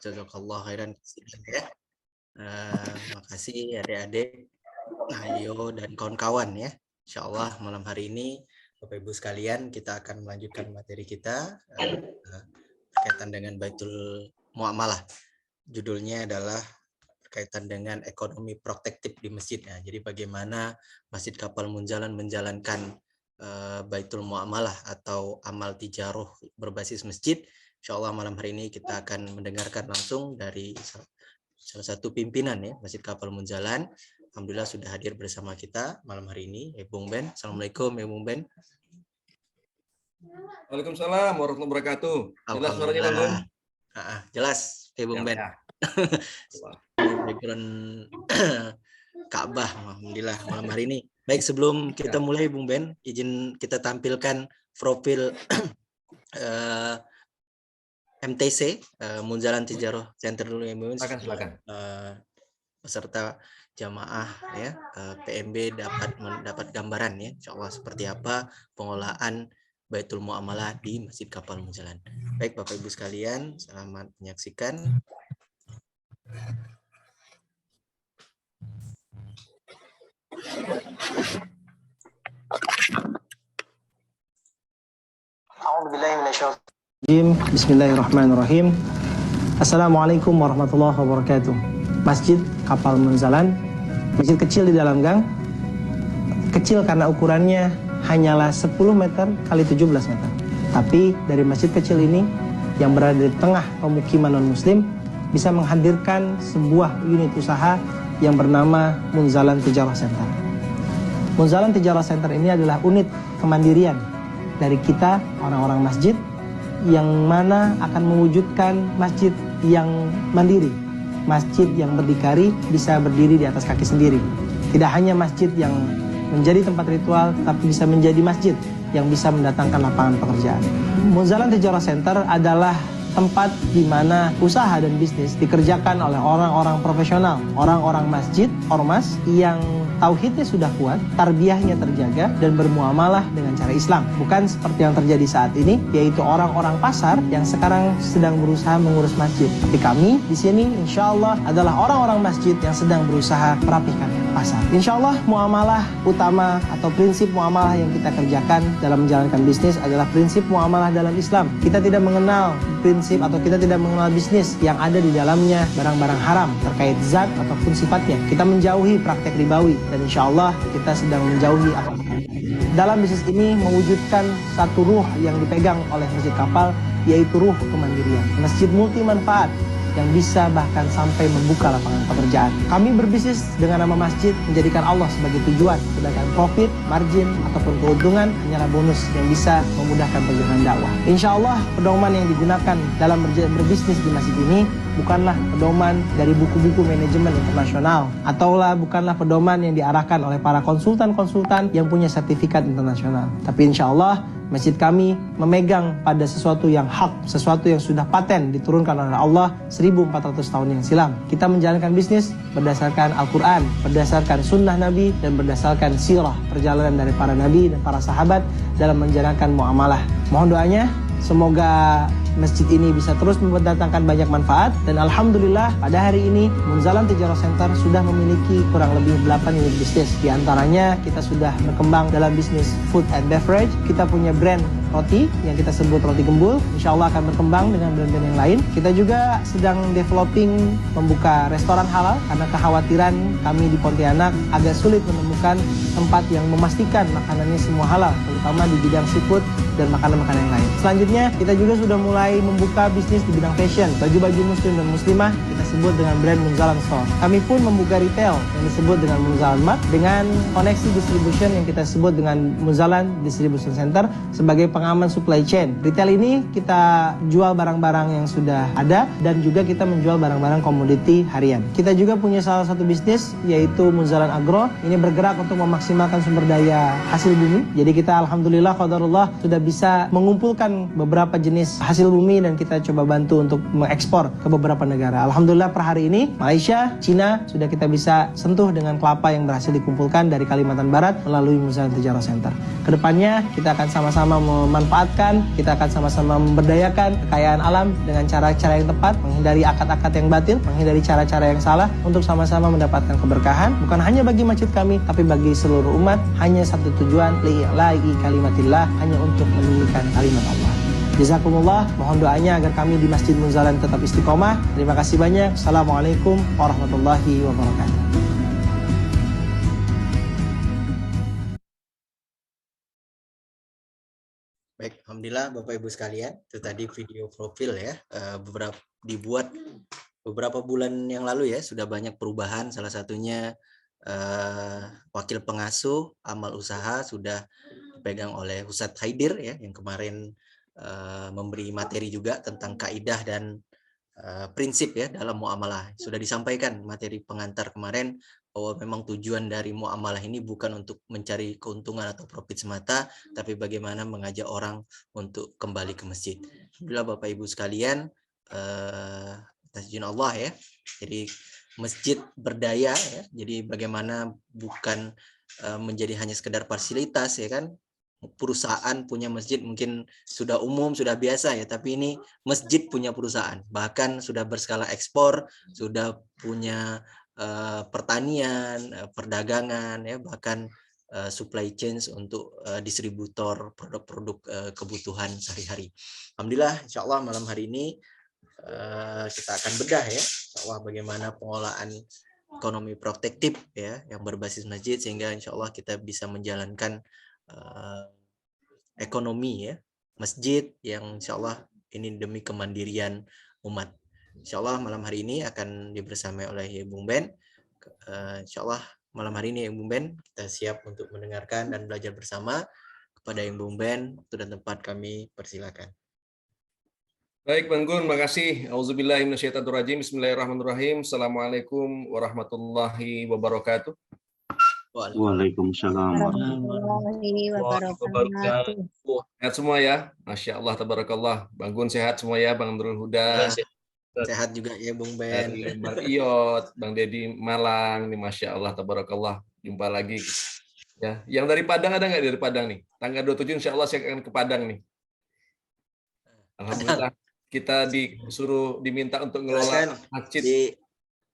Jazakallah khairan ya. Makasih adik-adik, Ayo dan kawan-kawan ya. Insyaallah malam hari ini Bapak Ibu sekalian kita akan melanjutkan materi kita berkaitan dengan Baitul Muamalah. Judulnya adalah berkaitan dengan ekonomi protektif di masjid. Nah, jadi bagaimana Masjid Kapal Munzalan menjalankan Baitul Muamalah atau amal tijaroh berbasis masjid. Insyaallah malam hari ini kita akan mendengarkan langsung dari salah satu pimpinan ya Masjid Kapal Munzalan. Alhamdulillah sudah hadir bersama kita malam hari ini, Bung Ben. Assalamualaikum, Bung Ben. Waalaikumsalam warahmatullahi wabarakatuh. Jelas suaranya, Bung? Jelas, Bung Ben. Background Ka'bah, alhamdulillah malam hari ini. Baik, sebelum kita mulai, Bung Ben, izin kita tampilkan profil MTC, Munzalan Tijaroh Center dulu ya, Bung. Silakan. Peserta jamaah ya PMB dapat gambaran ya insyaallah seperti apa pengolahan Baitul Muamalah di Masjid Kapal Munzalan. Baik Bapak Ibu sekalian, selamat menyaksikan. Bismillahirrahmanirrahim. Assalamualaikum warahmatullahi wabarakatuh. Masjid Kapal Munzalan, masjid kecil di dalam gang, kecil karena ukurannya hanyalah 10 meter kali 17 meter. Tapi dari masjid kecil ini yang berada di tengah pemukiman non-muslim bisa menghadirkan sebuah unit usaha yang bernama Munzalan Tijarah Center. Munzalan Tijarah Center ini adalah unit kemandirian dari kita orang-orang masjid yang mana akan mewujudkan masjid yang mandiri. Masjid yang berdikari bisa berdiri di atas kaki sendiri. Tidak hanya masjid yang menjadi tempat ritual, tapi bisa menjadi masjid yang bisa mendatangkan lapangan pekerjaan. Munzalan Tijarah Center adalah tempat di mana usaha dan bisnis dikerjakan oleh orang-orang profesional, orang-orang masjid, ormas yang tauhidnya sudah kuat, tarbiyahnya terjaga, dan bermuamalah dengan cara Islam. Bukan seperti yang terjadi saat ini, yaitu orang-orang pasar yang sekarang sedang berusaha mengurus masjid. Tapi kami di sini, insya Allah, adalah orang-orang masjid yang sedang berusaha merapihkan pasar. Insya Allah, muamalah utama atau prinsip muamalah yang kita kerjakan dalam menjalankan bisnis adalah prinsip muamalah dalam Islam. Kita tidak mengenal prinsip atau kita tidak mengenal bisnis yang ada di dalamnya barang-barang haram terkait zat ataupun sifatnya. Kita menjauhi praktek ribawi. Dan insya Allah kita sedang menjauhi dalam bisnis ini mewujudkan satu ruh yang dipegang oleh Masjid Kapal, yaitu ruh kemandirian. Masjid multi manfaat yang bisa bahkan sampai membuka lapangan pekerjaan. Kami berbisnis dengan nama masjid menjadikan Allah sebagai tujuan, sedangkan profit, margin, ataupun keuntungan hanyalah bonus yang bisa memudahkan perjalanan dakwah. Insya Allah pedoman yang digunakan dalam berbisnis di masjid ini bukanlah pedoman dari buku-buku manajemen internasional, ataulah bukanlah pedoman yang diarahkan oleh para konsultan-konsultan yang punya sertifikat internasional. Tapi insya Allah masjid kami memegang pada sesuatu yang hak, sesuatu yang sudah paten diturunkan oleh Allah 1400 tahun yang silam. Kita menjalankan bisnis berdasarkan Al-Quran, berdasarkan sunnah Nabi, dan berdasarkan sirah perjalanan dari para Nabi dan para sahabat dalam menjalankan muamalah. Mohon doanya, semoga masjid ini bisa terus mendatangkan banyak manfaat. Dan alhamdulillah pada hari ini Munzalan Tijarah Center sudah memiliki kurang lebih 8 unit bisnis. Di antaranya kita sudah berkembang dalam bisnis food and beverage. Kita punya brand roti yang kita sebut roti gembul. Insya Allah akan berkembang dengan brand-brand yang lain. Kita juga sedang developing membuka restoran halal karena kekhawatiran kami di Pontianak agak sulit menemukan tempat yang memastikan makanannya semua halal, terutama di bidang seafood dan makanan-makanan yang lain. Selanjutnya kita juga sudah mulai membuka bisnis di bidang fashion, baju-baju muslim dan muslimah kita sebut dengan brand Munzalan Store. Kami pun membuka retail yang disebut dengan Munzalan Mart dengan koneksi distribution yang kita sebut dengan Munzalan Distribution Center sebagai pengaman supply chain. Retail ini kita jual barang-barang yang sudah ada dan juga kita menjual barang-barang komoditi harian. Kita juga punya salah satu bisnis yaitu Munzalan Agro. Ini bergerak bergerak untuk memaksimalkan sumber daya hasil bumi. Jadi kita alhamdulillah qadarullah sudah bisa mengumpulkan beberapa jenis hasil bumi dan kita coba bantu untuk mengekspor ke beberapa negara. Alhamdulillah per hari ini Malaysia, Cina sudah kita bisa sentuh dengan kelapa yang berhasil dikumpulkan dari Kalimantan Barat melalui Muzalan Tijarah Center. Kedepannya kita akan sama-sama memanfaatkan, kita akan sama-sama memberdayakan kekayaan alam dengan cara-cara yang tepat, menghindari akad-akad yang batil, menghindari cara-cara yang salah untuk sama-sama mendapatkan keberkahan bukan hanya bagi masjid kami tapi bagi seluruh umat. Hanya satu tujuan, li'ila'i kalimatillah, hanya untuk meninggikan kalimat Allah. Jazakumullah, mohon doanya agar kami di Masjid Munzalan tetap istiqomah. Terima kasih banyak. Assalamualaikum warahmatullahi wabarakatuh. Baik, alhamdulillah Bapak Ibu sekalian, itu tadi video profil ya, dibuat beberapa bulan yang lalu ya, sudah banyak perubahan. Salah satunya wakil pengasuh amal usaha sudah dipegang oleh Ustadz Haidir ya, yang kemarin memberi materi juga tentang kaidah dan prinsip ya dalam muamalah. Sudah disampaikan materi pengantar kemarin bahwa memang tujuan dari muamalah ini bukan untuk mencari keuntungan atau profit semata, tapi bagaimana mengajak orang untuk kembali ke masjid. Alhamdulillah Bapak Ibu sekalian, atas izin Allah ya, jadi masjid berdaya ya, jadi bagaimana bukan menjadi hanya sekedar fasilitas ya kan. Perusahaan punya masjid mungkin sudah umum, sudah biasa ya, tapi ini masjid punya perusahaan, bahkan sudah berskala ekspor, sudah punya pertanian, perdagangan ya, bahkan supply chain untuk distributor produk-produk kebutuhan sehari-hari. Alhamdulillah, insya Allah malam hari ini kita akan bedah ya, insya Allah bagaimana pengolahan ekonomi protektif ya yang berbasis masjid, sehingga insya Allah kita bisa menjalankan ekonomi ya masjid yang insya Allah ini demi kemandirian umat. Insya Allah malam hari ini akan dibersamai oleh Bung Ben. Insya Allah malam hari ini Bung Ben kita siap untuk mendengarkan dan belajar bersama. Kepada Bung Ben, waktu dan tempat kami persilakan. Baik Bang Gun, makasih. Auzubillahi minasyaitonirrajim. Bismillahirrahmanirrahim. Assalamualaikum warahmatullahi wabarakatuh. Waalaikumsalam warahmatullahi wabarakatuh. Sehat semua ya, Masya Allah, tabarakallah. Bang Gun sehat semua ya, Bang Nurul Huda. Sehat juga ya Bung Ben. Bang Iyot, Bang Dedi Malang, nih Masya Allah, tabarakallah. Jumpa lagi. Ya, yang dari Padang ada nggak dari Padang nih? Tanggal 27 Insya Allah saya akan ke Padang nih. Alhamdulillah kita diminta untuk ngelola masjid.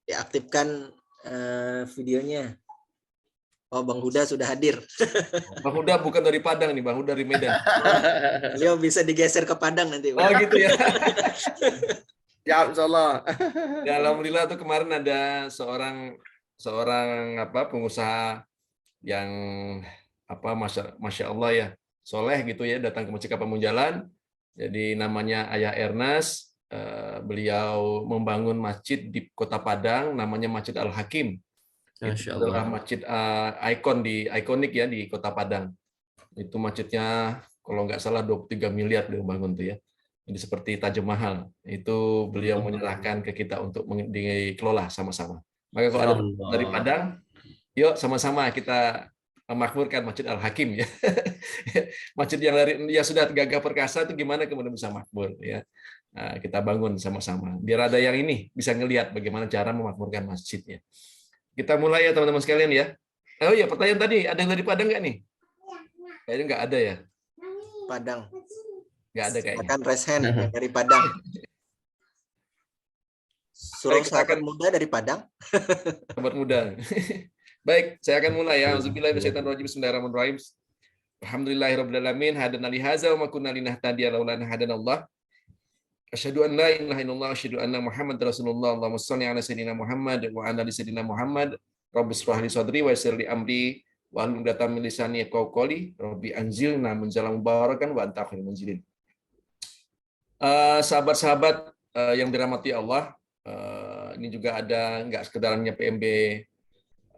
Diaktifkan videonya. Oh, Bang Huda sudah hadir. Bang Huda bukan dari Padang nih, Bang Huda dari Medan. Beliau bisa digeser ke Padang nanti. Oh gitu ya. Ya, insyaallah. Ya, alhamdulillah tuh kemarin ada seorang pengusaha yang masya Allah ya, soleh gitu ya, datang ke Masjid Kapal Munjalan. Jadi namanya Ayah Ernest. Beliau membangun masjid di Kota Padang, namanya Masjid Al Hakim. Itu adalah masjid ikonik ya di Kota Padang. Itu masjidnya kalau nggak salah 23 miliar beliau bangun tuh ya. Jadi seperti Taj Mahal. Itu beliau menyerahkan ke kita untuk dikelola sama-sama. Maka kalau ada dari Padang, yuk sama-sama kita memakmurkan Masjid Al Hakim ya. Masjid yang sudah gagah perkasa itu gimana kemudian bisa makmur ya. Nah, kita bangun sama-sama. Biar ada yang ini bisa ngelihat bagaimana cara memakmurkan masjidnya. Kita mulai ya teman-teman sekalian ya. Oh ya, pertanyaan tadi, ada yang dari Padang nggak nih? Kayaknya nggak ada ya. Padang. Nggak ada kayaknya. Akan raise hand dari Padang. Suruh sahabat muda dari Padang. Sahabat muda. Baik, saya akan mulai ya. Auzubillahi minasyaitonirrajim. Bismillahirrahmanirrahim. Alhamdulillahirabbil alamin. Hadana li hadza wa ma kunna linahtadiya laula an hadanallah. Asyhadu an la ilaha illallah, asyhadu anna Muhammadar Rasulullah. Allahumma shalli ala sayyidina Muhammad wa ala ali sayyidina Muhammad. Rabbi shrah li sadri wa yassir li amri wa hlul 'uqdatam min lisani yafqahu qawli. Rabbi anzilna munzalan mubarakan wa anta khairul munzilin. Sahabat-sahabat yang dirahmati Allah, ini juga ada nggak sekedarnya PMB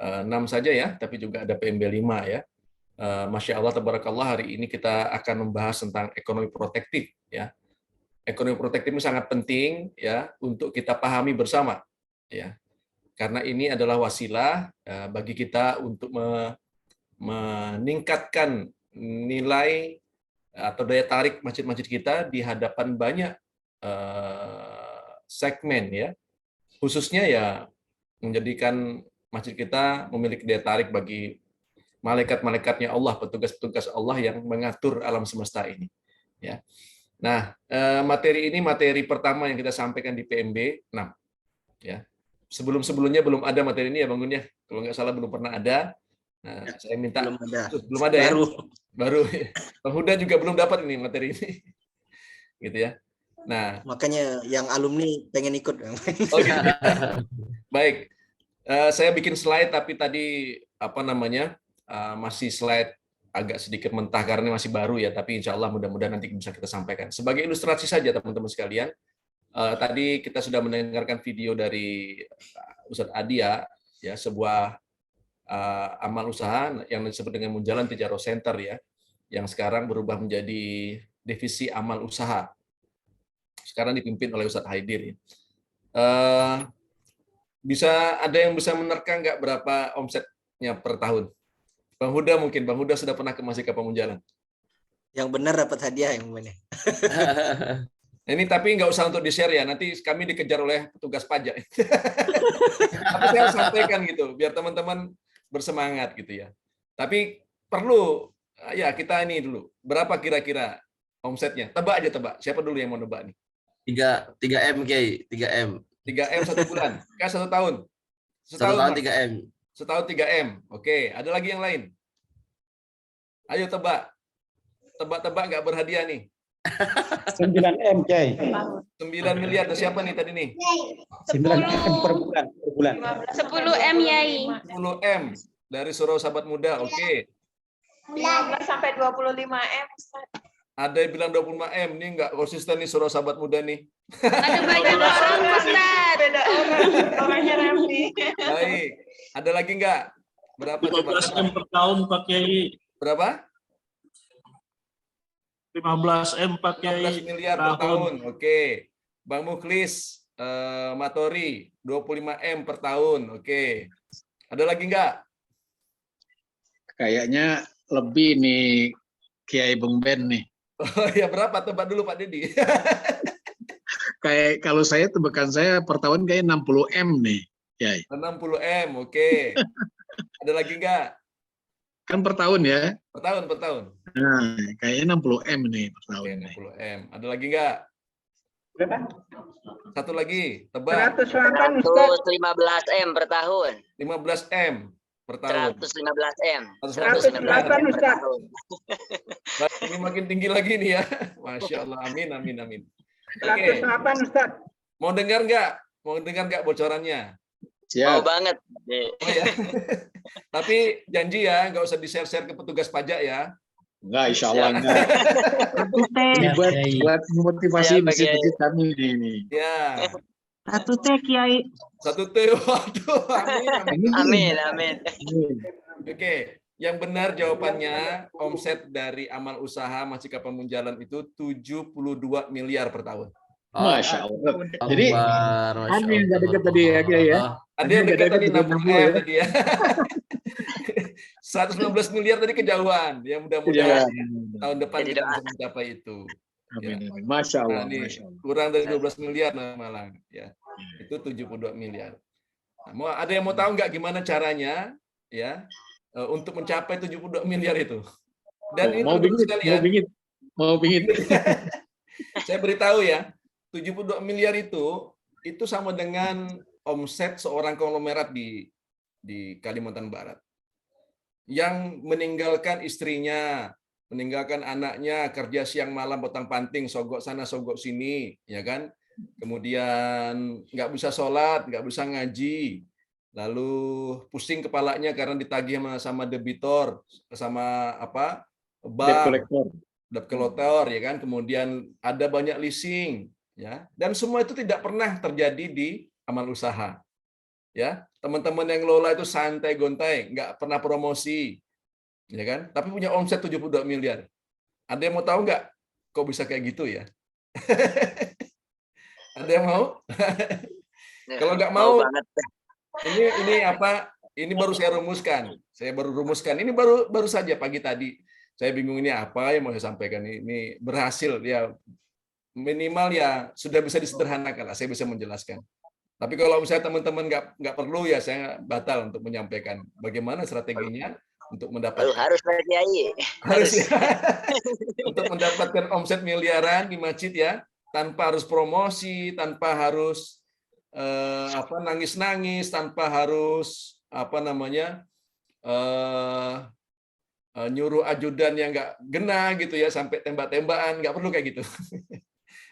6 saja ya, tapi juga ada PMB 5 ya. Masya Allah, tabarakallah, hari ini kita akan membahas tentang ekonomi protektif ya. Ekonomi protektif ini sangat penting ya untuk kita pahami bersama ya. Karena ini adalah wasilah bagi kita untuk meningkatkan nilai atau daya tarik masjid-masjid kita di hadapan banyak segmen ya, khususnya ya menjadikan masjid kita memiliki daya tarik bagi malaikat-malaikatnya Allah, petugas-petugas Allah yang mengatur alam semesta ini. Ya. Nah, materi ini materi pertama yang kita sampaikan di PMB 6. Ya. Sebelum-sebelumnya belum ada materi ini ya Bang Gun ya. Kalau nggak salah belum pernah ada. Nah, saya minta belum ada ya. Baru. Bang Huda juga belum dapat ini materi ini. Gitu ya. Nah, makanya yang alumni pengen ikut. Oh, gitu. Baik. Saya bikin slide tapi tadi masih slide agak sedikit mentah karena masih baru ya, tapi insya Allah mudah-mudahan nanti bisa kita sampaikan. Sebagai ilustrasi saja teman-teman sekalian, tadi kita sudah mendengarkan video dari Ustadz Adia, ya sebuah amal usaha yang disebut dengan Munjalan Tijarah Center ya, yang sekarang berubah menjadi divisi amal usaha. Sekarang dipimpin oleh Ustadz Haidir. Ada yang bisa menerka nggak berapa omsetnya per tahun? Bang Huda mungkin, Bang Huda sudah pernah ke Masjid Kapal Munjalan. Yang benar dapat hadiah yang mana? Ini tapi nggak usah untuk di-share ya, nanti kami dikejar oleh petugas pajak. Tapi saya sampaikan gitu, biar teman-teman bersemangat gitu ya. Tapi perlu, ya kita ini dulu, berapa kira-kira omsetnya? Tebak aja tebak, siapa dulu yang mau nebak nih? 3M Kiai, 3M. 3M 1 bulan, kan 1 tahun? 1 tahun 3M. Setahun 3M. Oke, ada lagi yang lain? Ayo tebak. Tebak-tebak nggak berhadiah nih. 9M, Kiai. 9 miliar. Ada siapa nih tadi nih? 9M per bulan. 10M, Yai. 10M dari Surau Sahabat Muda. Oke. 15 sampai 25M, Ustaz. Ada yang bilang 25M. Ini nggak konsisten nih Surau Sahabat Muda nih. Ada banyak orang, Ustaz. Beda orangnya Ramli. Baik. Ada lagi nggak? Berapa coba? 15M per tahun Pak Kiai. Berapa? 15M Pak Kiai. 15 miliar per tahun. Oke. Bang Mukhlis Matori 25M per tahun. Oke. Ada lagi nggak? Kayaknya lebih nih Kiai Bung Ben nih. Oh ya, berapa? Tebak dulu Pak Dedi. Kayak kalau saya tebakan saya per tahun kayak 60M nih, Kiai. 60M, oke. Ada lagi nggak? Kan per tahun ya. Per tahun. Nah, kayaknya 60M nih per tahun. Oke, 60M. Ada lagi nggak? Berapa? Satu lagi, tebak. 115M per tahun. 15M per tahun. 115M. 115M per tahun. Ini makin tinggi lagi nih ya. Masya Allah. Amin. Oke. 108 Ustaz. Mau dengar nggak bocorannya? Mau banget. Oh, ya. Tapi janji ya, nggak usah di-share ke petugas pajak ya. Enggak, insya Allah enggak. Ini buat memotivasi masjid-masjid kami ini. Ya. 1T Kiai. 1T. Waduh. Amin. Oke. Yang benar jawabannya omset dari amal usaha Masjid Kapal Munjalan itu 72 miliar per tahun. Masya Allah. Jadi ada yang nggak dekat tadi ya, Kiai ya. Ada yang dekat tadi 60M tadi ya. 115 miliar tadi kejauhan. Ya mudah-mudahan tahun depan kita bisa mencapai itu. Amin. Masya Allah. Nah, kurang dari 12 miliar malah ya. Itu 72 miliar. Nah, ada yang mau tahu nggak gimana caranya ya untuk mencapai 72 miliar itu? Dan ini mau bingit. Saya beritahu ya, 72 miliar itu sama dengan omset seorang konglomerat di Kalimantan Barat. Yang meninggalkan istrinya, meninggalkan anaknya, kerja siang malam potong-panting, sogok sana sogok sini, ya kan? Kemudian nggak bisa sholat, nggak bisa ngaji, lalu pusing kepalanya karena ditagih sama debitor, sama bank, debt collector, ya kan? Kemudian ada banyak leasing, ya. Dan semua itu tidak pernah terjadi di amal usaha. Ya, teman-teman yang lola itu santai gontai, nggak pernah promosi, ya kan? Tapi punya omset 72 miliar. Ada yang mau tahu nggak? Kok bisa kayak gitu ya? Ada yang mau? Kalau nggak mau, ini Ini baru saya rumuskan. Ini baru saja pagi tadi. Saya bingung ini apa yang mau saya sampaikan. Ini berhasil ya, minimal ya sudah bisa disederhanakan lah. Saya bisa menjelaskan. Tapi kalau misalnya teman-teman nggak perlu ya saya batal untuk menyampaikan bagaimana strateginya untuk mendapatkan Harus Pak Kiai. harus ya. Untuk mendapatkan omset miliaran di masjid ya, tanpa harus promosi, tanpa harus nangis-nangis, tanpa harus nyuruh ajudan yang nggak gena gitu ya, sampai tembak-tembakan, nggak perlu kayak gitu.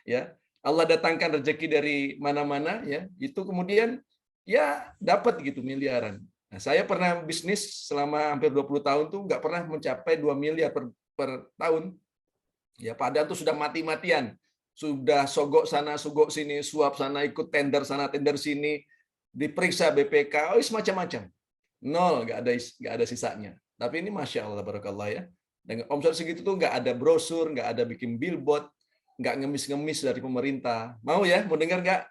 Ya, Allah datangkan rezeki dari mana-mana ya, itu kemudian ya dapat gitu miliaran. Nah, saya pernah bisnis selama hampir 20 tahun tuh nggak pernah mencapai 2 miliar per tahun. Ya, padahal tuh sudah mati-matian. Sudah sogok sana, sogok sini, suap sana, ikut tender sana, tender sini, diperiksa BPK, semacam-macam. Nol, nggak ada sisanya. Tapi ini Masya Allah, barakallah ya. Dengan omset segitu tuh nggak ada brosur, nggak ada bikin billboard, nggak ngemis-ngemis dari pemerintah. Mau ya? Mau dengar nggak?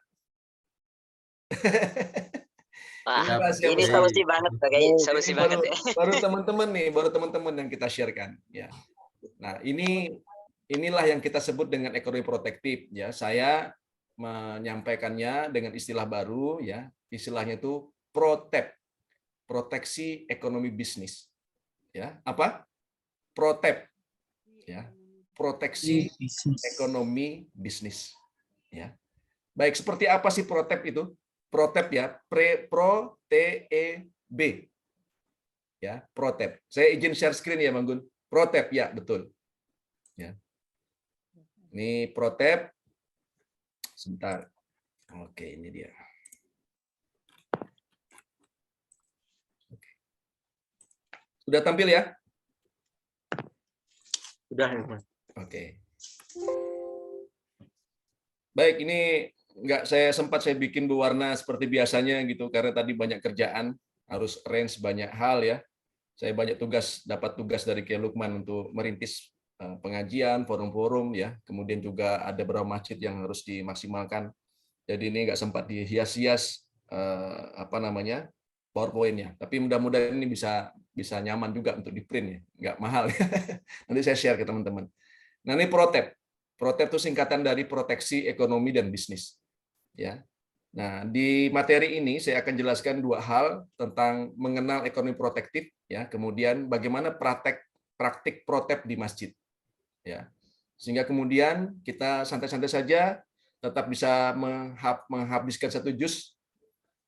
Wah, ini solusi banget Pak Kiai, solusi banget ya. Baru teman-teman yang kita sharekan ya. Nah, inilah yang kita sebut dengan ekonomi protektif ya. Saya menyampaikannya dengan istilah baru ya. Istilahnya itu protep, proteksi ekonomi bisnis. Ya, apa? Protep. Ya. Proteksi ekonomi bisnis. Ya. Baik, seperti apa sih protep itu? Protep ya, pro-T-E-B. Ya, protep. Saya izin share screen ya, Bang Gun. Protep ya, betul. Ya. Ini protep. Sebentar. Oke, ini dia. Oke. Sudah tampil ya? Sudah. Oke. Baik, ini saya bikin berwarna seperti biasanya gitu, karena tadi banyak kerjaan, harus arrange banyak hal ya. Saya dapat tugas dari Kiai Lukman untuk merintis pengajian, forum-forum ya. Kemudian juga ada beberapa masjid yang harus dimaksimalkan. Jadi ini nggak sempat dihias-hias PowerPoint-nya. Tapi mudah-mudahan ini bisa nyaman juga untuk di-print ya, nggak mahal. Nanti saya share ke teman-teman. Nah, ini protep. Protep itu singkatan dari proteksi ekonomi dan bisnis. Ya. Nah, di materi ini saya akan jelaskan dua hal tentang mengenal ekonomi protektif ya, kemudian bagaimana praktik protep di masjid. Ya. Sehingga kemudian kita santai-santai saja tetap bisa menghabiskan 1 juz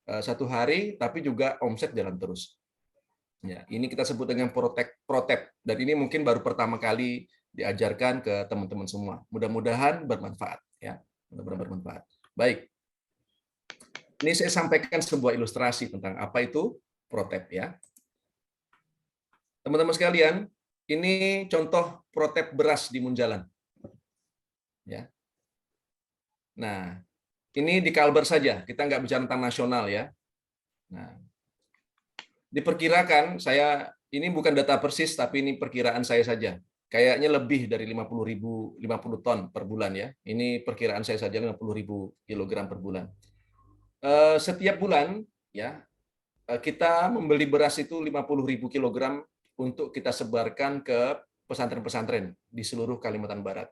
1 hari, tapi juga omset jalan terus. Ya, ini kita sebut dengan protep, dan ini mungkin baru pertama kali diajarkan ke teman-teman semua. Mudah-mudahan bermanfaat ya. Mudah-mudahan bermanfaat. Baik. Ini saya sampaikan sebuah ilustrasi tentang apa itu protep ya. Teman-teman sekalian, ini contoh protep beras di Munjalan. Ya. Nah, ini di Kalbar saja, kita nggak bicara tentang nasional ya. Nah, diperkirakan ini bukan data persis, tapi ini perkiraan saya saja. Kayaknya lebih dari 50 ton per bulan ya. Ini perkiraan saya saja 50.000 kilogram per bulan. Setiap bulan ya kita membeli beras itu 50.000 kilogram untuk kita sebarkan ke pesantren-pesantren di seluruh Kalimantan Barat.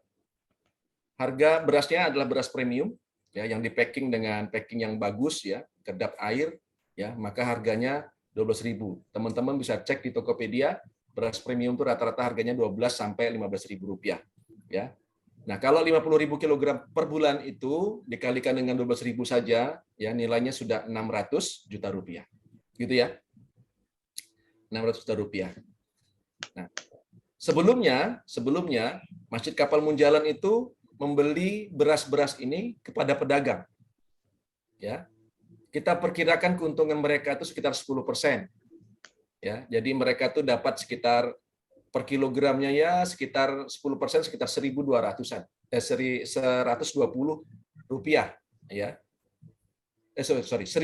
Harga berasnya adalah beras premium ya, yang di-packing dengan packing yang bagus ya, kedap air ya, maka harganya 12.000. Teman-teman bisa cek di Tokopedia, beras premium itu rata-rata harganya 12 sampai 15.000 rupiah ya. Nah, kalau 50.000 kilogram per bulan itu dikalikan dengan 12.000 saja, ya nilainya sudah 600 juta rupiah. Gitu ya. 600 juta rupiah. Nah, sebelumnya Masjid Kapal Munjalan itu membeli beras-beras ini kepada pedagang. Ya. Kita perkirakan keuntungan mereka itu sekitar 10%. Ya, jadi mereka tuh dapat sekitar per kilogramnya ya sekitar 10%, sekitar 1.200-an, 120 rupiah ya. 1.200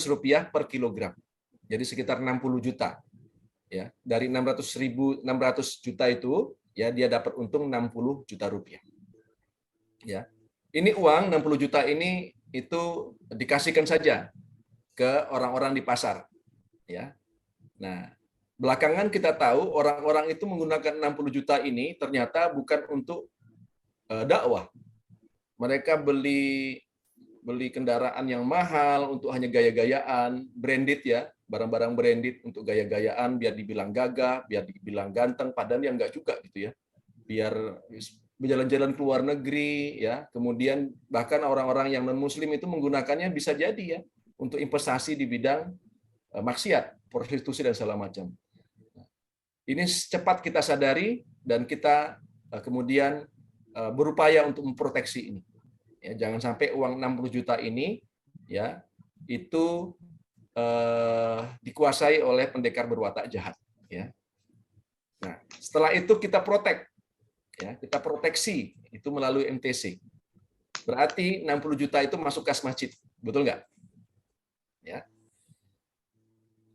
rupiah per kilogram. Jadi sekitar 60 juta. Ya, dari 600 juta itu ya dia dapat untung 60 juta rupiah. Ya. Ini uang 60 juta ini itu dikasihkan saja ke orang-orang di pasar. Ya. Nah, belakangan kita tahu orang-orang itu menggunakan 60 juta ini ternyata bukan untuk dakwah. Mereka beli kendaraan yang mahal untuk hanya gaya-gayaan, branded ya, barang-barang branded untuk gaya-gayaan biar dibilang gagah, biar dibilang ganteng, padahal yang enggak juga gitu ya. Biar berjalan-jalan ke luar negeri ya. Kemudian bahkan orang-orang yang non-muslim itu menggunakannya bisa jadi ya untuk investasi di bidang maksiat, prostitusi dan segala macam. Ini cepat kita sadari dan kita kemudian berupaya untuk memproteksi ini. Ya, jangan sampai uang 60 juta ini ya itu dikuasai oleh pendekar berwatak jahat. Ya. Nah, setelah itu kita protect, ya, kita proteksi itu melalui MTC. Berarti 60 juta itu masuk kas masjid, betul nggak? Ya.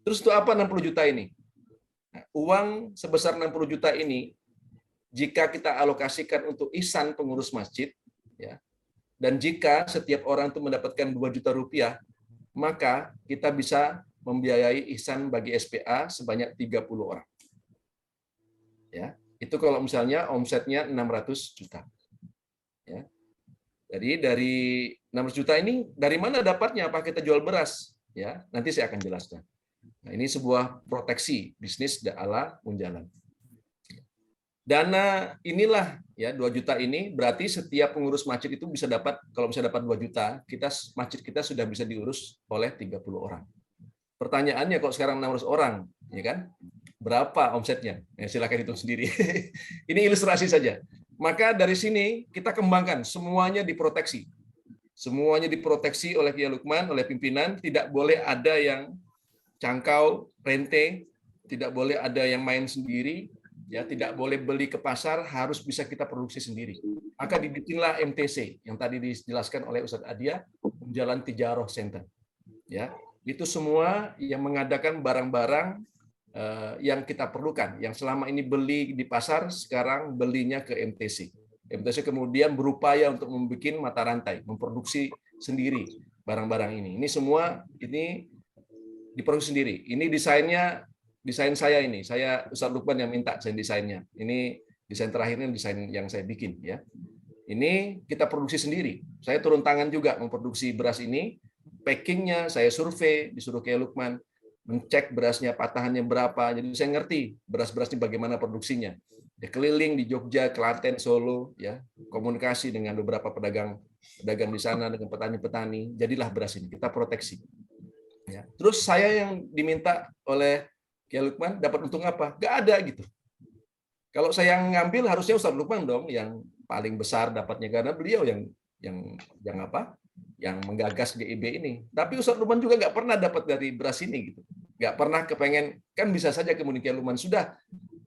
Terus untuk apa 60 juta ini? Nah, uang sebesar 60 juta ini jika kita alokasikan untuk ihsan pengurus masjid, ya, dan jika setiap orang itu mendapatkan 2 juta rupiah, maka kita bisa membiayai ihsan bagi SPA sebanyak 30 orang. Ya, itu kalau misalnya omsetnya 600 juta. Ya. Jadi dari 600 juta ini dari mana dapatnya? Apa kita jual beras? Ya, nanti saya akan jelaskan. Nah, ini sebuah proteksi bisnis ala Munjalan. Dana inilah ya 2 juta ini berarti setiap pengurus masjid itu bisa dapat, kalau bisa dapat 2 juta, masjid kita sudah bisa diurus oleh 30 orang. Pertanyaannya kok sekarang 600 orang, ya kan? Berapa omsetnya? Ya, silakan hitung sendiri. Ini ilustrasi saja. Maka dari sini kita kembangkan semuanya diproteksi. Semuanya diproteksi oleh Kiai Lukman, oleh pimpinan, tidak boleh ada yang cangkau, rente, tidak boleh ada yang main sendiri, ya, tidak boleh beli ke pasar, harus bisa kita produksi sendiri. Maka dibikinlah MTC yang tadi dijelaskan oleh Ustadz Adia, Jalan Tijaroh Center. Ya, itu semua yang mengadakan barang-barang yang kita perlukan, yang selama ini beli di pasar, sekarang belinya ke MTC. MTC kemudian berupaya untuk membuat mata rantai, memproduksi sendiri barang-barang ini. Ini semua ini diproduksi sendiri. Ini desain saya ini. Saya Ustadz Lukman yang minta desainnya. Ini desain terakhirnya, desain yang saya bikin ya. Ini kita produksi sendiri. Saya turun tangan juga memproduksi beras ini. Packingnya saya survei, disuruh Kiai Lukman, mencek berasnya patahannya berapa. Jadi saya ngerti beras-beras ini bagaimana produksinya. Ya, keliling di Jogja, Klaten, Solo, ya, komunikasi dengan beberapa pedagang di sana, dengan petani-petani, jadilah beras ini kita proteksi. Ya. Terus saya yang diminta oleh Kiai Lukman dapat untung apa? Gak ada gitu. Kalau saya yang ngambil harusnya Ustadz Lukman dong yang paling besar dapatnya, karena beliau yang menggagas GIB ini. Tapi Ustadz Lukman juga nggak pernah dapat dari beras ini gitu. Nggak pernah kepengen, kan bisa saja kemudian Kiai Lukman sudah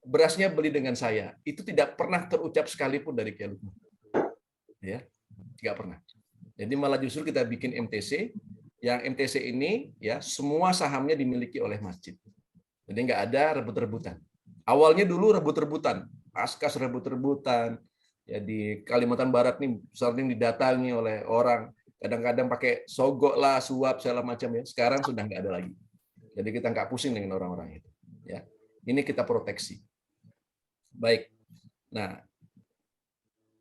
berasnya beli dengan saya. Itu tidak pernah terucap sekalipun dari Kiai Lukman. Ya, nggak pernah. Jadi malah justru kita bikin MTC, yang MTC ini ya semua sahamnya dimiliki oleh masjid. Jadi nggak ada rebut-rebutan. Awalnya dulu rebut-rebutan, Askas rebut-rebutan. Ya di Kalimantan Barat nih sering didatangi oleh orang, kadang-kadang pakai sogok lah, suap segala macam ya. Sekarang sudah nggak ada lagi. Jadi kita nggak pusing dengan orang-orang itu. Ya, ini kita proteksi. Baik. Nah,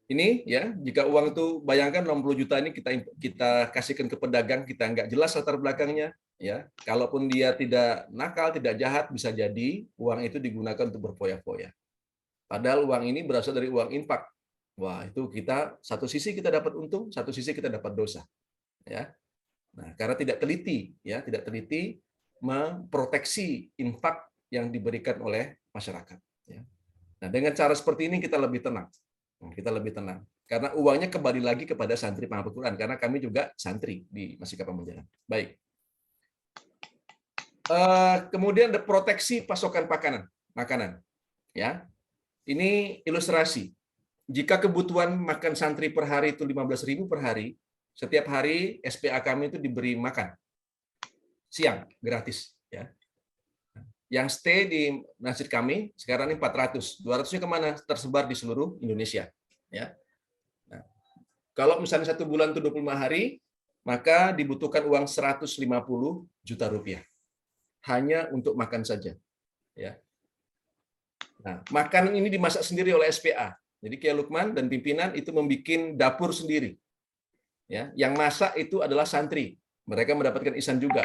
ini ya, jika uang itu bayangkan 60 juta ini kita kasihkan ke pedagang, kita nggak jelas latar belakangnya, ya. Kalaupun dia tidak nakal, tidak jahat, bisa jadi uang itu digunakan untuk berfoya-foya. Padahal uang ini berasal dari uang infak. Wah, itu kita satu sisi kita dapat untung, satu sisi kita dapat dosa. Ya. Nah, karena tidak teliti, ya, tidak teliti memproteksi infak yang diberikan oleh masyarakat. Ya. Nah, dengan cara seperti ini kita lebih tenang. Kita lebih tenang. Karena uangnya kembali lagi kepada santri penghafal Quran. Karena kami juga santri di Masikap Pamunjalan. Baik. Kemudian ada proteksi pasokan makanan. Ya, ini ilustrasi. Jika kebutuhan makan santri per hari itu 15.000 per hari, setiap hari SPA kami itu diberi makan siang gratis. Ya. Yang stay di masjid kami sekarang ini 400. 200-nya kemana? Tersebar di seluruh Indonesia. Ya. Nah, kalau misalnya 1 bulan itu 25 hari, maka dibutuhkan uang 150 juta rupiah. hanya untuk makan saja. Ya. Nah, makanan ini dimasak sendiri oleh SPA. Jadi Kiai Lukman dan pimpinan itu membuat dapur sendiri. Ya, yang masak itu adalah santri. Mereka mendapatkan ihsan juga.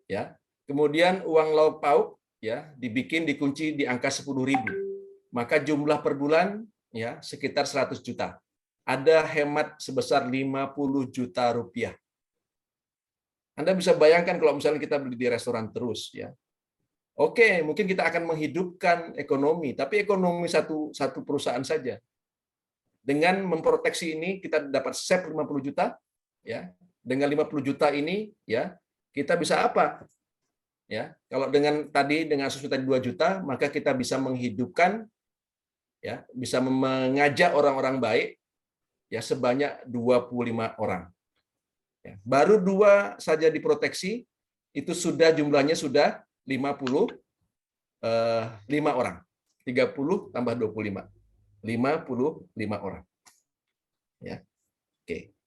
Ya. Kemudian uang lauk pauk ya dibikin dikunci di angka 10.000. Maka jumlah per bulan ya sekitar 100 juta. Ada hemat sebesar 50 juta rupiah. Anda bisa bayangkan kalau misalnya kita beli di restoran terus ya. Oke, mungkin kita akan menghidupkan ekonomi, tapi ekonomi satu perusahaan saja. Dengan memproteksi ini kita dapat save 50 juta ya. Dengan 50 juta ini ya, kita bisa apa? Ya, kalau dengan kasus tadi 2 juta, maka kita bisa menghidupkan ya, bisa mengajak orang-orang baik ya sebanyak 25 orang. Ya, baru 2 saja diproteksi, itu sudah jumlahnya sudah 55 orang. 30 tambah 25. 55 orang. Ya. Oke.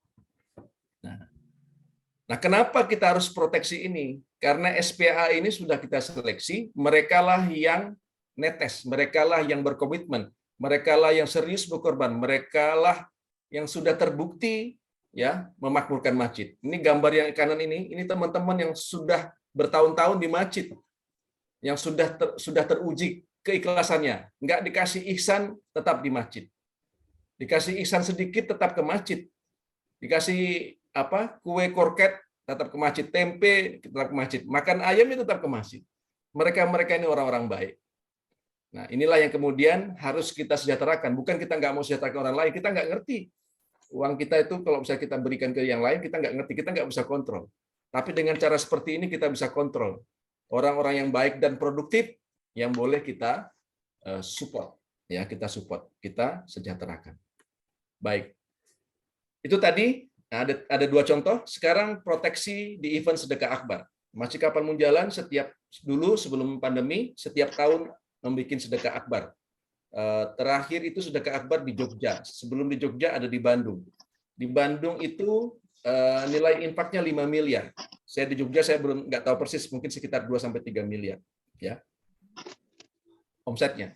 Nah, kenapa kita harus proteksi ini? Karena SPA ini sudah kita seleksi, merekalah yang netes, merekalah yang berkomitmen, merekalah yang serius berkorban, merekalah yang sudah terbukti ya memakmurkan masjid. Ini gambar yang kanan ini teman-teman yang sudah bertahun-tahun di masjid, yang sudah teruji keikhlasannya, nggak dikasih ihsan tetap di masjid, dikasih ihsan sedikit tetap ke masjid, dikasih kue korket tetap ke masjid, tempe tetap ke masjid, makan ayam itu tetap ke masjid. Mereka ini orang-orang baik. Nah, inilah yang kemudian harus kita sejahterakan. Bukan kita nggak mau sejahterakan orang lain, kita nggak ngerti. Uang kita itu kalau misalnya kita berikan ke yang lain, kita nggak ngerti, kita nggak bisa kontrol. Tapi dengan cara seperti ini kita bisa kontrol. Orang-orang yang baik dan produktif yang boleh kita support. Ya, kita support, kita sejahterakan. Baik. Itu tadi ada 2 contoh. Sekarang proteksi di event sedekah akbar. Masjid Kapal Munjalan dulu sebelum pandemi setiap tahun membuat sedekah akbar. Terakhir itu sedekah akbar di Jogja. Sebelum di Jogja ada di Bandung. Di Bandung itu nilai infaknya 5 miliar. Saya di Jogja saya belum nggak tahu persis, mungkin sekitar 2-3 miliar ya. Omsetnya.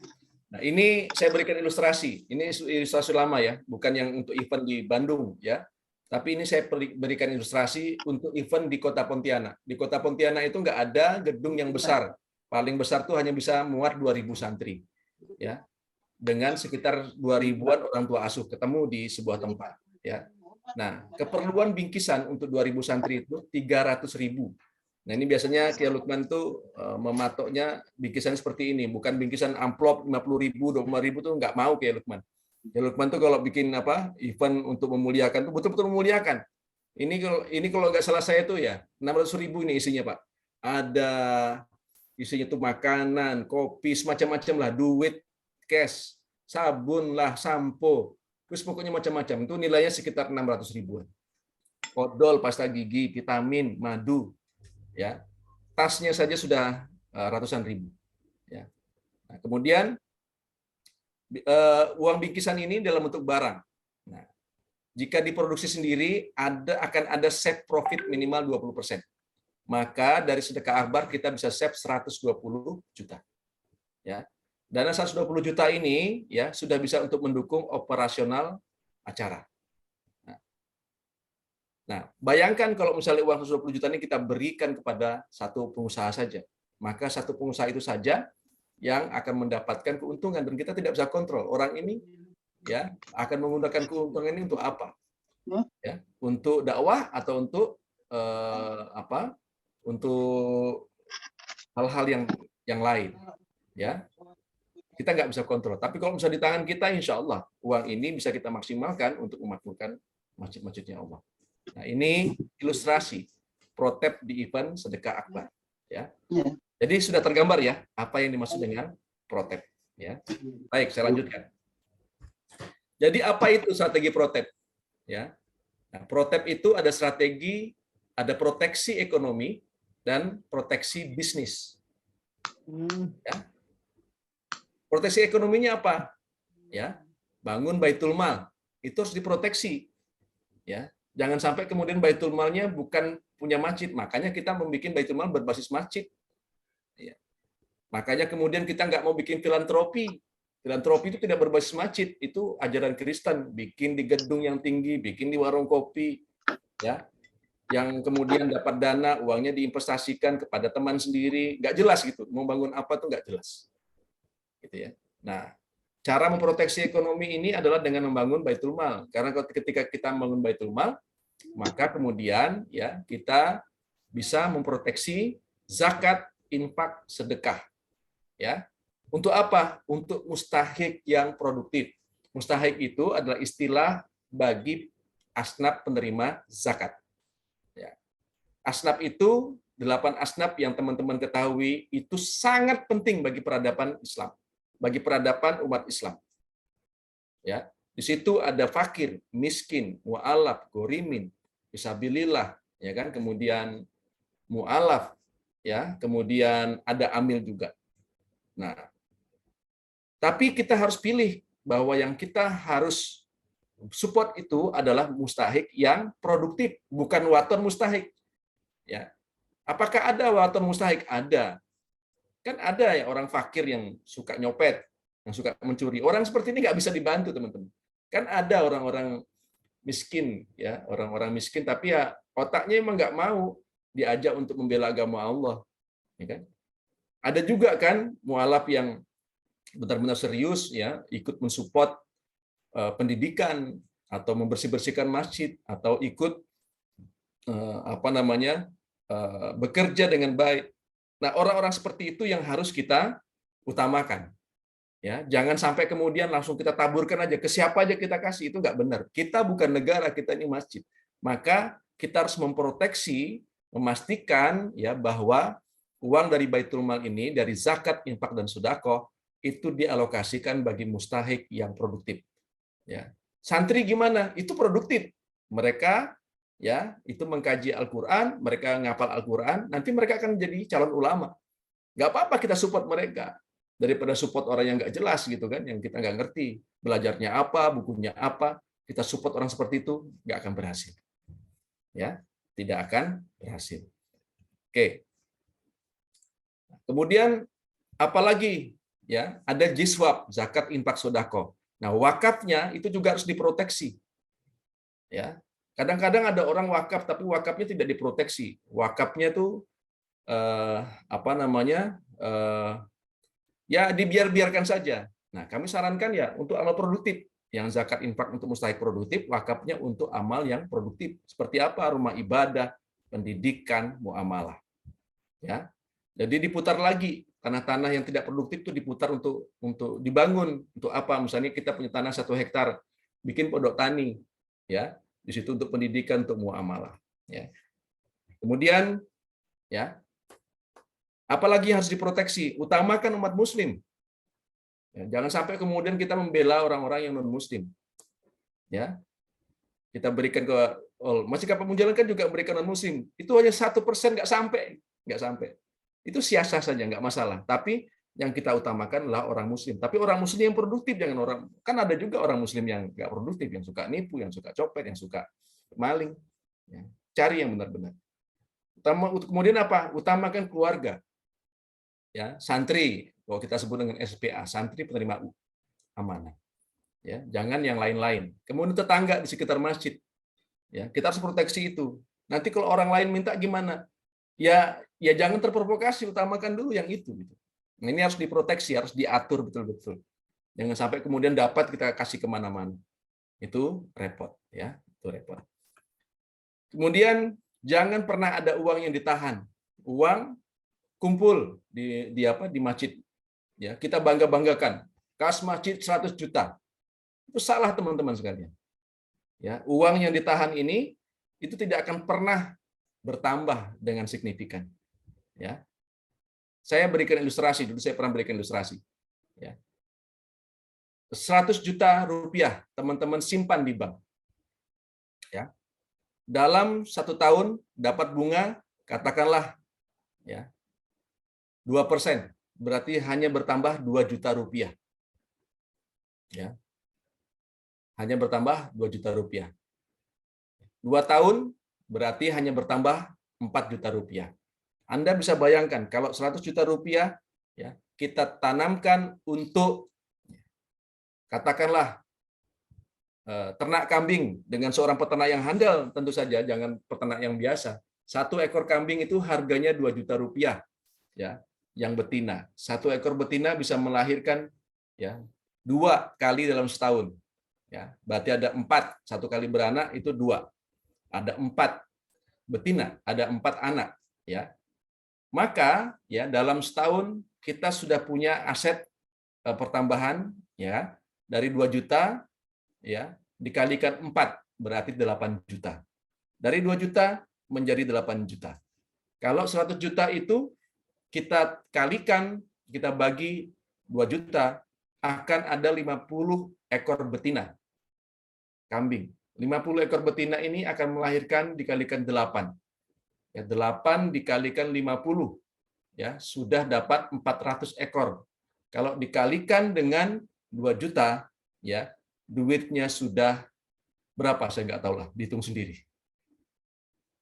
Nah, ini saya berikan ilustrasi. Ini ilustrasi lama ya, bukan yang untuk event di Bandung ya. Tapi ini saya berikan ilustrasi untuk event di Kota Pontianak. Di Kota Pontianak itu nggak ada gedung yang besar. Paling besar tuh hanya bisa muat 2.000 santri. Ya. Dengan sekitar 2.000-an orang tua asuh ketemu di sebuah tempat ya. Nah, keperluan bingkisan untuk 2.000 santri itu 300.000. Nah, ini biasanya Kiai Lukman tuh mematoknya bingkisan seperti ini, bukan bingkisan amplop 50.000, 25.000 tuh nggak mau Kiai Lukman. Kiai Lukman tuh kalau bikin event untuk memuliakan tuh betul-betul memuliakan. Ini kalau nggak salah saya tuh ya 600.000 ini isinya Pak. Ada isinya tuh makanan, kopi, semacam-macam lah, duit, cash, sabun lah, sampo, terus pokoknya macam-macam. Itu nilainya sekitar 600 ribuan. Odol, pasta gigi, vitamin, madu, ya. Tasnya saja sudah ratusan ribu. Ya. Nah, kemudian uang bingkisan ini dalam bentuk barang. Nah, jika diproduksi sendiri akan ada save profit minimal 20%. Maka dari sedekah akbar kita bisa save 120 juta. Ya. Dana 120 juta ini ya sudah bisa untuk mendukung operasional acara. Nah, bayangkan kalau misalnya uang 120 juta ini kita berikan kepada satu pengusaha saja, maka satu pengusaha itu saja yang akan mendapatkan keuntungan dan kita tidak bisa kontrol orang ini ya akan menggunakan keuntungan ini untuk apa? Ya, untuk dakwah atau untuk Untuk hal-hal yang lain, ya. Kita nggak bisa kontrol. Tapi kalau misalnya di tangan kita, insya Allah uang ini bisa kita maksimalkan untuk memakmurkan masjid-masjidnya Allah. Nah, ini ilustrasi protep di event sedekah akbar. Ya. Jadi sudah tergambar ya apa yang dimaksud dengan protep. Ya. Baik, saya lanjutkan. Jadi apa itu strategi protep? Ya. Nah, protep itu ada strategi, ada proteksi ekonomi dan proteksi bisnis. Ya. Proteksi ekonominya apa? Ya, bangun baitul mal. Itu harus diproteksi. Ya, jangan sampai kemudian baitul malnya bukan punya masjid. Makanya kita membuat baitul mal berbasis masjid. Ya. Makanya kemudian kita nggak mau bikin filantropi. Filantropi itu tidak berbasis masjid, itu ajaran Kristen. Bikin di gedung yang tinggi, bikin di warung kopi, ya, yang kemudian dapat dana, uangnya diinvestasikan kepada teman sendiri, nggak jelas gitu. Mau bangun apa tuh nggak jelas. Gitu ya. Nah, cara memproteksi ekonomi ini adalah dengan membangun baitul mal. Karena ketika kita membangun baitul mal, maka kemudian ya kita bisa memproteksi zakat, infak, sedekah. Ya. Untuk apa? Untuk mustahik yang produktif. Mustahik itu adalah istilah bagi asnaf penerima zakat. Ya. Asnaf itu 8 asnaf yang teman-teman ketahui itu sangat penting bagi peradaban Islam, bagi peradaban umat Islam. Ya, di situ ada fakir, miskin, mu'alaf, gorimin, fisabilillah, ya kan? Kemudian mu'alaf, ya, kemudian ada amil juga. Nah, tapi kita harus pilih bahwa yang kita harus support itu adalah mustahik yang produktif, bukan waton mustahik. Ya. Apakah ada waton mustahik? Ada. Kan ada ya orang fakir yang suka nyopet, yang suka mencuri. Orang seperti ini nggak bisa dibantu, teman-teman. Kan ada orang-orang miskin, ya, orang-orang miskin, tapi ya otaknya emang nggak mau diajak untuk membela agama Allah. Ya kan? Ada juga kan mualaf yang benar-benar serius, ya, ikut mensupport pendidikan atau membersih-bersihkan masjid atau ikut bekerja dengan baik. Nah, orang-orang seperti itu yang harus kita utamakan. Ya, jangan sampai kemudian langsung kita taburkan aja ke siapa aja kita kasih, itu nggak benar. Kita bukan negara, kita ini masjid. Maka kita harus memproteksi, memastikan ya bahwa uang dari Baitul Mal ini, dari zakat, infak dan sedekah itu dialokasikan bagi mustahik yang produktif. Ya. Santri gimana? Itu produktif. Mereka ya itu mengkaji Al-Quran, mereka ngapal Al-Quran, nanti mereka akan jadi calon ulama. Nggak apa-apa kita support mereka daripada support orang yang nggak jelas gitu kan, yang kita nggak ngerti belajarnya apa, bukunya apa. Kita support orang seperti itu nggak akan berhasil. Ya, tidak akan berhasil. Oke. Kemudian apalagi ya, ada jiswab, zakat, infak, sedekah. Nah, wakafnya itu juga harus diproteksi. Ya. Kadang-kadang ada orang wakaf tapi wakafnya tidak diproteksi. Wakafnya tuh ya dibiarkan saja. Nah, kami sarankan ya untuk amal produktif. Yang zakat, infak untuk mustahik produktif, wakafnya untuk amal yang produktif. Seperti apa? Rumah ibadah, pendidikan, muamalah. Ya. Jadi diputar lagi. Tanah-tanah yang tidak produktif itu diputar untuk dibangun. Untuk apa? Misalnya kita punya tanah 1 hektar, bikin pondok tani, ya, di situ untuk pendidikan, untuk muamalah. Ya. Kemudian, ya, apalagi harus diproteksi? Utamakan umat Muslim. Ya, jangan sampai kemudian kita membela orang-orang yang non Muslim. Ya, kita berikan ke Masjid Kapal Munjalan kan juga berikan non Muslim. Itu hanya 1%, nggak sampai. Itu sia-sia saja, nggak masalah. Tapi yang kita utamakan adalah orang Muslim. Tapi orang Muslim yang produktif, jangan kan ada juga orang Muslim yang nggak produktif, yang suka nipu, yang suka copet, yang suka maling. Ya, cari yang benar-benar. Kemudian apa? Utamakan keluarga. Ya, santri, kalau kita sebut dengan SPA, santri penerima amanah. Ya, jangan yang lain-lain. Kemudian tetangga di sekitar masjid. Ya, kita harus proteksi itu. Nanti kalau orang lain minta gimana? Ya jangan terprovokasi, utamakan dulu yang itu. Nah, ini harus diproteksi, harus diatur betul-betul. Jangan sampai kemudian dapat kita kasih kemana-mana. Itu repot, ya, itu repot. Kemudian jangan pernah ada uang yang ditahan. Uang kumpul di masjid. Ya, kita bangga-banggakan. Kas masjid 100 juta. Itu salah, teman-teman sekalian. Ya, uang yang ditahan ini itu tidak akan pernah bertambah dengan signifikan. Ya. Saya berikan ilustrasi, dulu saya pernah berikan ilustrasi. Ya. 100 juta rupiah teman-teman simpan di bank. Ya. Dalam 1 tahun dapat bunga katakanlah ya 2%, berarti hanya bertambah 2 juta rupiah. Ya. Hanya bertambah 2 juta rupiah. 2 tahun berarti hanya bertambah 4 juta rupiah. Anda bisa bayangkan kalau 100 juta rupiah ya kita tanamkan untuk katakanlah ternak kambing dengan seorang peternak yang handal, tentu saja jangan peternak yang biasa. 1 ekor kambing itu harganya 2 juta rupiah ya, yang betina. 1 ekor betina bisa melahirkan ya 2 kali dalam setahun. Ya, berarti ada 4, 1 kali beranak itu 2. Ada 4 betina, ada 4 anak ya. Maka ya dalam setahun kita sudah punya aset pertambahan ya dari 2 juta ya dikalikan 4 berarti 8 juta. Dari 2 juta menjadi 8 juta. Kalau 100 juta itu kita kalikan, kita bagi 2 juta, akan ada 50 ekor betina kambing. 50 ekor betina ini akan melahirkan dikalikan 8. Ya, 8 dikalikan 50 ya sudah dapat 400 ekor. Kalau dikalikan dengan 2 juta ya duitnya sudah berapa saya nggak tahu lah, dihitung sendiri.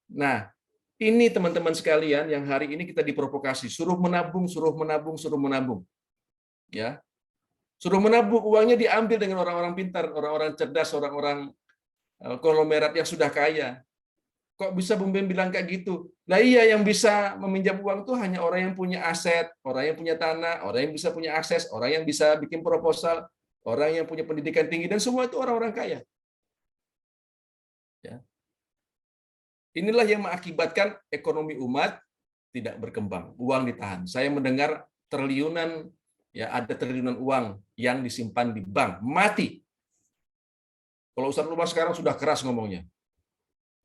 Nah, ini teman-teman sekalian yang hari ini kita diprovokasi, suruh menabung, suruh menabung, suruh menabung. Ya. Suruh menabung, uangnya diambil dengan orang-orang pintar, orang-orang cerdas, orang-orang konglomerat yang sudah kaya. Kok bisa Bung Ben bilang kayak gitu? Nah iya, yang bisa meminjam uang itu hanya orang yang punya aset, orang yang punya tanah, orang yang bisa punya akses, orang yang bisa bikin proposal, orang yang punya pendidikan tinggi, dan semua itu orang-orang kaya. Ya. Inilah yang mengakibatkan ekonomi umat tidak berkembang, uang ditahan. Saya mendengar triliunan, ya ada triliunan uang yang disimpan di bank, mati. Kalau Ustadz Lumar sekarang sudah keras ngomongnya.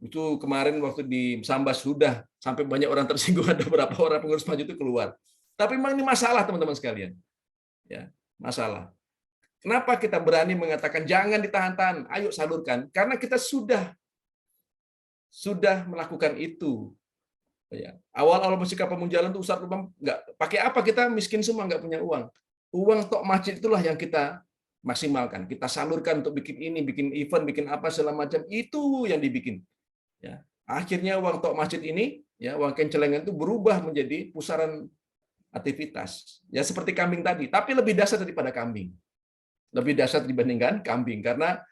Itu kemarin waktu di Sambas sudah sampai banyak orang tersinggung, ada beberapa orang pengurus maju itu keluar. Tapi memang ini masalah teman-teman sekalian. Ya, masalah. Kenapa kita berani mengatakan jangan ditahan-tahan, ayo salurkan? Karena kita sudah melakukan itu. Ya. Awal-awal Musikap Pamunjalan itu Ustadz Lumam nggak pakai apa, kita miskin semua, nggak punya uang. Uang tok masjid itulah yang kita maksimalkan, kita salurkan untuk bikin ini, bikin event, bikin apa segala macam, itu yang dibikin. Ya. Akhirnya uang tok masjid ini, ya uang kencelengan itu berubah menjadi pusaran aktivitas. Ya seperti kambing tadi, tapi lebih dahsyat daripada kambing. Lebih dahsyat dibandingkan kambing karena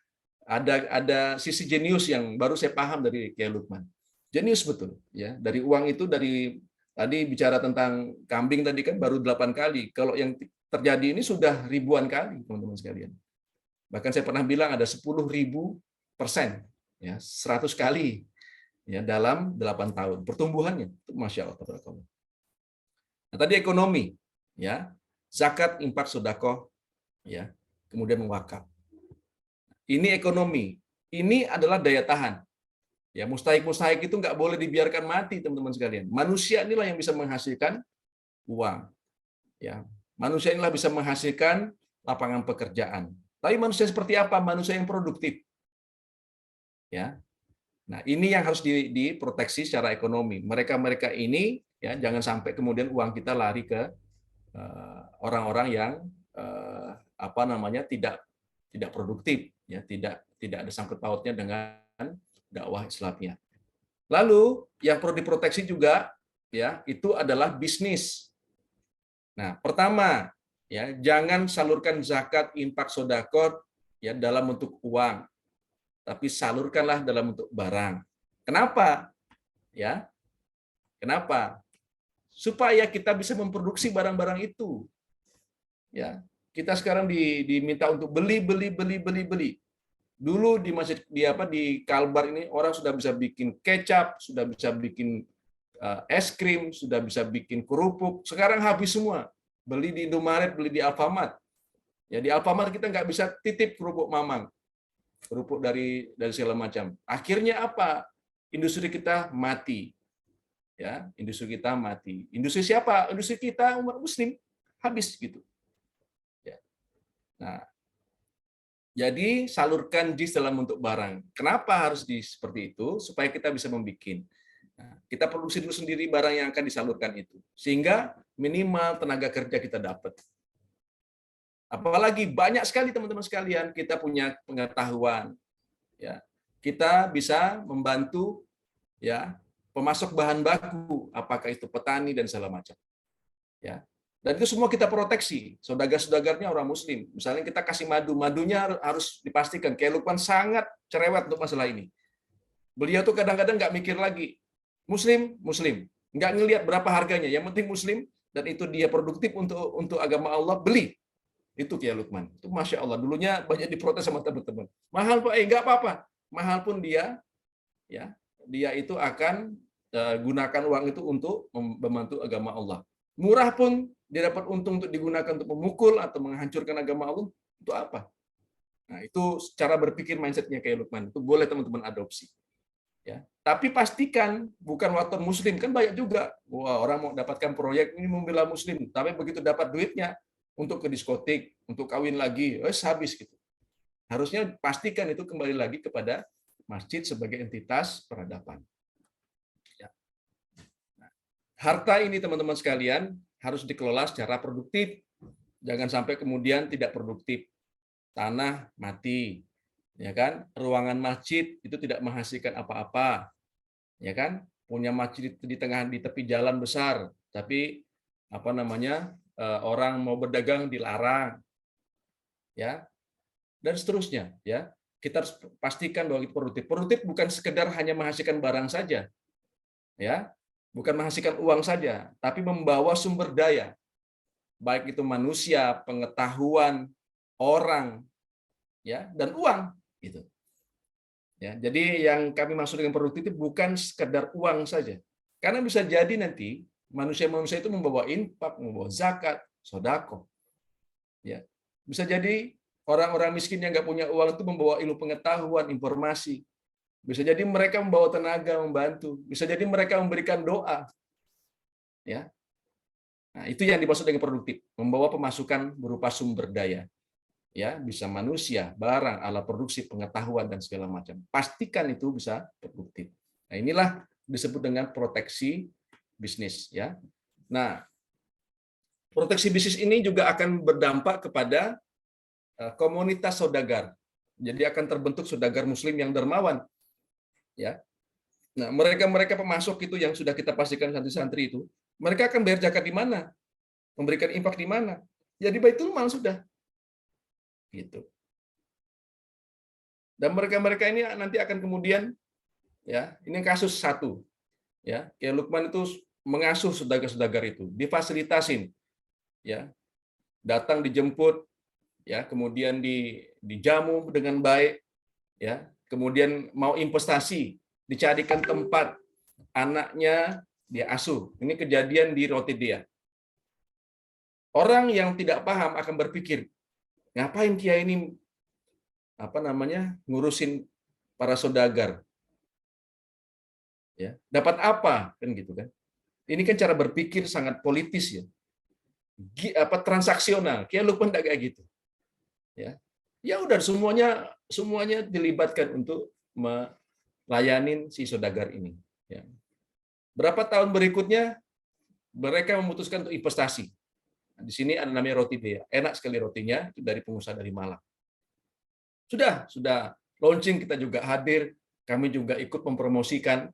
ada sisi jenius yang baru saya paham dari Kiai Lukman. Jenius betul, ya. Dari uang itu, dari tadi bicara tentang kambing tadi kan baru 8 kali. Kalau yang terjadi ini sudah ribuan kali, teman-teman sekalian. Bahkan saya pernah bilang ada 10.000%, ya 100 kali. Ya, dalam 8 tahun pertumbuhannya, masya Allah. Nah, tadi ekonomi, ya zakat, infak, sedekah, ya kemudian wakaf. Ini ekonomi, ini adalah daya tahan. Ya mustahik itu nggak boleh dibiarkan mati teman-teman sekalian. Manusia inilah yang bisa menghasilkan uang. Ya manusia inilah bisa menghasilkan lapangan pekerjaan. Tapi manusia seperti apa? Manusia yang produktif. Ya. Nah, ini yang harus diproteksi secara ekonomi. Mereka ini ya jangan sampai kemudian uang kita lari ke orang-orang yang tidak produktif, ya tidak ada sangkut pautnya dengan dakwah Islamnya. Lalu yang perlu diproteksi juga ya itu adalah bisnis. Nah, pertama ya jangan salurkan zakat, infak, sedekah ya dalam bentuk uang. Tapi salurkanlah dalam bentuk barang. Kenapa? Ya. Kenapa? Supaya kita bisa memproduksi barang-barang itu. Ya. Kita sekarang diminta untuk beli. Dulu di masjid di Kalbar ini orang sudah bisa bikin kecap, sudah bisa bikin es krim, sudah bisa bikin kerupuk. Sekarang habis semua. Beli di Indomaret, beli di Alfamart. Ya di Alfamart kita nggak bisa titip kerupuk mamang. Kerupuk dari segala macam. Akhirnya apa? Industri kita mati. Ya, industri kita mati. Industri siapa? Industri kita umat muslim habis gitu. Ya. Nah, jadi salurkan jis dalam bentuk barang. Kenapa harus seperti itu? Supaya kita bisa membuat. Nah, kita produksi dulu sendiri barang yang akan disalurkan itu. Sehingga minimal tenaga kerja kita dapat. Apalagi banyak sekali teman-teman sekalian kita punya pengetahuan, ya kita bisa membantu ya pemasok bahan baku, apakah itu petani dan segala macam. Ya. Dan itu semua kita proteksi. Saudagar-saudagarnya orang muslim. Misalnya kita kasih madu, madunya harus dipastikan. Kayak Lukman sangat cerewet untuk masalah ini. Beliau tuh kadang-kadang nggak mikir lagi. Muslim. Nggak ngelihat berapa harganya. Yang penting muslim, dan itu dia produktif untuk agama Allah, beli. Itu Kiai Lukman. Itu Masya Allah. Dulunya banyak diprotes sama teman-teman. Mahal Pak, nggak apa-apa. Mahal pun dia itu akan gunakan uang itu untuk membantu agama Allah. Murah pun dia dapat untung untuk digunakan untuk memukul atau menghancurkan agama Allah, untuk apa? Nah, itu cara berpikir mindsetnya kayak Lukman. Itu boleh teman-teman adopsi. Ya. Tapi pastikan bukan waton muslim, kan banyak juga. Wah, orang mau dapatkan proyek ini membela muslim, tapi begitu dapat duitnya untuk ke diskotik, untuk kawin lagi, habis gitu. Harusnya pastikan itu kembali lagi kepada masjid sebagai entitas peradaban. Ya. Nah, harta ini teman-teman sekalian harus dikelola secara produktif. Jangan sampai kemudian tidak produktif. Tanah mati, ya kan? Ruangan masjid itu tidak menghasilkan apa-apa, ya kan? Punya masjid di tepi jalan besar, tapi orang mau berdagang dilarang, ya, dan seterusnya, ya. Kita harus pastikan bahwa itu produktif. Produktif bukan sekedar hanya menghasilkan barang saja, ya. Bukan menghasilkan uang saja, tapi membawa sumber daya, baik itu manusia, pengetahuan, orang, ya, dan uang, gitu. Ya, jadi yang kami maksud dengan produktif itu bukan sekedar uang saja, karena bisa jadi nanti manusia-manusia itu membawa infak, membawa zakat, sedekah, ya. Bisa jadi orang-orang miskin yang nggak punya uang itu membawa ilmu pengetahuan, informasi. Bisa jadi mereka membawa tenaga, membantu. Bisa jadi mereka memberikan doa. Ya. Nah, itu yang dimaksud dengan produktif, membawa pemasukan berupa sumber daya. Ya, bisa manusia, barang, alat produksi, pengetahuan dan segala macam. Pastikan itu bisa produktif. Nah, inilah disebut dengan proteksi bisnis, ya. Nah, proteksi bisnis ini juga akan berdampak kepada komunitas saudagar. Jadi akan terbentuk saudagar muslim yang dermawan. Ya. Nah, mereka pemasok itu yang sudah kita pastikan santri-santri itu, mereka akan bayar zakat di mana? Memberikan infak di mana? Ya di Baitul Mal sudah. Gitu. Dan mereka ini nanti akan kemudian, ya, ini kasus satu. Ya, Kiai Lukman itu mengasuh saudagar-saudagar itu, difasilitasin. Ya. Datang dijemput, ya, kemudian dijamu dengan baik, ya. Kemudian mau investasi, dicarikan tempat, anaknya dia asuh. Ini kejadian di Rotidea. Orang yang tidak paham akan berpikir, ngapain Kiai ini ngurusin para saudagar? Ya, dapat apa kan gitu kan? Ini kan cara berpikir sangat politis ya. Transaksional. Kiai Lukman enggak kayak gitu. Ya. Ya udah semuanya dilibatkan untuk melayani si saudagar ini. Ya. Berapa tahun berikutnya mereka memutuskan untuk investasi. Nah, di sini ada namanya roti Dea. Enak sekali rotinya, itu dari pengusaha dari Malang. Sudah launching, kita juga hadir, kami juga ikut mempromosikan.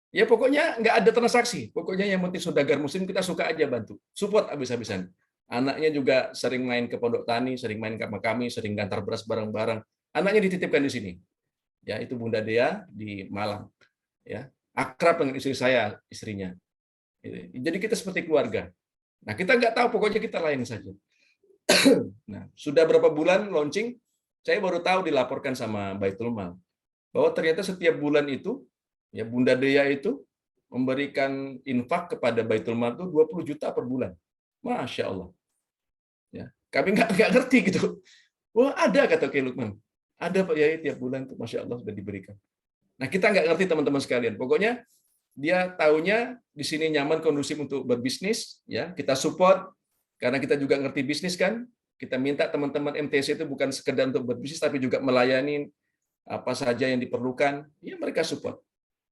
Ya pokoknya nggak ada transaksi. Pokoknya yang penting saudagar muslim kita suka aja bantu. Support habis-habisan. Anaknya juga sering main ke Pondok Tani, sering main sama kami, sering gantar beras bareng-bareng. Anaknya dititipkan di sini. Ya, itu Bunda Dea di Malang. Ya, akrab dengan istrinya. Jadi kita seperti keluarga. Nah, kita nggak tahu, pokoknya kita layani saja. Nah, sudah berapa bulan launching, saya baru tahu dilaporkan sama Baitul Mal bahwa ternyata setiap bulan itu, ya Bunda Dea itu memberikan infak kepada Baitul Mal itu 20 juta per bulan. Masya Allah. Ya, kami nggak ngerti gitu. Wah, ada, kata Kiai Lukman. Ada Pak Yai, tiap bulan tuh Masya Allah sudah diberikan. Nah, kita nggak ngerti teman-teman sekalian. Pokoknya dia taunya di sini nyaman, kondusif untuk berbisnis. Ya, kita support karena kita juga ngerti bisnis kan. Kita minta teman-teman MTC itu bukan sekedar untuk berbisnis, tapi juga melayani apa saja yang diperlukan. Ya, mereka support.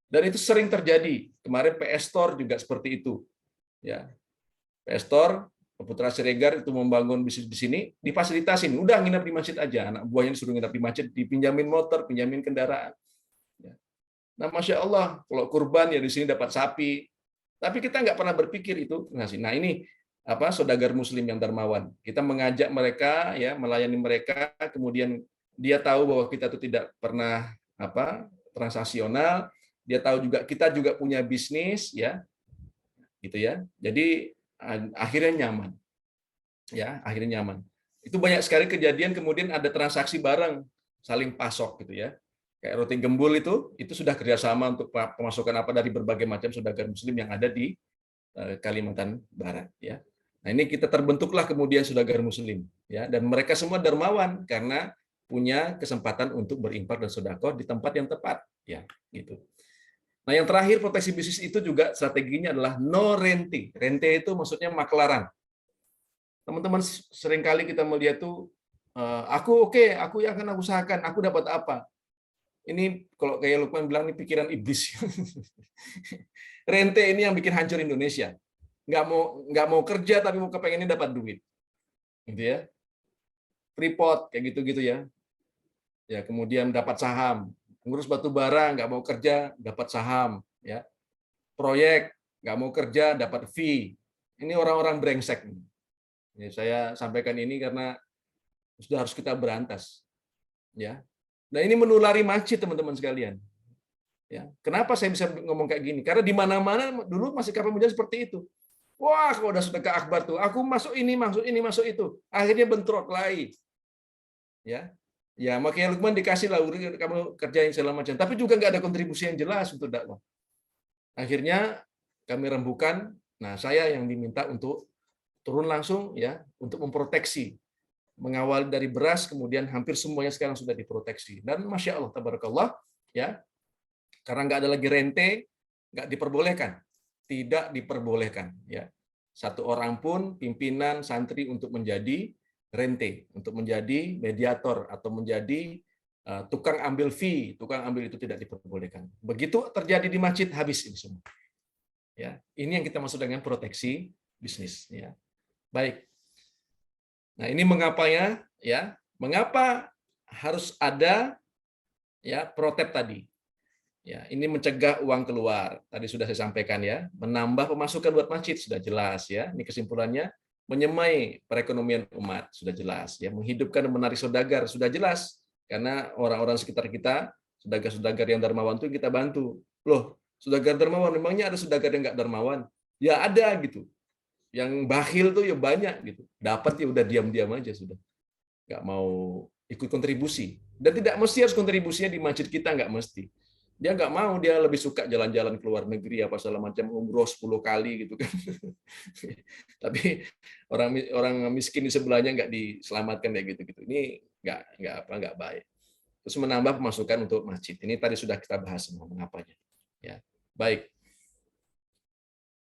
Dan itu sering terjadi. Kemarin PS Store juga seperti itu. Ya, PS Store, Putra Siregar itu membangun bisnis di sini, difasilitasin. Udah nginap di masjid aja. Anak buahnya disuruh nginap di masjid, dipinjamin motor, pinjamin kendaraan. Ya. Nah, Masya Allah, kalau kurban ya di sini dapat sapi. Tapi kita nggak pernah berpikir itu ngasih. Nah, ini saudagar muslim yang dermawan. Kita mengajak mereka, ya, melayani mereka, kemudian dia tahu bahwa kita itu tidak pernah transaksional, dia tahu juga kita juga punya bisnis, ya, gitu ya. Jadi akhirnya nyaman, ya, akhirnya nyaman. Itu banyak sekali kejadian, kemudian ada transaksi bareng, saling pasok, gitu ya. Kayak roti gembul itu sudah kerjasama untuk pemasukan dari berbagai macam saudagar muslim yang ada di Kalimantan Barat, ya. Nah, ini kita terbentuklah kemudian saudagar muslim, ya, dan mereka semua dermawan karena punya kesempatan untuk berinfak dan sedekah di tempat yang tepat, ya, gitu. Nah, yang terakhir, proteksi bisnis itu juga strateginya adalah no rente. Rente itu maksudnya maklaran. Teman-teman, seringkali kita melihat tuh, aku yang akan usahakan, aku dapat apa? Ini kalau kayak Lukman bilang, ini pikiran iblis. Rente ini yang bikin hancur Indonesia. Nggak mau kerja tapi mau kepengennya dapat duit, gitu ya. Freeport kayak gitu-gitu ya. Ya, kemudian dapat saham, ngurus batu bara nggak mau kerja dapat saham, ya. Proyek nggak mau kerja dapat fee. Ini orang-orang brengsek. Ya, saya sampaikan ini karena sudah harus kita berantas, ya. Nah, ini menulari masjid, teman-teman sekalian. Ya, kenapa saya bisa ngomong kayak gini? Karena di mana-mana dulu masih kapal muda seperti itu. Wah, kalau udah sedekah akbar tuh, aku masuk ini, masuk itu. Akhirnya bentrok lagi. Ya. Ya, makanya Lukman dikasih lah, kamu kerjain segala macam. Tapi juga nggak ada kontribusi yang jelas untuk dakwah. Akhirnya kami rembukan. Nah, saya yang diminta untuk turun langsung, ya, untuk memproteksi. Mengawal dari beras, kemudian hampir semuanya sekarang sudah diproteksi. Dan Masya Allah, tabarakallah, ya, karena nggak ada lagi rente, nggak diperbolehkan. Tidak diperbolehkan, ya. Satu orang pun pimpinan santri untuk menjadi rente, untuk menjadi mediator atau menjadi tukang ambil fee, tukang ambil itu tidak diperbolehkan. Begitu terjadi di masjid, habis ini semua. Ya, ini yang kita maksud dengan proteksi bisnis, ya. Baik. Nah, ini mengapanya, ya? Mengapa harus ada, ya, protep tadi? Ya, ini mencegah uang keluar. Tadi sudah saya sampaikan, ya. Menambah pemasukan buat masjid sudah jelas, ya. Ini kesimpulannya. Menyemai perekonomian umat sudah jelas, ya. Menghidupkan dan menarik saudagar sudah jelas. Karena orang-orang sekitar kita, saudagar-saudagar yang dermawan itu kita bantu. Loh, saudagar dermawan, memangnya ada saudagar yang nggak dermawan? Ya ada gitu. Yang bakhil tuh ya banyak gitu. Dapat ya udah diam-diam aja sudah. Nggak mau ikut kontribusi. Dan tidak mesti harus kontribusinya di masjid kita, nggak mesti. Dia nggak mau, dia lebih suka jalan-jalan ke luar negeri apa segala macam, umroh 10 kali gitu kan. Tapi orang miskin di sebelahnya nggak diselamatkan kayak gitu-gitu. Ini nggak baik. Terus menambah pemasukan untuk masjid. Ini tadi sudah kita bahas semua mengapanya. Ya, baik.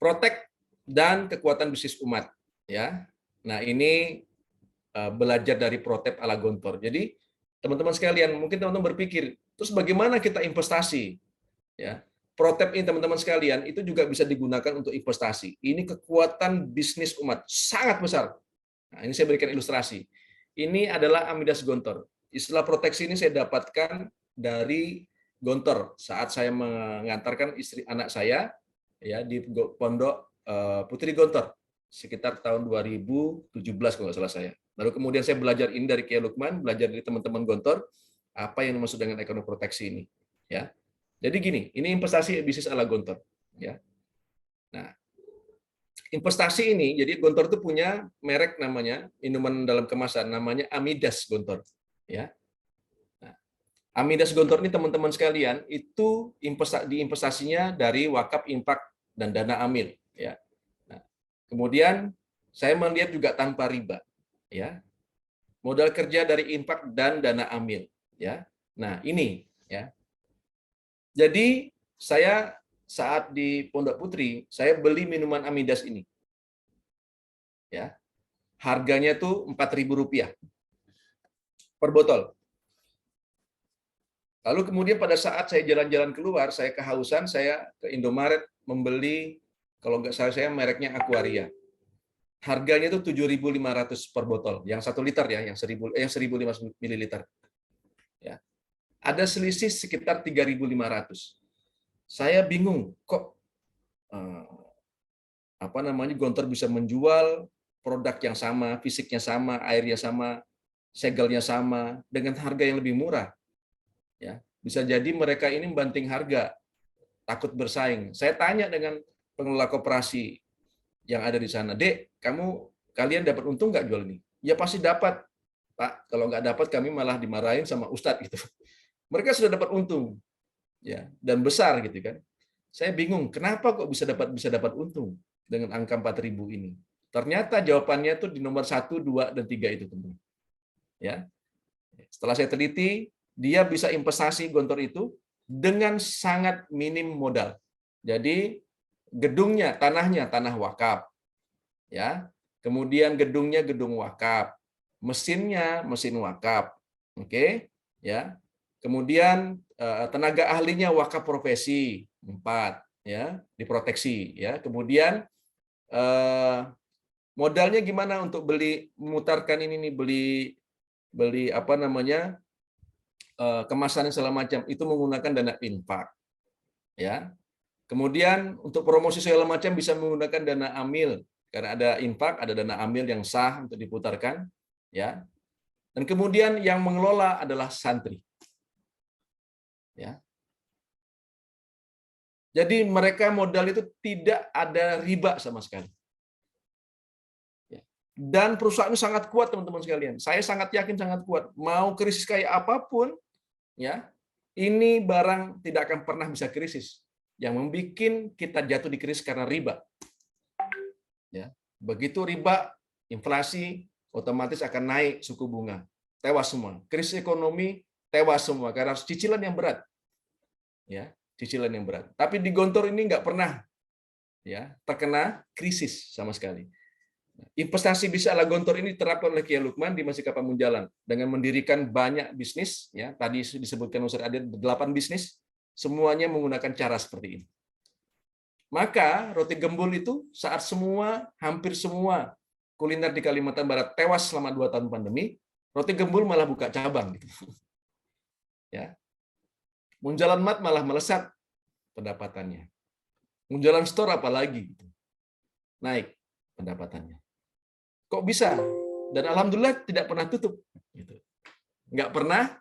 Protek dan kekuatan bisnis umat, ya. Nah, ini belajar dari protep ala Gontor. Jadi teman-teman sekalian, mungkin teman-teman berpikir, terus bagaimana kita investasi? Ya, protep ini teman-teman sekalian itu juga bisa digunakan untuk investasi. Ini kekuatan bisnis umat sangat besar. Nah, ini saya berikan ilustrasi. Ini adalah Amidas Gontor. Istilah proteksi ini saya dapatkan dari Gontor saat saya mengantarkan istri anak saya, ya, di pondok Putri Gontor sekitar tahun 2017 kalau nggak salah saya. Lalu kemudian saya belajar ini dari Kiai Lukman, belajar dari teman-teman Gontor, apa yang dimaksud dengan ekonomi proteksi ini, ya. Jadi gini, ini investasi bisnis ala Gontor, ya. Nah, investasi ini, jadi Gontor itu punya merek namanya, minuman dalam kemasan namanya Amidas Gontor, ya. Nah, Amidas Gontor ini teman-teman sekalian itu investasinya dari wakaf infak dan dana amil, ya. Nah, kemudian saya melihat juga tanpa riba, ya. Modal kerja dari infak dan dana amil, ya. Nah, ini, ya. Jadi saya saat di Pondok Putri, saya beli minuman Amidas ini. Ya. Harganya tuh Rp4.000 per botol. Lalu kemudian pada saat saya jalan-jalan keluar, saya kehausan, saya ke Indomaret membeli, kalau nggak salah saya mereknya Aquaria. Harganya itu 7.500 per botol, yang 1 liter ya, yang 1.500 ml. Ya. Ada selisih sekitar 3.500. saya bingung kok Gontor bisa menjual produk yang sama, fisiknya sama, airnya sama, segelnya sama dengan harga yang lebih murah. Ya, bisa jadi mereka ini membanting harga, takut bersaing. Saya tanya dengan pengelola koperasi yang ada di sana, Dek, kalian dapat untung nggak jual ini? Ya pasti dapat, Pak. Kalau nggak dapat kami malah dimarahin sama Ustadz gitu. Mereka sudah dapat untung, ya, dan besar gitu kan. Saya bingung, kenapa kok bisa dapat untung dengan angka 4.000 ini? Ternyata jawabannya itu di nomor 1, 2, dan 3 itu, teman-teman. Ya. Setelah saya teliti, dia bisa investasi Gontor itu dengan sangat minim modal. Jadi gedungnya, tanahnya tanah wakaf. Ya. Kemudian gedungnya gedung wakaf. Mesinnya mesin wakaf. Oke, ya. Kemudian tenaga ahlinya wakaf profesi 4, ya, diproteksi, ya. Kemudian modalnya gimana untuk memutarkan ini nih, beli kemasan segala macam, itu menggunakan dana infak, ya. Kemudian untuk promosi segala macam bisa menggunakan dana amil, karena ada infak, ada dana amil yang sah untuk diputarkan, ya. Dan kemudian yang mengelola adalah santri, ya. Jadi mereka modal itu tidak ada riba sama sekali. Dan perusahaan ini sangat kuat, teman-teman sekalian. Saya sangat yakin sangat kuat. Mau krisis kayak apapun, ya, ini barang tidak akan pernah bisa krisis. Yang membuat kita jatuh di krisis karena riba. Ya, begitu riba, inflasi otomatis akan naik suku bunga. Tewas semua. Krisis ekonomi tewas semua karena cicilan yang berat. Ya, cicilan yang berat. Tapi di Gontor ini nggak pernah, ya, terkena krisis sama sekali. Investasi bisnis ala Gontor ini diterapkan oleh Kiai Lukman di Masjid Pamunjalan dengan mendirikan banyak bisnis, ya. Tadi disebutkan Ustaz ada 8 bisnis, semuanya menggunakan cara seperti ini. Maka roti gembul itu saat hampir semua kuliner di Kalimantan Barat tewas selama 2 tahun pandemi, roti gembul malah buka cabang gitu. Ya. Munjalan Mat malah melesat pendapatannya. Munjalan Store apalagi gitu. Naik pendapatannya. Kok bisa? Dan alhamdulillah tidak pernah tutup. Gitu. Nggak pernah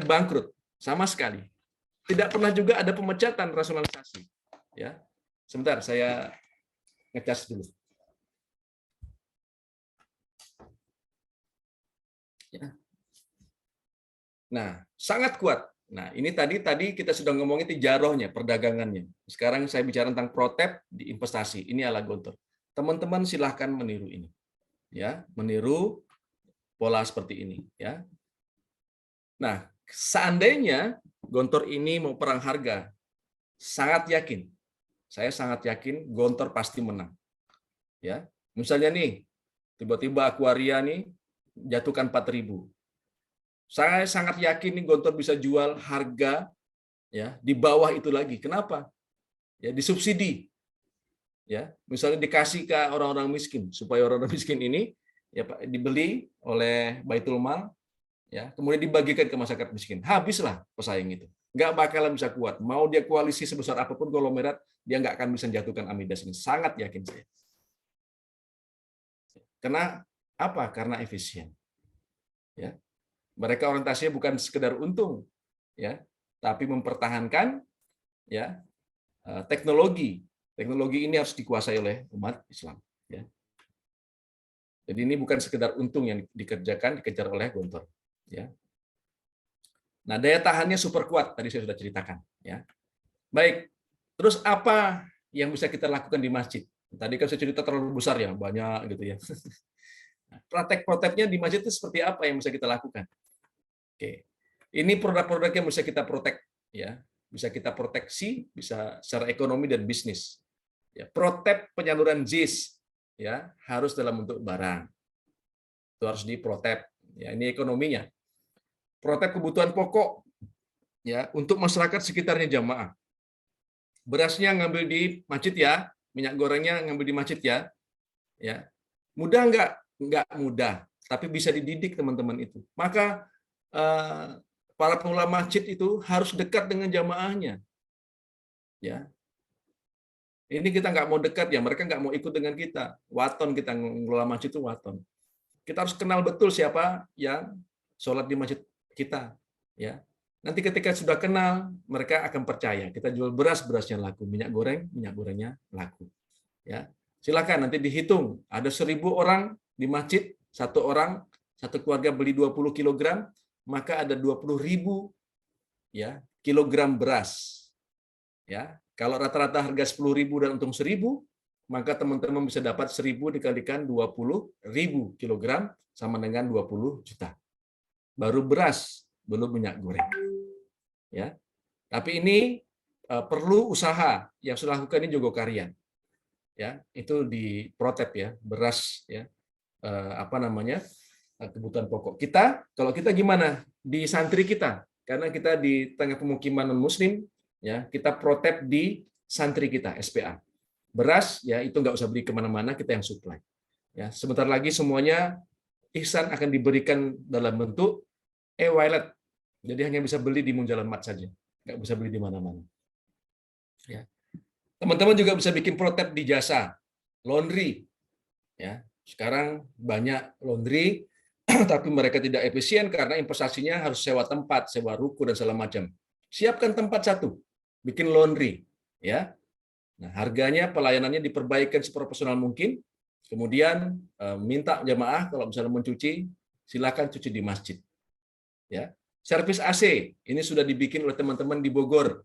bangkrut sama sekali. Tidak pernah juga ada pemecatan, rasionalisasi. Ya, sebentar saya ngecas dulu. Ya. Nah, sangat kuat. Nah, ini tadi kita sudah ngomongin tijarohnya, perdagangannya. Sekarang saya bicara tentang protep di investasi. Ini ala Gontor. Teman-teman silahkan meniru ini, ya, meniru pola seperti ini, ya. Nah, seandainya Gontor ini mau perang harga, saya sangat yakin Gontor pasti menang, ya. Misalnya nih, tiba-tiba Aquaria nih jatuhkan 4.000, saya sangat yakin nih Gontor bisa jual harga, ya, di bawah itu lagi. Kenapa? Ya, disubsidi. Ya, misalnya dikasih ke orang-orang miskin supaya orang-orang miskin ini, ya Pak, dibeli oleh Baitul Mal, ya, kemudian dibagikan ke masyarakat miskin. Habislah pesaing itu. Nggak bakalan bisa kuat. Mau dia koalisi sebesar apapun konglomerat, dia nggak akan bisa menjatuhkan Amidas ini. Sangat yakin saya. Karena apa? Karena efisien. Ya. Mereka orientasinya bukan sekedar untung, ya, tapi mempertahankan, ya, teknologi. Teknologi ini harus dikuasai oleh umat Islam. Ya. Jadi ini bukan sekedar untung yang dikejar oleh Gontor. Ya. Nah, daya tahannya super kuat, tadi saya sudah ceritakan. Ya. Baik, terus apa yang bisa kita lakukan di masjid? Tadi kan saya cerita terlalu besar ya, banyak gitu ya. Praktek-prakteknya di masjid itu seperti apa yang bisa kita lakukan? Oke, ini produk-produk yang bisa kita protek, ya, bisa kita proteksi, bisa secara ekonomi dan bisnis. Ya, protep penyaluran JIS, ya, harus dalam bentuk barang. Itu harus diprotep. Ya, ini ekonominya. Protep kebutuhan pokok, ya, untuk masyarakat sekitarnya jamaah. Berasnya ngambil di masjid ya, minyak gorengnya ngambil di masjid ya. Ya, mudah nggak? Nggak mudah, tapi bisa dididik teman-teman itu. Maka para pengelola masjid itu harus dekat dengan jamaahnya. Ya, ini kita nggak mau dekat ya, mereka nggak mau ikut dengan kita. Waton kita mengelola masjid itu waton. Kita harus kenal betul siapa yang sholat di masjid kita. Ya, nanti ketika sudah kenal, mereka akan percaya. Kita jual beras, berasnya laku. Minyak gorengnya laku. Ya, silakan nanti dihitung. Ada 1.000 orang di masjid, satu keluarga beli 20 kg, maka ada 20.000 ya kilogram beras. Ya, kalau rata-rata harga 10.000 dan untung 1.000, maka teman-teman bisa dapat 1.000 dikalikan 20.000 kilogram sama dengan 20 juta. Baru beras, belum minyak goreng. Ya, tapi ini perlu usaha. Yang sudah lakukan ini Jogokarian. Ya, itu di protep ya, beras ya, kebutuhan pokok. Kalau kita gimana di santri kita? Karena kita di tengah pemukiman non-muslim, ya, kita protep di santri kita SPA. Beras ya itu nggak usah beli kemana-mana, kita yang supply. Ya, sebentar lagi semuanya ihsan akan diberikan dalam bentuk e-wallet. Jadi hanya bisa beli di Munjalan Mat saja, nggak bisa beli di mana-mana. Ya. Teman-teman juga bisa bikin protep di jasa laundry. Ya, sekarang banyak laundry, tapi mereka tidak efisien karena investasinya harus sewa tempat, sewa ruko dan segala macam. Siapkan tempat satu, bikin laundry, ya. Nah, harganya, pelayanannya diperbaikan seprofesional mungkin. Kemudian minta jamaah kalau misalnya mencuci, silakan cuci di masjid. Ya, servis AC ini sudah dibikin oleh teman-teman di Bogor.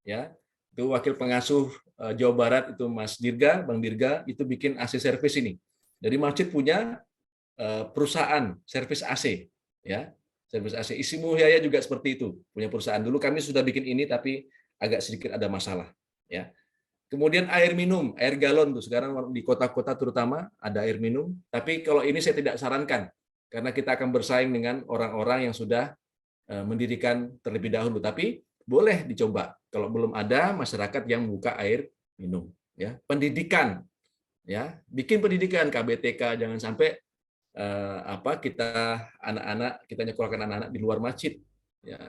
Ya, itu wakil pengasuh Jawa Barat itu Mas Dirga, Bang Dirga itu bikin AC servis ini. Jadi masjid punya perusahaan servis AC, ya, servis AC. Isi Muhyaya juga seperti itu, punya perusahaan. Dulu kami sudah bikin ini tapi agak sedikit ada masalah, ya. Kemudian air minum, air galon tuh sekarang di kota-kota terutama ada air minum. Tapi kalau ini saya tidak sarankan karena kita akan bersaing dengan orang-orang yang sudah mendirikan terlebih dahulu. Tapi boleh dicoba kalau belum ada masyarakat yang buka air minum. Ya, pendidikan, ya, bikin pendidikan KBTK, jangan sampai kita anak-anak kita nyekolahkan anak-anak di luar masjid. Ya,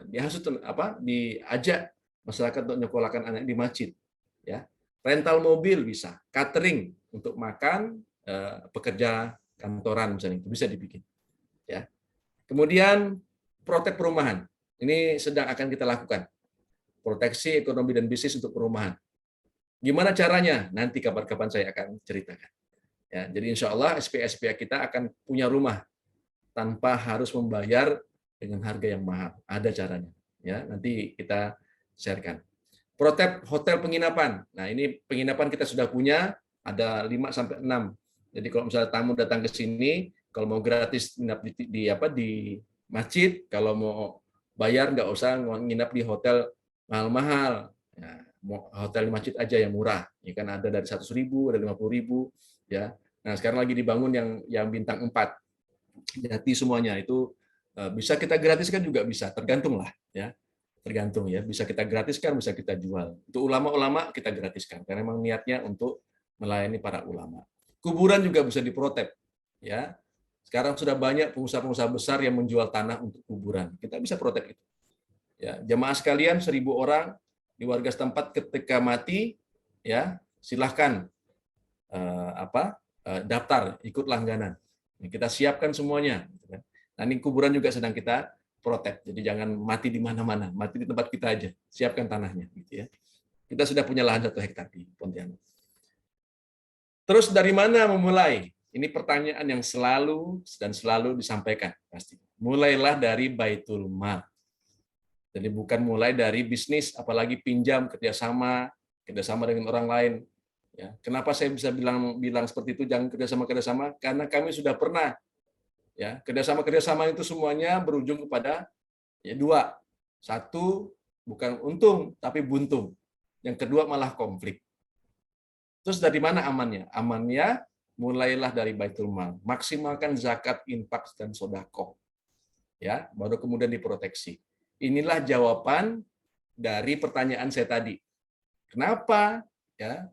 diajak masyarakat untuk nyekolahkan anak di masjid. Ya. Rental mobil bisa, catering untuk makan pekerja kantoran misalnya itu bisa dibikin. Ya. Kemudian protep perumahan ini sedang akan kita lakukan, proteksi ekonomi dan bisnis untuk perumahan. Gimana caranya? Nanti kapan-kapan saya akan ceritakan. Ya, jadi insya Allah SPA kita akan punya rumah tanpa harus membayar dengan harga yang mahal. Ada caranya. Ya, nanti kita sharekan. Protep hotel penginapan. Nah, ini penginapan kita sudah punya, ada 5-6. Jadi kalau misalnya tamu datang ke sini, kalau mau gratis nginap di masjid, kalau mau bayar nggak usah nginap di hotel mahal-mahal. Ya, hotel di masjid aja yang murah. Ya kan ada dari 100.000, ada 50.000, ya. Nah, sekarang lagi dibangun yang bintang 4. Jadi semuanya itu bisa kita gratiskan juga bisa, tergantung lah, ya. Tergantung ya, bisa kita gratiskan, bisa kita jual. Untuk ulama-ulama kita gratiskan karena memang niatnya untuk melayani para ulama. Kuburan juga bisa diprotep, ya. Sekarang sudah banyak pengusaha-pengusaha besar yang menjual tanah untuk kuburan. Kita bisa protep itu. Ya, jamaah sekalian 1.000 orang di warga setempat ketika mati, ya, silahkan daftar ikut langganan. Kita siapkan semuanya. Nah, ini kuburan juga sedang kita protep. Jadi jangan mati di mana-mana, mati di tempat kita aja. Siapkan tanahnya, gitu ya. Kita sudah punya lahan 1 hektar di Pontianak. Terus dari mana memulai? Ini pertanyaan yang selalu disampaikan pasti. Mulailah dari Baitul Mal. Jadi bukan mulai dari bisnis, apalagi pinjam, kerjasama dengan orang lain. Ya, kenapa saya bisa bilang seperti itu? Jangan kerjasama, karena kami sudah pernah. Ya, kerjasama itu semuanya berujung kepada 2. 1, bukan untung, tapi buntung. Yang kedua malah konflik. Terus dari mana amannya? Amannya mulailah dari Baitul Mal. Maksimalkan zakat, infak, dan sedekah. Ya, baru kemudian diproteksi. Inilah jawaban dari pertanyaan saya tadi. Kenapa? Ya,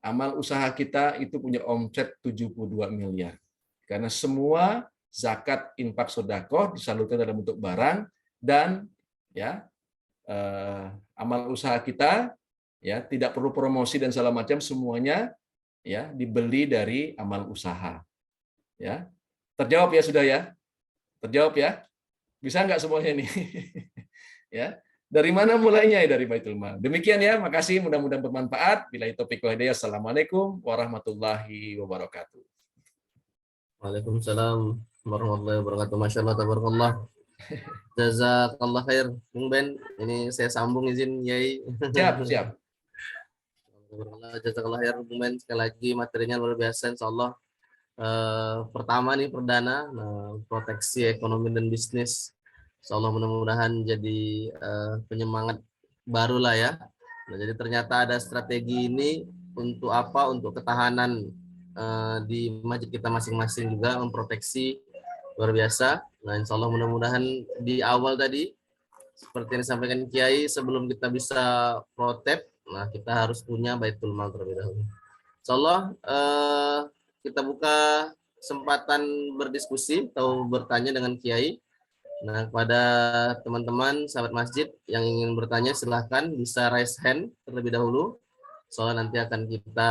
amal usaha kita itu punya omset 72 miliar. Karena semua zakat, infak, sedekah disalurkan dalam bentuk barang dan ya amal usaha kita, ya tidak perlu promosi dan segala macam, semuanya ya dibeli dari amal usaha. Ya, terjawab ya sudah ya, terjawab ya, bisa nggak semuanya ini? Ya, dari mana mulainya? Dari Baitul Mal. Demikian ya, makasih, mudah-mudahan bermanfaat. Billahi taufiq wal hidayah. Assalamualaikum warahmatullahi wabarakatuh. Waalaikumsalam warahmatullahi wabarakatuh. Masya Allah, tabarakallah. Jazakallah khair, Bung Ben. Ini saya sambung izin Yai. Siap, siap. Jazakallah khair, Bung Ben. Sekali lagi materinya luar biasa, insya Allah. Pertama nih perdana, proteksi ekonomi dan bisnis. Insya Allah mudah-mudahan jadi penyemangat baru lah ya. Nah, jadi ternyata ada strategi ini untuk apa? Untuk ketahanan di masjid kita masing-masing juga, memproteksi luar biasa. Nah, insya Allah mudah-mudahan di awal tadi seperti yang disampaikan Kiai, sebelum kita bisa protep, nah kita harus punya Baitul Mal terlebih dahulu. Insya Allah kita buka kesempatan berdiskusi atau bertanya dengan Kiai. Nah, kepada teman-teman sahabat masjid yang ingin bertanya, silahkan bisa raise hand terlebih dahulu. Soalnya nanti akan kita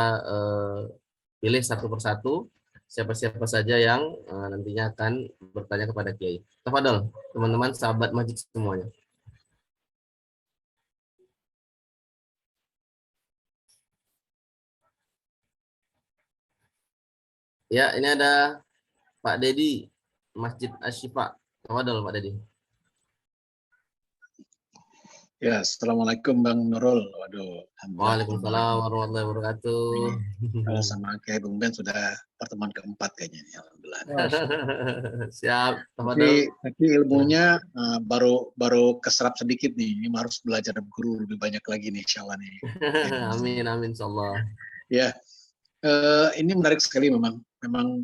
pilih satu persatu siapa-siapa saja yang nantinya akan bertanya kepada Kiai. Tafadhol, teman-teman sahabat masjid semuanya. Ya, ini ada Pak Dedi, Masjid Asy-Syifa. Tafadhol Pak Dedi. Ya, assalamualaikum Bang Nurul. Waduh, Waalaikumsalam warahmatullahi wabarakatuh. Kalau sama Kiai Bung Ben sudah pertemuan keempat kayaknya nih, alhamdulillah. Siap, tafadhol. Tapi ilmunya baru keserap sedikit nih. Ini harus belajar dari guru lebih banyak lagi nih, insyaallah nih. Amin, amin, insyaallah. Ya, ini menarik sekali memang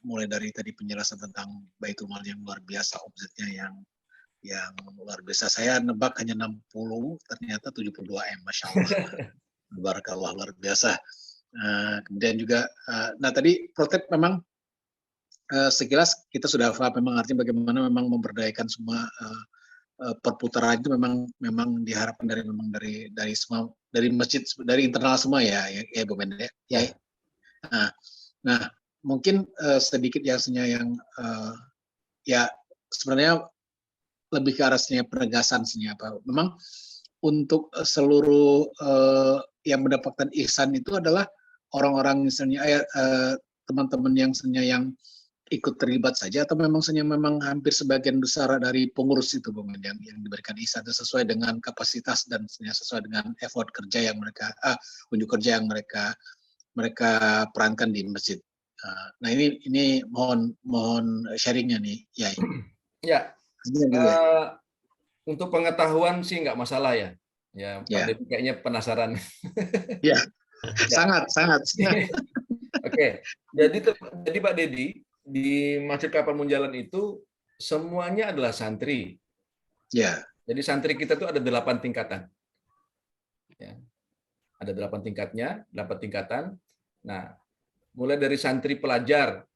mulai dari tadi penjelasan tentang Baitul Mal yang luar biasa, objeknya yang luar biasa. Saya nebak hanya 60, ternyata 72M, Masya Allah. Barakallah, luar biasa. Kemudian juga, nah tadi protep memang sekilas kita sudah paham memang artinya bagaimana memang memberdayakan semua perputaran itu memang diharapkan dari semua, dari masjid, dari internal semua ya Bu Men ya. Nah mungkin sedikit yang ya sebenarnya lebih ke arahnya penegasan apa. Memang untuk seluruh yang mendapatkan ihsan itu adalah orang-orang misalnya teman-teman yang ikut terlibat saja, atau memang hampir sebagian besar dari pengurus itu yang diberikan ihsan sesuai dengan kapasitas dan sesuai dengan effort kerja yang unjuk kerja yang mereka perankan di masjid. Nah ini mohon sharingnya nih Yai. Ya. Untuk pengetahuan sih nggak masalah ya. Ya, Pak Dedi kayaknya penasaran. Ya, sangat. Oke, jadi Pak Dedi di Masjid Kapal Munjalan itu semuanya adalah santri. Ya. Jadi santri kita tuh ada 8 tingkatan. Ya. Ada 8 tingkatan. Nah, mulai dari santri pelajar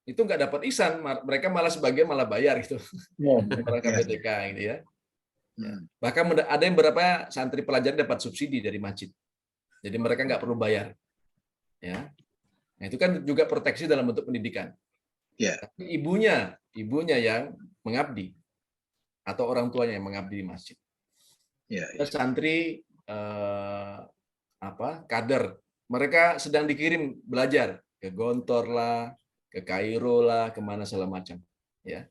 itu nggak dapat ihsan, mereka malah sebagian malah bayar gitu. Mereka PTK gitu ya. Bahkan ada yang beberapa santri pelajar dapat subsidi dari masjid. Jadi mereka nggak perlu bayar. Ya. Nah, itu kan juga proteksi dalam bentuk pendidikan. Tapi ibunya yang mengabdi atau orang tuanya yang mengabdi di masjid. Santri kader, mereka sedang dikirim belajar ke Gontor lah, ke Kairo lah, kemana segala macam, ya.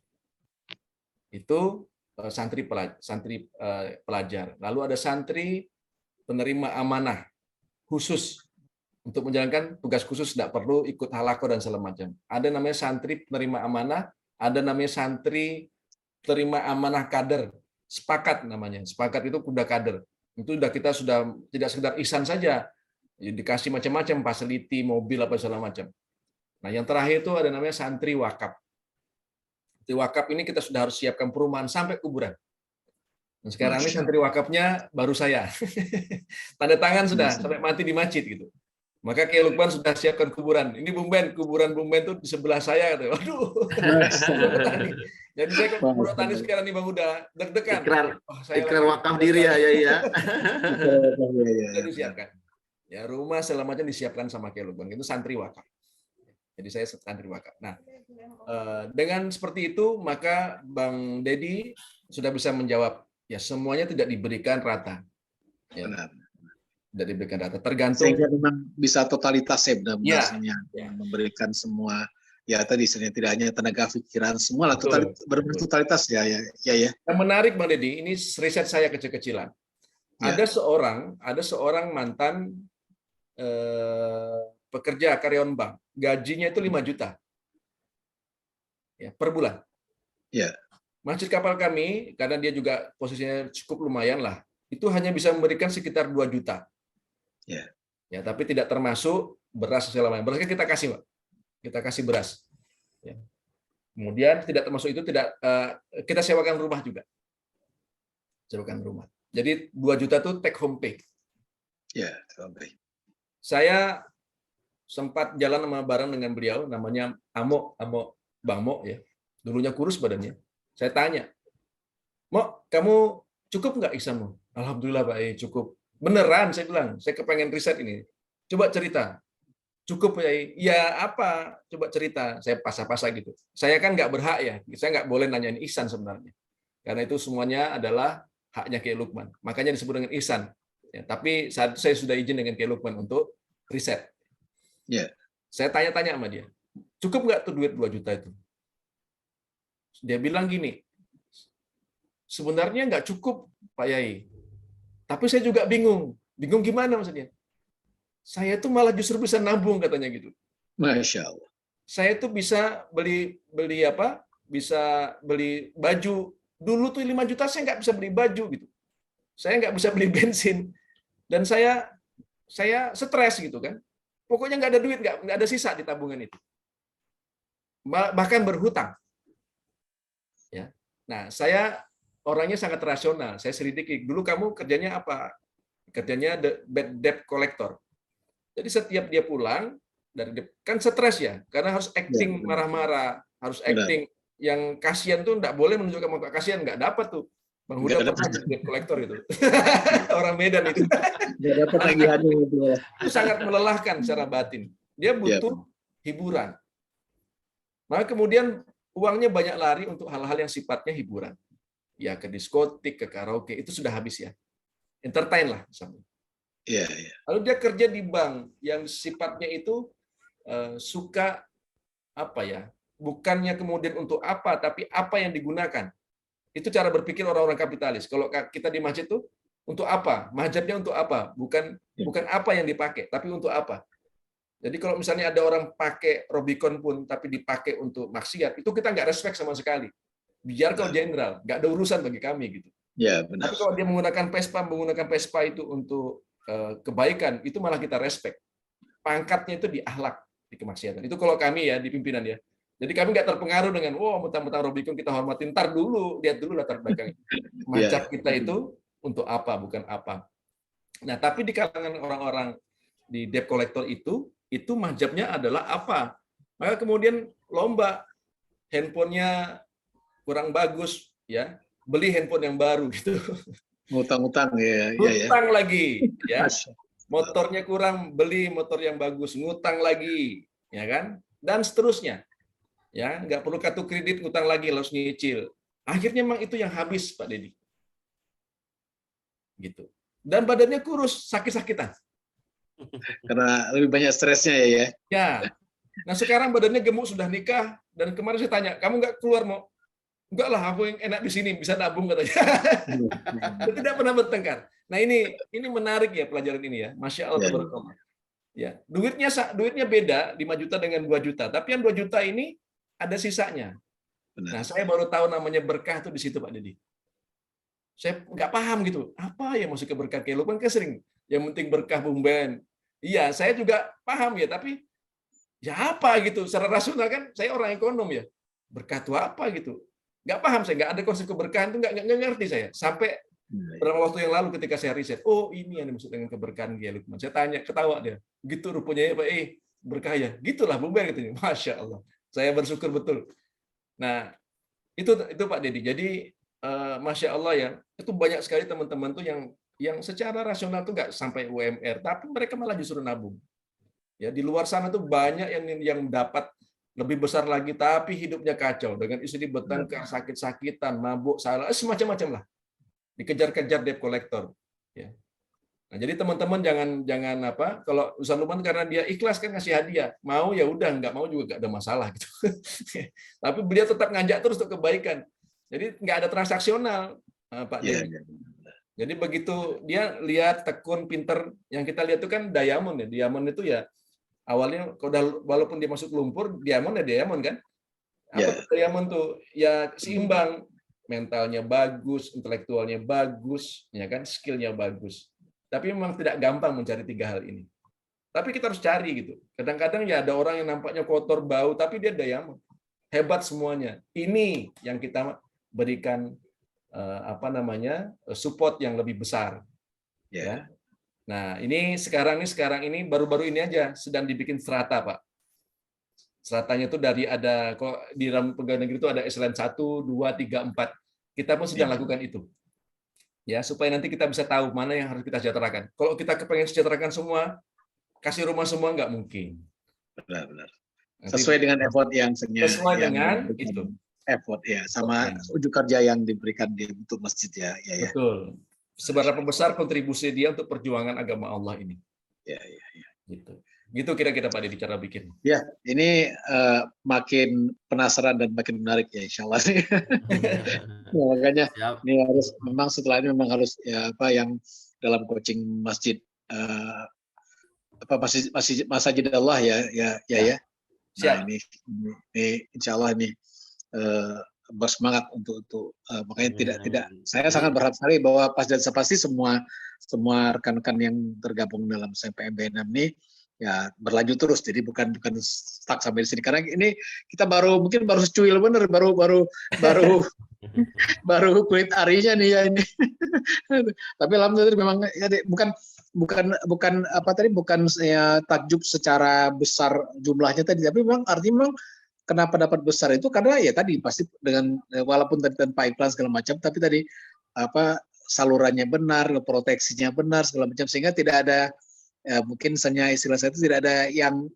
Itu santri pelajar. Lalu ada santri penerima amanah khusus untuk menjalankan tugas khusus, tidak perlu ikut halaqah dan segala macam. Ada namanya santri penerima amanah, ada namanya santri penerima amanah kader. Sepakat namanya. Sepakat itu udah kader. Itu kita sudah tidak sekedar ihsan saja, dikasih macam-macam fasiliti, mobil apa segala macam. Nah, yang terakhir itu ada namanya santri wakaf. Santri wakaf ini kita sudah harus siapkan perumahan sampai kuburan. Dan sekarang ini santri wakafnya baru saya. Tanda tangan sudah sampai mati di masjid gitu. Maka Kiai Lukman sudah siapkan kuburan. Ini Bung Ben, kuburan Bung Ben itu di sebelah saya. Waduh. Jadi saya ke Pondok Tani sekarang nih Bang Huda, deg-degan. Ikrar wakaf diri ya, ya. Sudah disiapkan. Ya, rumah segala macam disiapkan sama Kiai Lukman. Itu santri wakaf. Jadi saya santri wakaf. Nah, dengan seperti itu maka Bang Dedi sudah bisa menjawab. Ya, semuanya tidak diberikan rata. Ya. Benar. Tidak diberikan rata. Tergantung. Sehingga memang bisa totalitas ya benar-benar Ya. memberikan semua. Ya tadi sebenarnya tidak hanya tenaga pikiran, semua lah totalitas ya. Yang menarik Bang Dedi, ini riset saya kecil-kecilan. Ya. Ada seorang mantan pekerja karyawan bank, gajinya itu 5 juta ya, per bulan. Ya. Masjid kapal kami, karena dia juga posisinya cukup lumayan lah, itu hanya bisa memberikan sekitar 2 juta. Ya. Ya, tapi tidak termasuk beras segala macam. Beras kita kasih, Pak. Kita kasih beras. Ya. Kemudian tidak termasuk itu kita sewakan rumah juga. Sewakan rumah. Jadi 2 juta itu take home pay. Ya, sampai. Saya sempat jalan sama bareng dengan beliau, namanya Bang Mo ya. Dulunya kurus badannya. Saya tanya, Mo, kamu cukup nggak ihsanmu? Alhamdulillah Pak, cukup. Beneran saya bilang, saya kepengen riset ini. Coba cerita. Cukup ya? Ya apa? Coba cerita. Saya pasah-pasah gitu. Saya kan nggak berhak ya. Saya nggak boleh nanyain ihsan sebenarnya. Karena itu semuanya adalah haknya Kiai Lukman. Makanya disebut dengan ihsan. Ya, tapi saat saya sudah izin dengan Kiai Lukman untuk riset. Yeah. Saya tanya-tanya sama dia. Cukup nggak tuh duit 2 juta itu? Dia bilang gini, sebenarnya nggak cukup Pak Yai. Tapi saya juga bingung. Bingung gimana maksudnya? Saya tuh malah justru bisa nabung katanya gitu. Masya Allah. Saya tuh bisa beli apa? Bisa beli baju. Dulu tuh 5 juta saya nggak bisa beli baju gitu. Saya nggak bisa beli bensin. Dan saya stres gitu kan. Pokoknya nggak ada duit, nggak ada sisa di tabungan itu. Bahkan berhutang. Ya. Nah, saya orangnya sangat rasional. Saya selidiki. Dulu kamu kerjanya apa? Kerjanya debt collector. Jadi setiap dia pulang kan stres ya, karena harus acting marah-marah, harus acting yang kasihan tuh nggak boleh menunjukkan muka kasihan, nggak dapat tuh. Bang Huda pernah debt collector itu, orang Medan itu. Nggak dapat tagihannya itu. Itu sangat melelahkan secara batin. Dia butuh hiburan. Maka kemudian uangnya banyak lari untuk hal-hal yang sifatnya hiburan. Ya ke diskotik, ke karaoke, itu sudah habis ya. Entertain lah misalnya. Yeah. Lalu dia kerja di bank yang sifatnya itu suka apa ya? Bukannya kemudian untuk apa, tapi apa yang digunakan. Itu cara berpikir orang-orang kapitalis. Kalau kita di masjid itu untuk apa? Mazhabnya untuk apa? Bukan apa yang dipakai, tapi untuk apa. Jadi kalau misalnya ada orang pakai Robicon pun tapi dipakai untuk maksiat, itu kita nggak respect sama sekali. Biar kalau jenderal, nggak ada urusan bagi kami gitu. Ya, benar. Tapi kalau dia menggunakan Vespa itu untuk kebaikan, itu malah kita respect. Pangkatnya itu di akhlak, di kemaksiatan. Itu kalau kami ya di pimpinan ya. Jadi kami nggak terpengaruh dengan mentang-mentang Robicon kita hormatin. Ntar dulu, lihat dulu latar belakang. Mazhab kita itu untuk apa, bukan apa. Nah, tapi di kalangan orang-orang di debt collector itu mazhabnya adalah apa? Maka kemudian lomba, handphonenya kurang bagus, ya beli handphone yang baru gitu. Ngutang-ngutang ya. Ngutang lagi, ya. Motornya kurang, beli motor yang bagus, ngutang lagi, ya kan? Dan seterusnya. Ya, nggak perlu kartu kredit, ngutang lagi, harus nyicil. Akhirnya memang itu yang habis, Pak Dedi. Gitu. Dan badannya kurus, sakit-sakitan. Karena lebih banyak stresnya ya. Ya. Nah, sekarang badannya gemuk, sudah nikah, dan kemarin saya tanya, kamu nggak keluar mau? Enggak lah, aku yang enak di sini, bisa nabung katanya. Tidak pernah bertengkar. Nah, ini menarik ya pelajaran ini ya. Masya Allah. Ya, duitnya beda 5 juta dengan 2 juta, tapi yang 2 juta ini ada sisanya. Benar. Nah, saya baru tahu namanya berkah tuh di situ Pak Dedi. Saya nggak paham gitu. Apa ya maksudnya berkah? Kayak Lukman kan sering yang penting berkah Bung Ben. Iya, saya juga paham ya, tapi ya apa gitu. Secara rasional kan saya orang ekonom ya. Berkah itu apa gitu. Nggak paham saya, nggak ada konsep keberkahan itu nggak ngerti saya. Sampai beberapa waktu yang lalu ketika saya riset, oh ini yang dimaksud dengan keberkahan Kiai Lukman. Saya tanya, ketawa dia. Gitu rupanya ya Pak, berkah ya. Gitulah Bung Ben katanya. Masya Allah. Saya bersyukur betul. Nah, Itu Pak Dedi. Jadi Masya Allah ya, itu banyak sekali teman-teman tuh yang secara rasional tuh nggak sampai UMR, tapi mereka malah justru nabung. Ya, di luar sana tuh banyak yang dapat lebih besar lagi, tapi hidupnya kacau dengan istri bertengkar, sakit-sakitan, mabuk, salah, semacam-macam lah. Dikejar-kejar debt collector. Ya. Nah, jadi teman-teman jangan apa, kalau Ustaz Lukman karena dia ikhlas kan ngasih hadiah, mau ya udah, nggak mau juga nggak ada masalah gitu. Tapi beliau tetap ngajak terus untuk kebaikan. Jadi nggak ada transaksional, Pak Dedi. Jadi begitu dia lihat tekun, pinter, yang kita lihat itu kan diamond ya. Diamond itu ya awalnya walaupun dia masuk lumpur, diamond ya diamond kan. Apa diamond tuh? Ya seimbang, mentalnya bagus, intelektualnya bagus, ya kan, skillnya bagus. Tapi memang tidak gampang mencari 3 hal ini. Tapi kita harus cari gitu. Kadang-kadang ya ada orang yang nampaknya kotor, bau, tapi dia diamond. Hebat semuanya. Ini yang kita berikan support yang lebih besar. Ya. Nah, ini sekarang ini baru-baru ini aja sedang dibikin strata, Pak. Stratanya itu dari ada kok di dalam pegawai negeri itu ada echelon 1, 2, 3, 4. Kita pun sedang lakukan itu. Ya, supaya nanti kita bisa tahu mana yang harus kita sejahterakan. Kalau kita kepengen sejahterakan semua, kasih rumah semua nggak mungkin. Benar. Sesuai dengan effort yang sesuai dengan itu. Effort ya, sama ujuk kerja yang diberikan untuk masjid ya. Betul. Seberapa besar kontribusi dia untuk perjuangan agama Allah ini. Ya. Gitu kira-kira Pak Dedi cara bikin. Ya, ini makin penasaran dan makin menarik ya Insya Allah. Ya, makanya ini harus memang setelah ini memang harus ya apa yang dalam coaching masjid Masjid Allah ya. Nah, ini Insya Allah ini bersemangat untuk makanya tidak saya sangat berharap sekali bahwa pasti semua rekan-rekan yang tergabung dalam SMPM 6 ini ya berlanjut terus, jadi bukan stuck sampai di sini karena ini kita mungkin baru secuil bener baru kulit arinya nih ya ini. Tapi alhamdulillah memang ya, bukan ya takjub secara besar jumlahnya tadi, tapi memang artinya memang kenapa dapat besar itu karena ya tadi pasti dengan walaupun tadi tanpa iklan segala macam, tapi tadi salurannya benar, proteksinya benar segala macam sehingga tidak ada mungkin misalnya istilah saya itu tidak ada yang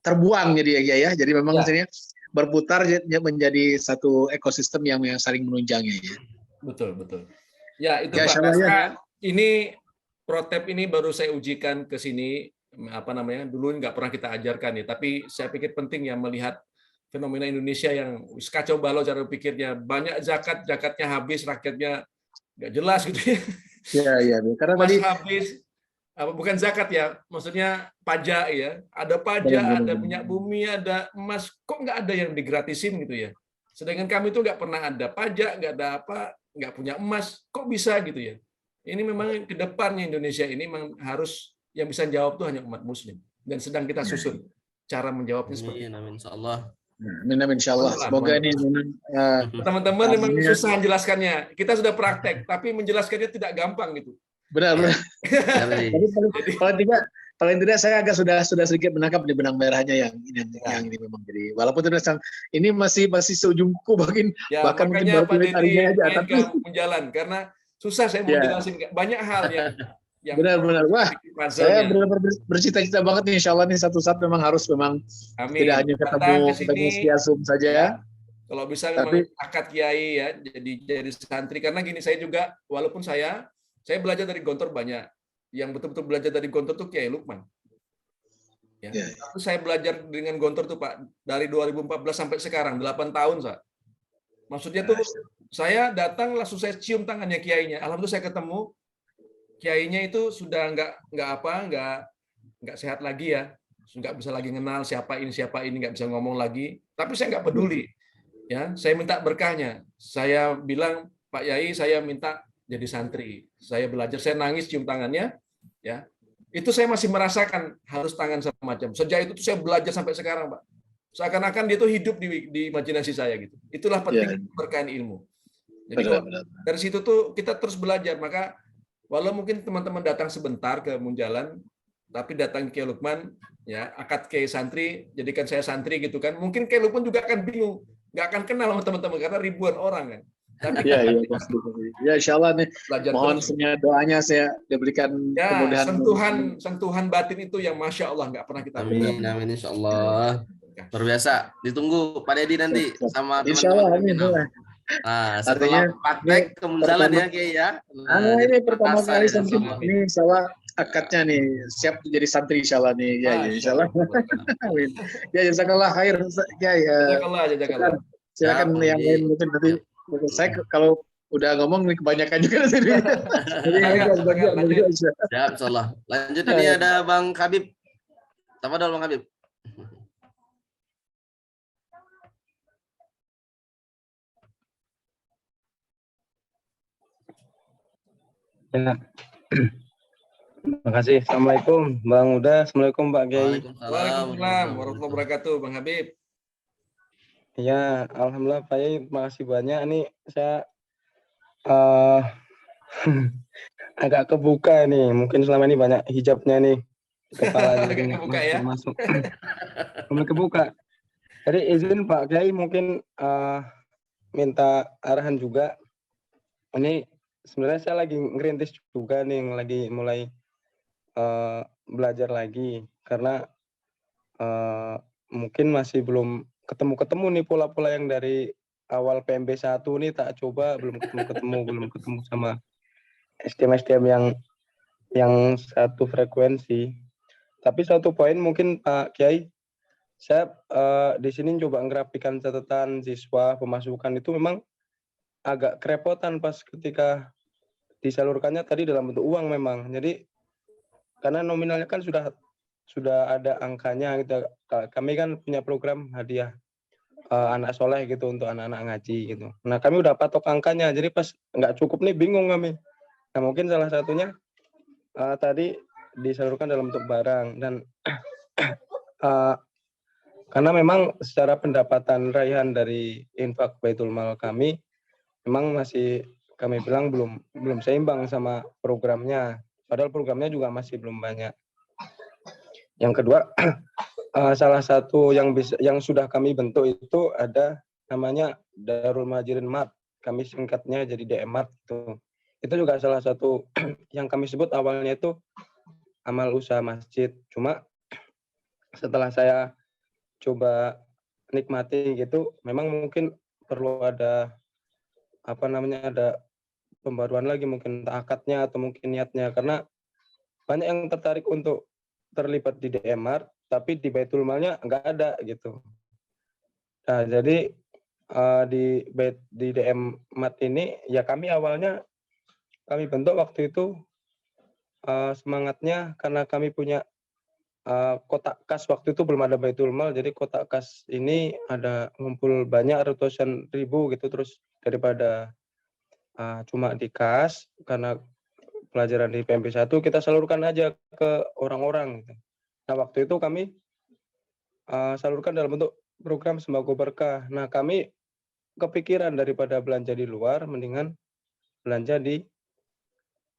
terbuang jadi memang misalnya berputar menjadi satu ekosistem yang saling menunjangnya ya. Betul. Ya itu Pak. Ini Protep ini baru saya ujikan ke sini dulu nggak pernah kita ajarkan ya, tapi saya pikir penting ya melihat fenomena Indonesia yang kacau balau cara pikirnya, banyak zakatnya habis, rakyatnya nggak jelas gitu ya. Iya, karena tadi habis bukan zakat ya, maksudnya pajak ya, ada pajak, ada minyak bumi, ada emas, kok nggak ada yang digratisin gitu ya. Sedangkan kami itu nggak pernah ada pajak, nggak ada nggak punya emas, kok bisa gitu ya. Ini memang ke depannya Indonesia ini memang harus yang bisa jawab tuh hanya umat Muslim, dan sedang kita susun cara menjawabnya seperti itu. Amin, insyaallah. Amin, insyaallah. Semoga ini teman-teman memang susah menjelaskannya. Kita sudah praktek, tapi menjelaskannya tidak gampang gitu. Benar. Jadi paling tidak saya agak sudah sedikit menangkap di benang merahnya yang ini memang jadi walaupun ini masih seujungku bahkan mungkin baru Pak Dedi aja tapi menjalan karena susah saya mau jelasin banyak hal yang benar. Wah, saya benar-benar bercita-cita banget nih insyaallah nih satu saat memang harus tidak hanya ketemu via Zoom saja. Kalau bisa memang akad kiai ya jadi santri karena gini saya juga walaupun saya belajar dari Gontor banyak. Yang betul-betul belajar dari Gontor tuh Kiai Lukman. Aku saya belajar dengan Gontor tuh Pak dari 2014 sampai sekarang 8 tahun, Pak. Maksudnya tuh saya datang langsung saya cium tangannya kiainya. Alhamdulillah saya ketemu kiainya itu sudah nggak sehat lagi ya. Nggak bisa lagi kenal siapa ini nggak bisa ngomong lagi. Tapi saya nggak peduli. Ya, saya minta berkahnya. Saya bilang, Pak Yai, saya minta jadi santri. Saya belajar, saya nangis cium tangannya, ya. Itu saya masih merasakan harus tangan semacam. Sejak itu saya belajar sampai sekarang, Pak. Seakan-akan dia tuh hidup di imajinasi saya gitu. Itulah penting berkain ilmu. Jadi dari situ tuh kita terus belajar. Maka walau mungkin teman-teman datang sebentar ke Munjalan, tapi datang ke Lukman, ya akad ke santri, jadikan saya santri gitu kan. Mungkin ke Lukman juga akan bingung. nggak akan kenal sama teman-teman karena ribuan orang kan. Tapi Iya, pasti. Ya, insya Allah nih. belajar Mohon terus. semua doanya saya diberikan Ya, kemudahan. sentuhan batin itu yang masya Allah nggak pernah kita Amin, amin, insya Allah. Luar biasa. Ditunggu Pak Deddy nanti sama Insya teman-teman Allah, amin. Minang. Nah, Artinya, setelah praktek kemunjalan ya, Kiai ya. Nah, ini jadi pertama perkasa kali ya, santri insya Allah. ini, insya Allah akadnya nih siap jadi santri insya Allah nih. Ya, insya Allah. Amin. Ya, jazakallah khair. Ya, ya. Jazakallah. Silakan Ya, yang lain mungkin nanti. Saya kalau udah ngomong nih kebanyakan juga nanti. Siap, insya Allah. Lanjut ini ada Bang Habib. Tafadhol Bang Habib. Ya. Terima kasih. Assalamualaikum Bang Uda. Assalamualaikum Pak Kiai. Waalaikumsalam warahmatullahi wabarakatuh Bang Habib. Ya, alhamdulillah Pak Kiai. Terima kasih banyak. Ini saya agak kebuka nih. Mungkin selama ini banyak hijabnya nih. Kepala jadi kebuka ya. Masuk. Mulai kebuka. Jadi izin Pak Kiai mungkin minta arahan juga. Ini sebenarnya saya lagi ngerintis juga nih, lagi mulai belajar lagi karena mungkin masih belum ketemu nih pola-pola yang dari awal PMB 1 nih tak coba, belum ketemu sama SDM yang satu frekuensi. Tapi satu poin mungkin Pak Kiai, saya di sini coba ngerapikan catatan siswa pemasukan itu memang agak kerepotan pas ketika disalurkannya tadi dalam bentuk uang memang. Jadi karena nominalnya kan sudah ada angkanya gitu. Kami kan punya program hadiah anak soleh gitu untuk anak-anak ngaji gitu. Nah kami udah patok angkanya, jadi pas nggak cukup nih bingung kami. Nah mungkin salah satunya tadi disalurkan dalam bentuk barang dan karena memang secara pendapatan raihan dari infak Baitul Mal kami memang masih kami bilang belum seimbang sama programnya. Padahal programnya juga masih belum banyak. Yang kedua, salah satu yang sudah kami bentuk itu ada namanya Darul Majirin Mat. Kami singkatnya jadi DM-Mat itu. Itu juga salah satu yang kami sebut awalnya itu amal usaha masjid. Cuma setelah saya coba nikmati gitu, memang mungkin perlu ada ada pembaruan lagi mungkin akadnya atau mungkin niatnya, karena banyak yang tertarik untuk terlibat di DMR tapi di Baitul Malnya nggak ada gitu. Nah jadi di DM Mat ini ya kami awalnya kami bentuk waktu itu semangatnya karena kami punya kotak kas, waktu itu belum ada Baitul Mal, jadi kotak kas ini ada ngumpul banyak ratusan ribu gitu, terus daripada cuma di kas karena pelajaran di PMP 1 kita salurkan aja ke orang-orang gitu. Nah waktu itu kami salurkan dalam bentuk program sembako berkah. Nah kami kepikiran daripada belanja di luar mendingan belanja di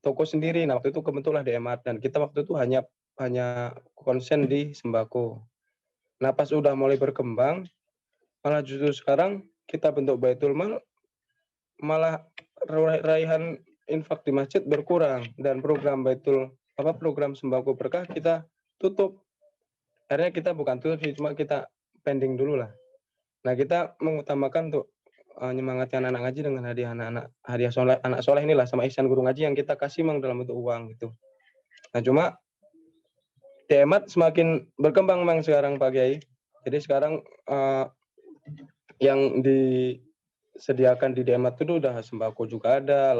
toko sendiri. Nah waktu itu kebentuklah DMR dan kita waktu itu hanya konsen di sembako. Nah pas udah mulai berkembang malah justru sekarang kita bentuk Baitul Mal malah raihan infak di masjid berkurang dan program program sembako berkah kita tutup. Akhirnya kita bukan tutup sih, cuma kita pending dulu lah. Nah kita mengutamakan untuk nyemangatkan anak ngaji dengan hadiah soleh, anak soleh inilah sama ihsan guru ngaji yang kita kasih memang dalam bentuk uang gitu. Nah cuma DMAT semakin berkembang memang sekarang Pak Kiai. Jadi sekarang yang disediakan di DMAT itu udah sembako juga ada,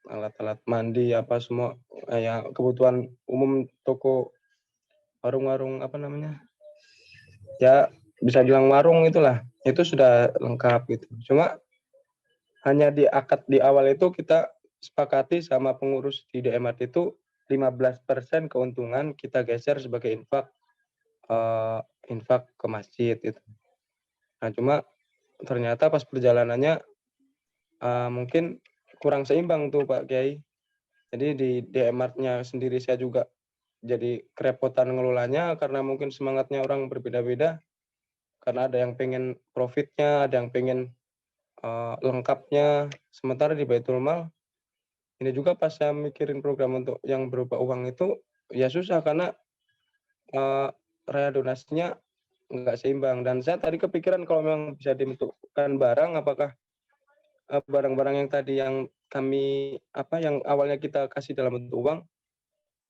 alat-alat mandi apa semua yang kebutuhan umum toko warung-warung ya bisa bilang warung itulah, itu sudah lengkap gitu. Cuma hanya di akad di awal itu kita sepakati sama pengurus di DMAT itu 15% keuntungan kita geser sebagai infak ke masjid itu. Nah cuma ternyata pas perjalanannya mungkin kurang seimbang tuh Pak Kiai. Jadi di DMAT-nya sendiri saya juga jadi kerepotan ngelolanya karena mungkin semangatnya orang berbeda-beda. karena ada yang pengen profitnya, ada yang pengen lengkapnya. Sementara di Baitul Mal ini juga pas saya mikirin program untuk yang berupa uang itu ya susah karena raya donasinya nggak seimbang. Dan saya tadi kepikiran kalau memang bisa dibentukkan barang, apakah barang-barang yang tadi yang kami yang awalnya kita kasih dalam bentuk uang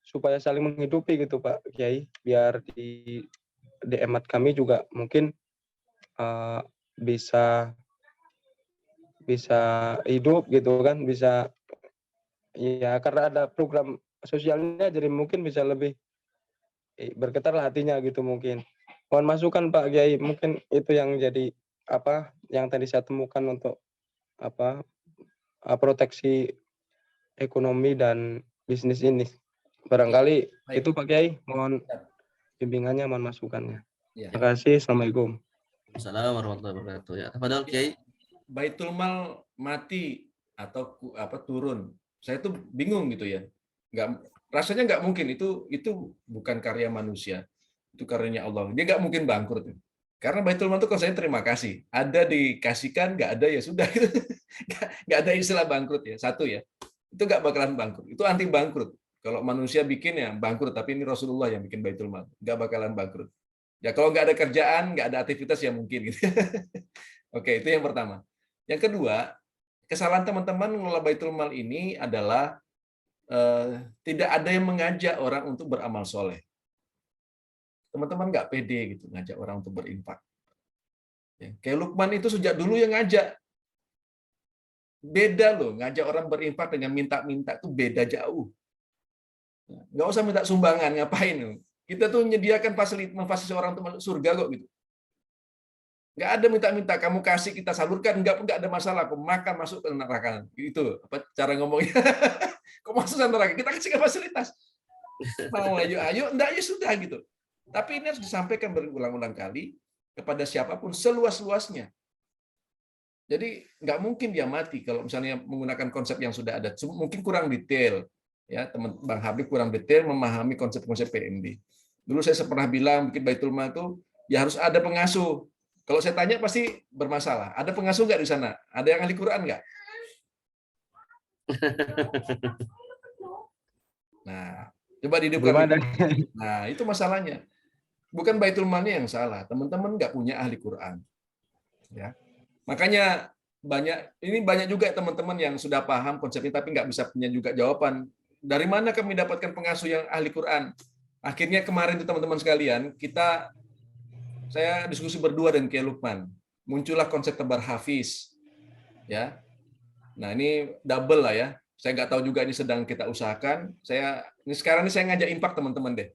supaya saling menghidupi gitu Pak Kiai, biar di emat kami juga mungkin bisa hidup gitu kan, bisa ya karena ada program sosialnya jadi mungkin bisa lebih bergetar hatinya gitu mungkin. Mohon masukan Pak Kiai, mungkin itu yang jadi yang tadi saya temukan untuk proteksi ekonomi dan bisnis ini. Barangkali itu Pak Kiai, mohon bimbingannya, mohon masukannya. Terima kasih. Assalamualaikum. Assalamualaikum warahmatullahi wabarakatuh. Ya, padahal Kiai. Baitul Mal mati atau turun, saya tuh bingung gitu ya. Rasanya nggak mungkin, itu bukan karya manusia, itu karyanya Allah. Dia nggak mungkin bangkrut. Karena Baitul Mal itu konsepnya terima kasih. Ada dikasihkan, nggak ada ya sudah. Nggak ada istilah bangkrut ya. Satu ya, itu nggak bakalan bangkrut. Itu anti bangkrut. Kalau manusia bikin ya bangkrut, tapi ini Rasulullah yang bikin Baitul Mal, nggak bakalan bangkrut. Ya kalau nggak ada kerjaan, nggak ada aktivitas ya mungkin gitu. Oke, itu yang pertama. Yang kedua, kesalahan teman-teman mengelola Baitul Mal ini adalah tidak ada yang mengajak orang untuk beramal soleh. Teman-teman nggak pede gitu ngajak orang untuk berinfak. Ya, kayak Lukman itu sejak dulu yang ngajak. Beda loh, ngajak orang berinfak dengan minta-minta itu beda jauh. Nggak usah minta sumbangan, ngapain? Kita tuh menyediakan memfasilitasi orang untuk masuk surga kok gitu. Nggak ada minta-minta, kamu kasih kita salurkan, nggak ada masalah, aku makan masuk ke neraka. Itu cara ngomongnya. Kok masuk ke neraka? Kita kasih fasilitas. Mau ayo, enggak ya sudah gitu. Tapi ini harus disampaikan berulang-ulang kali kepada siapapun seluas-luasnya. Jadi nggak mungkin dia mati kalau misalnya menggunakan konsep yang sudah ada. Mungkin kurang detail, ya teman Bang Habib kurang detail memahami konsep-konsep PMB. Dulu saya pernah bilang bikin Baitul Mal itu ya harus ada pengasuh. Kalau saya tanya pasti bermasalah. Ada pengasuh nggak di sana? Ada yang ahli Quran nggak? Nah, coba dihidupkan. Nah, itu masalahnya. Bukan Baitul Malnya yang salah. Teman-teman nggak punya ahli Quran. Ya. Makanya banyak juga teman-teman yang sudah paham konsepnya tapi nggak bisa punya juga jawaban. Dari mana kami dapatkan pengasuh yang ahli Quran? Akhirnya kemarin itu teman-teman sekalian, saya diskusi berdua dengan Kiai Lukman. Muncullah konsep tebar hafiz. Ya. Nah, ini double lah ya. Saya nggak tahu juga ini sedang kita usahakan. Sekarang ini saya ngajak infak teman-teman deh.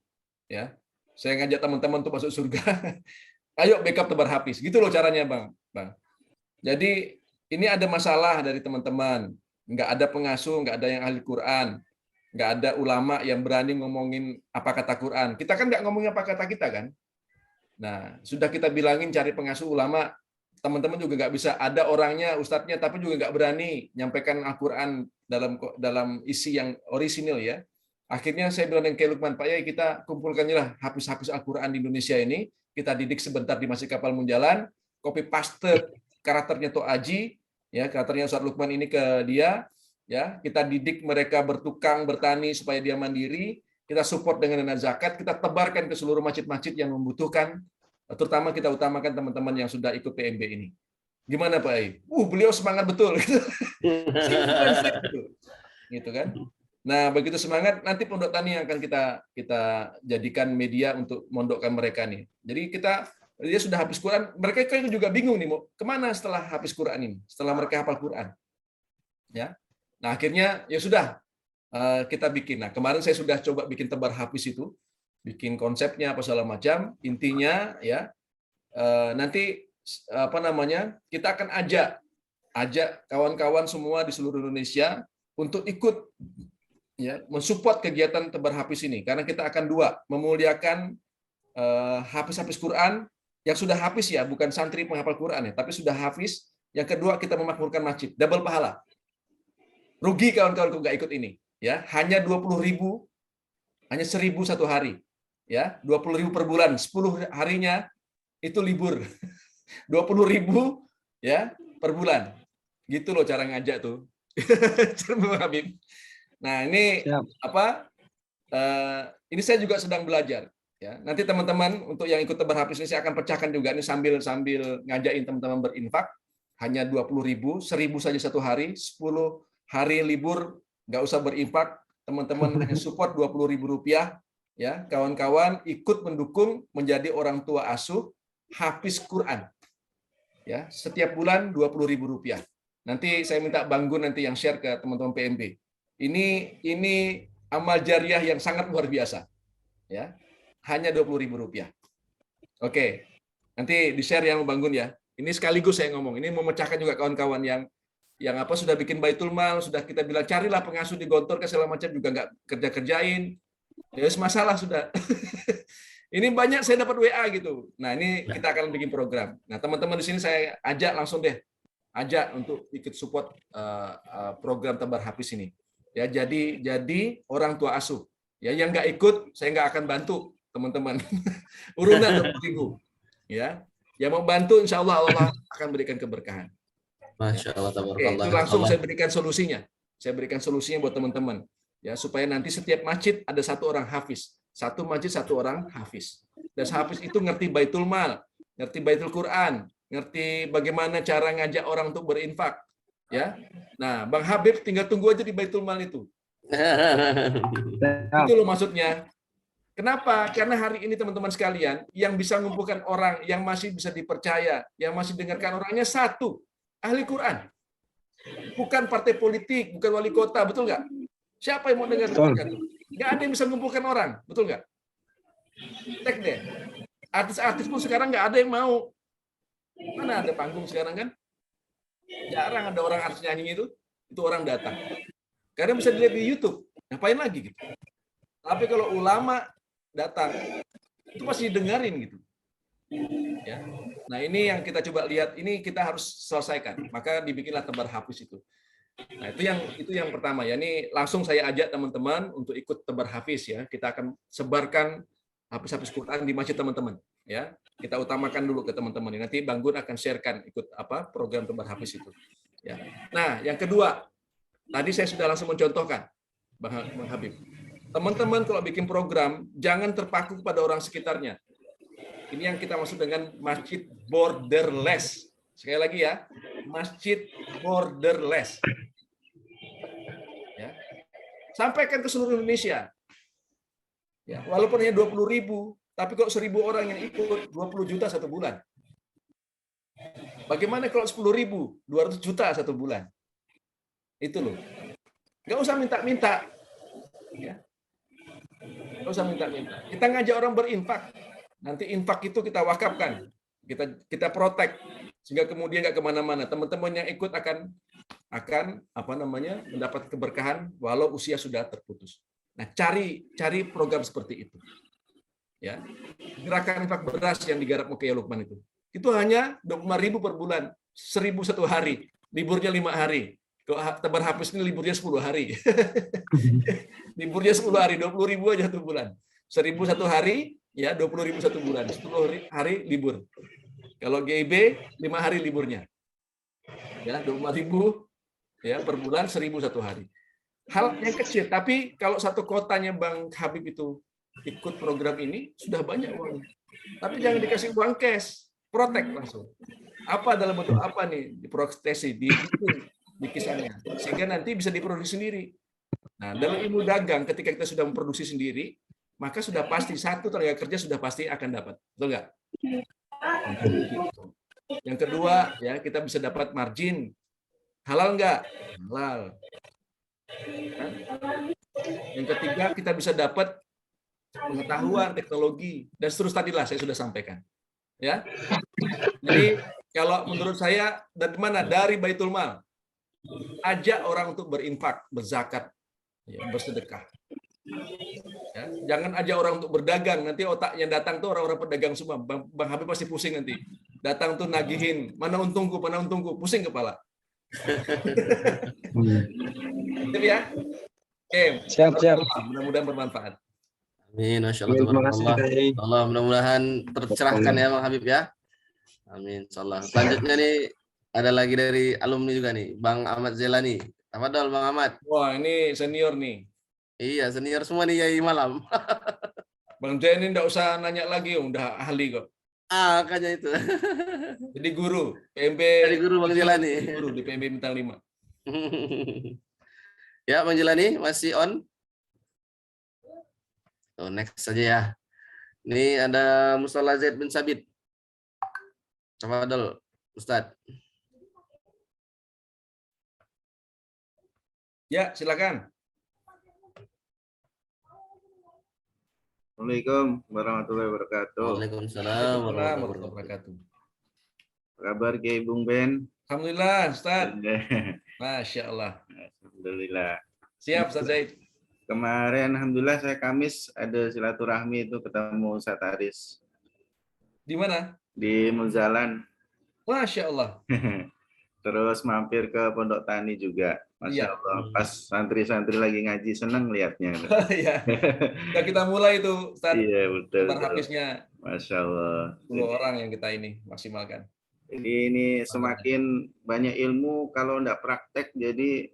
Ya. Saya ngajak teman-teman untuk masuk surga. Ayo backup tebar hafiz. Gitu loh caranya, Bang. Jadi ini ada masalah dari teman-teman. Nggak ada pengasuh, nggak ada yang ahli Quran. Nggak ada ulama yang berani ngomongin apa kata Quran. Kita kan nggak ngomongin apa kata kita kan. Nah, sudah kita bilangin cari pengasuh ulama, teman-teman juga nggak bisa. Ada orangnya, ustadznya, tapi juga nggak berani nyampaikan Al-Quran dalam isi yang orisinil ya. Akhirnya saya bilang dengan Kiai Lukman, Pak Yai, kita kumpulkannya lah hafiz-hafiz Al-Quran di Indonesia ini, kita didik sebentar di Masjid Kapal Munjalan, copy paste karakternya Tok Aji, ya karakternya Ustadz Lukman ini ke dia, ya kita didik mereka bertukang, bertani supaya dia mandiri. Kita support dengan dana zakat, kita tebarkan ke seluruh masjid-masjid yang membutuhkan, terutama kita utamakan teman-teman yang sudah ikut PMB ini. Gimana Pak Ai? Beliau semangat betul. Gitu kan? Nah, begitu semangat, nanti Pondok Tani yang akan kita jadikan media untuk mondokkan mereka nih. Jadi dia sudah habis Quran, mereka kan juga bingung nih, mau kemana setelah habis Quran ini, setelah mereka hafal Quran. Ya, nah akhirnya ya sudah. Kita bikin. Nah, kemarin saya sudah coba bikin tebar hafiz itu, bikin konsepnya apa segala macam. Intinya ya nanti kita akan ajak kawan-kawan semua di seluruh Indonesia untuk ikut ya mensupport kegiatan tebar hafiz ini karena kita akan memuliakan hafiz-hafiz Quran yang sudah hafiz ya, bukan santri penghafal Quran ya, tapi sudah hafiz. Yang kedua kita memakmurkan masjid, double pahala. Rugi kawan-kawanku nggak ikut ini. Ya, hanya 20.000, hanya 1.000 satu hari. Ya, 20.000 per bulan, 10 harinya itu libur. 20.000 ya per bulan. Gitu loh cara ngajak tuh. Habib. Nah, ini apa? Ini saya juga sedang belajar. Ya, nanti teman-teman untuk yang ikut tebar hafiz ini saya akan pecahkan juga ini sambil ngajakin teman-teman berinfak. Hanya 20.000, 1.000 saja satu hari, 10 hari libur nggak usah berinfak. Teman-teman hanya support Rp20.000 ya, kawan-kawan ikut mendukung menjadi orang tua asuh hafiz Quran. Ya, setiap bulan Rp20.000. Nanti saya minta Bang Gun nanti yang share ke teman-teman PMB. Ini amal jariah yang sangat luar biasa. Ya. Hanya Rp20.000. Oke. Nanti di-share yang Bang Gun ya. Ini sekaligus saya ngomong. Ini memecahkan juga kawan-kawan yang apa sudah bikin baitul mal, sudah kita bilang carilah pengasuh di gontor ke segala macam juga nggak kerja-kerjain. Ya masalah sudah. Ini banyak saya dapat WA gitu. Nah, ini kita akan bikin program. Nah, teman-teman di sini saya ajak langsung deh. Ajak untuk ikut support program tebar hafiz ini. Ya, jadi orang tua asuh. Ya, yang nggak ikut saya nggak akan bantu, teman-teman. Urunan 20.000. Ya. Yang mau bantu insya Allah akan berikan keberkahan. Masya Allah, Oke, itu langsung saya berikan solusinya. Saya berikan solusinya buat teman-teman. Ya, supaya nanti setiap masjid ada satu orang hafiz. Satu masjid satu orang hafiz. Dan hafiz itu ngerti baitul mal, ngerti baitul Quran, ngerti bagaimana cara ngajak orang untuk berinfak. Ya. Nah, Bang Habib tinggal tunggu aja di baitul mal itu. Itu loh maksudnya. Kenapa? Karena hari ini teman-teman sekalian, yang bisa mengumpulkan orang, yang masih bisa dipercaya, yang masih dengarkan orangnya satu, ahli Quran. Bukan partai politik, bukan wali kota, betul nggak? Siapa yang mau dengar? Nggak ada yang bisa mengumpulkan orang, betul nggak? Cek deh. Artis-artis pun sekarang nggak ada yang mau. Mana ada panggung sekarang kan? Jarang ada orang artis nyanyi itu orang datang. Karena bisa dilihat di YouTube. Ngapain lagi gitu? Tapi kalau ulama datang, itu pasti didengarin gitu. Ya. Nah, ini yang kita coba lihat, ini kita harus selesaikan. Maka dibikinlah tebar hafiz itu. Nah, itu yang pertama ya. Ini langsung saya ajak teman-teman untuk ikut tebar hafiz ya. Kita akan sebarkan hafiz-hafiz Quran di masjid teman-teman ya. Kita utamakan dulu ke teman-teman. Nanti Bang Gun akan sharekan ikut program tebar hafiz itu. Ya. Nah, yang kedua, tadi saya sudah langsung mencontohkan Bang Habib. Teman-teman kalau bikin program, jangan terpaku kepada orang sekitarnya. Ini yang kita maksud dengan masjid borderless. Sekali lagi ya, masjid borderless. Ya. Sampaikan ke seluruh Indonesia. Ya, walaupun hanya 20.000, tapi kalau 1.000 orang yang ikut, 20 juta satu bulan. Bagaimana kalau 10.000, 200 juta satu bulan? Itu loh. Nggak usah minta-minta. Ya. Nggak usah minta-minta. Kita ngajak orang berinfak. Nanti infak itu kita wakafkan. Kita protek. Sehingga kemudian nggak kemana-mana. Teman-teman yang ikut akan mendapat keberkahan walau usia sudah terputus. Nah, cari program seperti itu. Ya. Gerakan infak beras yang digarap Mukyai Lukman itu hanya 25.000 per bulan, 1.000 satu hari, liburnya 5 hari. Kalau tebar hafiz ini liburnya 10 hari. Liburnya 10 hari, 20.000 aja satu bulan. 1.000 satu hari, ya 20.000 satu bulan. 10 hari libur. Kalau GIB 5 hari liburnya. Ya, 25.000 ya per bulan, 1.000 satu hari. Hal yang kecil, tapi kalau satu kotanya Bang Habib itu ikut program ini sudah banyak uangnya. Tapi jangan dikasih uang cash, protek langsung. Apa dalam bentuk apa nih? Diprotesi, di kisahnya. Sehingga nanti bisa diproduksi sendiri. Nah, dalam ilmu dagang ketika kita sudah memproduksi sendiri, maka sudah pasti satu tenaga kerja sudah pasti akan dapat. Betul nggak? Yang kedua, ya kita bisa dapat margin. Halal nggak? Halal. Yang ketiga, kita bisa dapat pengetahuan, teknologi, dan seterusnya tadilah saya sudah sampaikan. Ya. Jadi kalau menurut saya dari mana? Dari Baitul Mal. Ajak orang untuk berinfak, berzakat, ya, bersedekah. Ya, jangan ajak orang untuk berdagang. Nanti otak yang datang tuh orang-orang pedagang semua. Bang Habib pasti pusing nanti. Datang tuh nagihin, mana untungku, pusing kepala. Gitu ya. Oke. Siap. Mudah-mudahan bermanfaat. Amin, Masya Allah, Terima kasih tabarakallah. Kiai. Allah mudah-mudahan tercerahkan ya Bang Habib ya. Amin, insyaallah. Selanjutnya nih ada lagi dari alumni juga nih, Bang Ahmad Zelani. Tafadhol Bang Ahmad. Wah, ini senior nih. Iya, senior semua nih Yai malam. Bang Jen ini enggak usah nanya lagi, udah ahli kok. Makanya itu. Jadi guru, PMB. Dari guru Bang Zelani. Guru di PMB Bintang 5. Ya, Bang Jelani masih on. Oh, next saja ya. Ini ada Mustalah Zaid bin Sabit. Tafadhol, Ustaz. Ya, silakan. Assalamualaikum warahmatullahi wabarakatuh. Waalaikumsalam warahmatullahi wabarakatuh. Kabar Kiai Bung Ben? Alhamdulillah, Ustaz. Masya Allah. Alhamdulillah. Siap, Ustaz Zaid. Kemarin Alhamdulillah saya Kamis ada silaturahmi itu ketemu Ustaz Aris. Di mana? Di Muzalan. Masya Allah. Terus mampir ke Pondok Tani juga. Masya Allah. Pas santri-santri lagi ngaji seneng liatnya. Iya. Sudah kita mulai itu, Ustaz. Iya, betul. Habisnya. Masya Allah. 10 orang yang kita ini maksimalkan. Jadi ini semakin banyak ilmu kalau enggak praktek jadi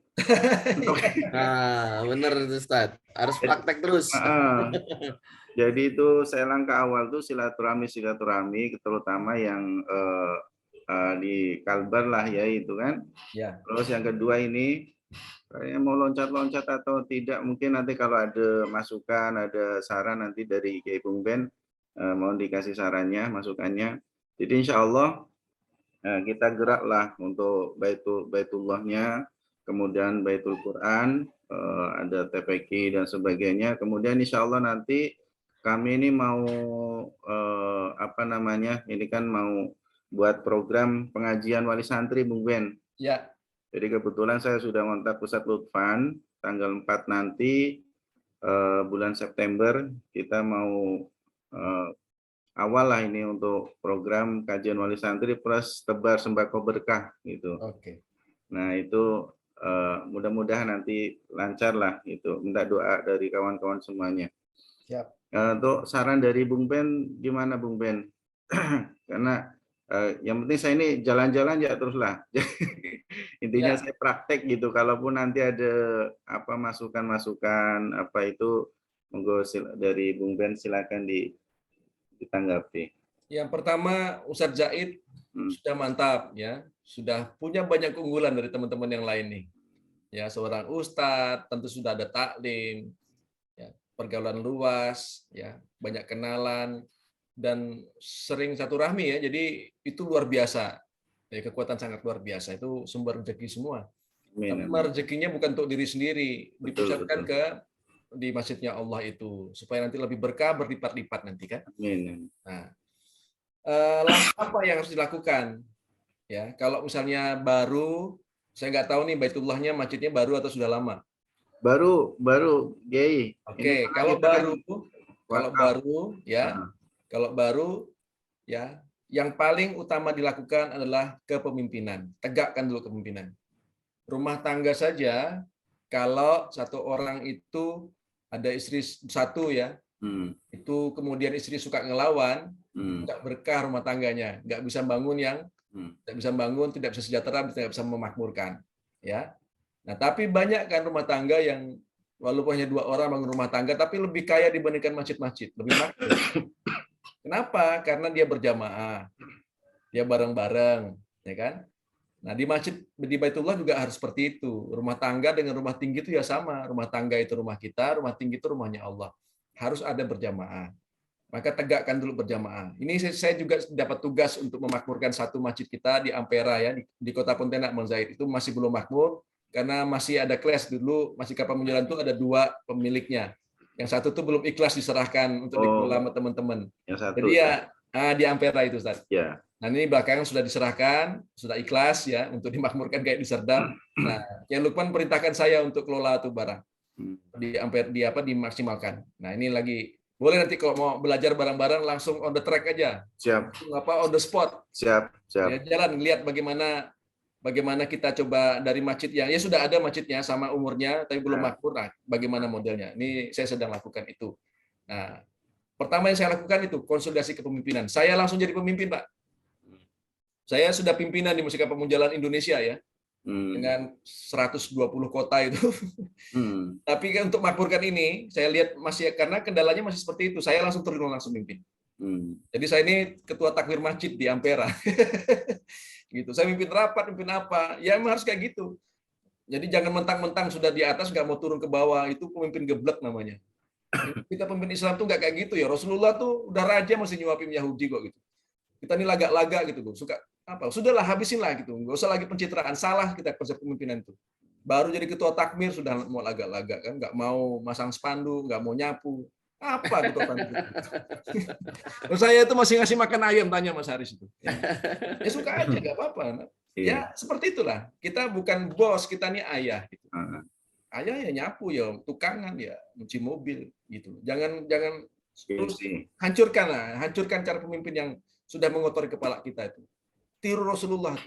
Nah, benar Ustaz. Harus praktek terus. Jadi itu saya langkah awal tuh silaturahmi terutama yang di Kalbar lah ya itu kan. Ya. Terus yang kedua ini saya mau loncat-loncat atau tidak mungkin nanti kalau ada masukan, ada saran nanti dari Kiai Bung Ben mau dikasih sarannya, masukannya. Jadi insya Allah kita geraklah untuk Baitullahnya, kemudian Baitul Quran, ada TPQ dan sebagainya. Kemudian insya Allah nanti kami ini mau ini kan mau buat program pengajian wali santri Bung Ben. Ya. Jadi kebetulan saya sudah kontak Pusat Lutfan tanggal 4 nanti bulan September kita mau awal lah ini untuk program kajian wali santri plus tebar sembako berkah gitu. Oke. Nah itu mudah-mudahan nanti lancar lah itu. Minta doa dari kawan-kawan semuanya. Siap. Untuk saran dari Bung Ben gimana Bung Ben? Karena yang penting saya ini jalan-jalan ya teruslah. Intinya saya praktek gitu. Kalaupun nanti ada apa masukan-masukan apa itu monggo dari Bung Ben silakan ditanggapi. Yang pertama Ustadz Zaid sudah mantap ya, sudah punya banyak keunggulan dari teman-teman yang lain nih. Ya, seorang ustadz, tentu sudah ada taklim, ya, pergaulan luas, ya, banyak kenalan dan sering silaturahmi ya. Jadi itu luar biasa. Ya, kekuatan sangat luar biasa, itu sumber rezeki semua. Tapi rezekinya bukan untuk diri sendiri, dipusatkan ke di masjidnya Allah itu supaya nanti lebih berkah berlipat-lipat nanti kan. Nah, langkah apa yang harus dilakukan? Ya, kalau misalnya baru, saya nggak tahu nih Baitullahnya masjidnya baru atau sudah lama. Baru, Kiai. Oke, kalau baru ya, yang paling utama dilakukan adalah kepemimpinan. Tegakkan dulu kepemimpinan. Rumah tangga saja, kalau satu orang itu ada istri satu ya, itu kemudian istri suka ngelawan, nggak berkah rumah tangganya, nggak bisa bangun tidak bisa sejahtera, tidak bisa memakmurkan, ya. Nah, tapi banyak kan rumah tangga yang walaupun hanya 2 orang bangun rumah tangga, tapi lebih kaya dibandingkan masjid-masjid, lebih makmur. Kenapa? Karena dia berjamaah, dia bareng-bareng, ya kan? Nah, di masjid di Baitullah juga harus seperti itu. Rumah tangga dengan rumah tinggi itu ya sama. Rumah tangga itu rumah kita, rumah tinggi itu rumahnya Allah. Harus ada berjamaah. Maka tegakkan dulu berjamaah. Ini saya juga dapat tugas untuk memakmurkan satu masjid kita di Ampera ya, di Kota Pontianak Bang Zaid. Itu masih belum makmur karena masih ada clash dulu, masih kapal menjalan itu ada 2 pemiliknya. Yang satu tuh belum ikhlas diserahkan untuk dikelola sama teman-teman. Jadi ya di Ampera itu, Ustaz. Ya. Nah, ini belakangan sudah diserahkan, sudah ikhlas ya untuk dimakmurkan kayak di Serdang. Nah, Kiai Lukman perintahkan saya untuk kelola itu barang. Dimaksimalkan. Nah, ini lagi boleh nanti kalau mau belajar bareng-bareng langsung on the track aja. Siap. On the spot. Siap. Ya, jalan lihat bagaimana kita coba dari masjid yang ya sudah ada masjidnya sama umurnya tapi belum makmur. Nah, bagaimana modelnya? Ini saya sedang lakukan itu. Nah, pertama yang saya lakukan itu konsolidasi kepemimpinan. Saya langsung jadi pemimpin, Pak. Saya sudah pimpinan di Musika Pemunjalan Indonesia ya, dengan 120 kota itu. Tapi kan untuk makmurkan ini, saya lihat masih karena kendalanya masih seperti itu. Saya langsung turun langsung mimpin. Jadi saya ini ketua takmir masjid di Ampera. Gitu. Saya mimpin rapat, mimpin apa? Ya emang harus kayak gitu. Jadi jangan mentang-mentang sudah di atas nggak mau turun ke bawah, itu pemimpin geblek namanya. Kita pemimpin Islam tuh nggak kayak gitu ya. Rasulullah tuh udah raja masih nyuapin Yahudi kok gitu. Kita ini laga-laga gitu, suka apa? Sudahlah habisin lah gitu. Nggak usah lagi pencitraan, salah kita konsep kepemimpinan itu. Baru jadi ketua takmir sudah mau laga-laga kan, nggak mau masang spanduk, nggak mau nyapu. Apa ketua takmir? Saya itu masih ngasih makan ayam, tanya Mas Haris itu. Ya suka aja, nggak apa-apa. Ya seperti itulah. Kita bukan bos, kita nih ayah. Gitu. Ayah ya nyapu ya, tukangan ya, nyuci mobil gitu. Jangan terus hancurkan cara pemimpin yang sudah mengotori kepala kita itu. Tiru Rasulullah,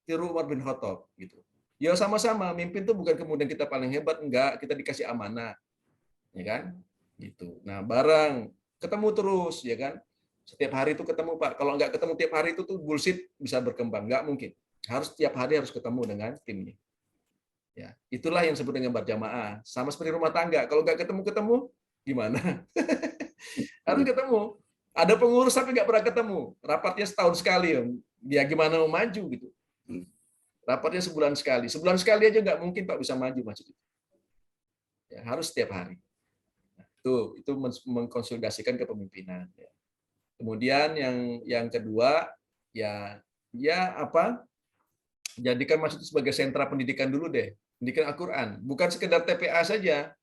tiru Umar bin Khattab gitu. Ya sama-sama, mimpin itu bukan kemudian kita paling hebat, enggak, kita dikasih amanah. Ya kan? Gitu. Nah, barang ketemu terus ya kan? Setiap hari itu ketemu, Pak. Kalau enggak ketemu tiap hari itu tuh bullshit bisa berkembang, enggak mungkin. Harus tiap hari harus ketemu dengan timnya. Ya, itulah yang disebut dengan berjamaah. Sama seperti rumah tangga. Kalau nggak ketemu-ketemu, gimana? Harus ketemu. Ada pengurus tapi nggak pernah ketemu. Rapatnya setahun sekali. Ya gimana mau maju gitu. Rapatnya sebulan sekali. Sebulan sekali aja nggak mungkin Pak bisa maju masjid. Ya, harus setiap hari. Nah, itu mengkonsolidasikan kepemimpinan. Ya. Kemudian yang kedua, ya apa? Jadikan masjid itu sebagai sentra pendidikan dulu deh. Pendidikan Al-Quran, bukan sekedar TPA saja.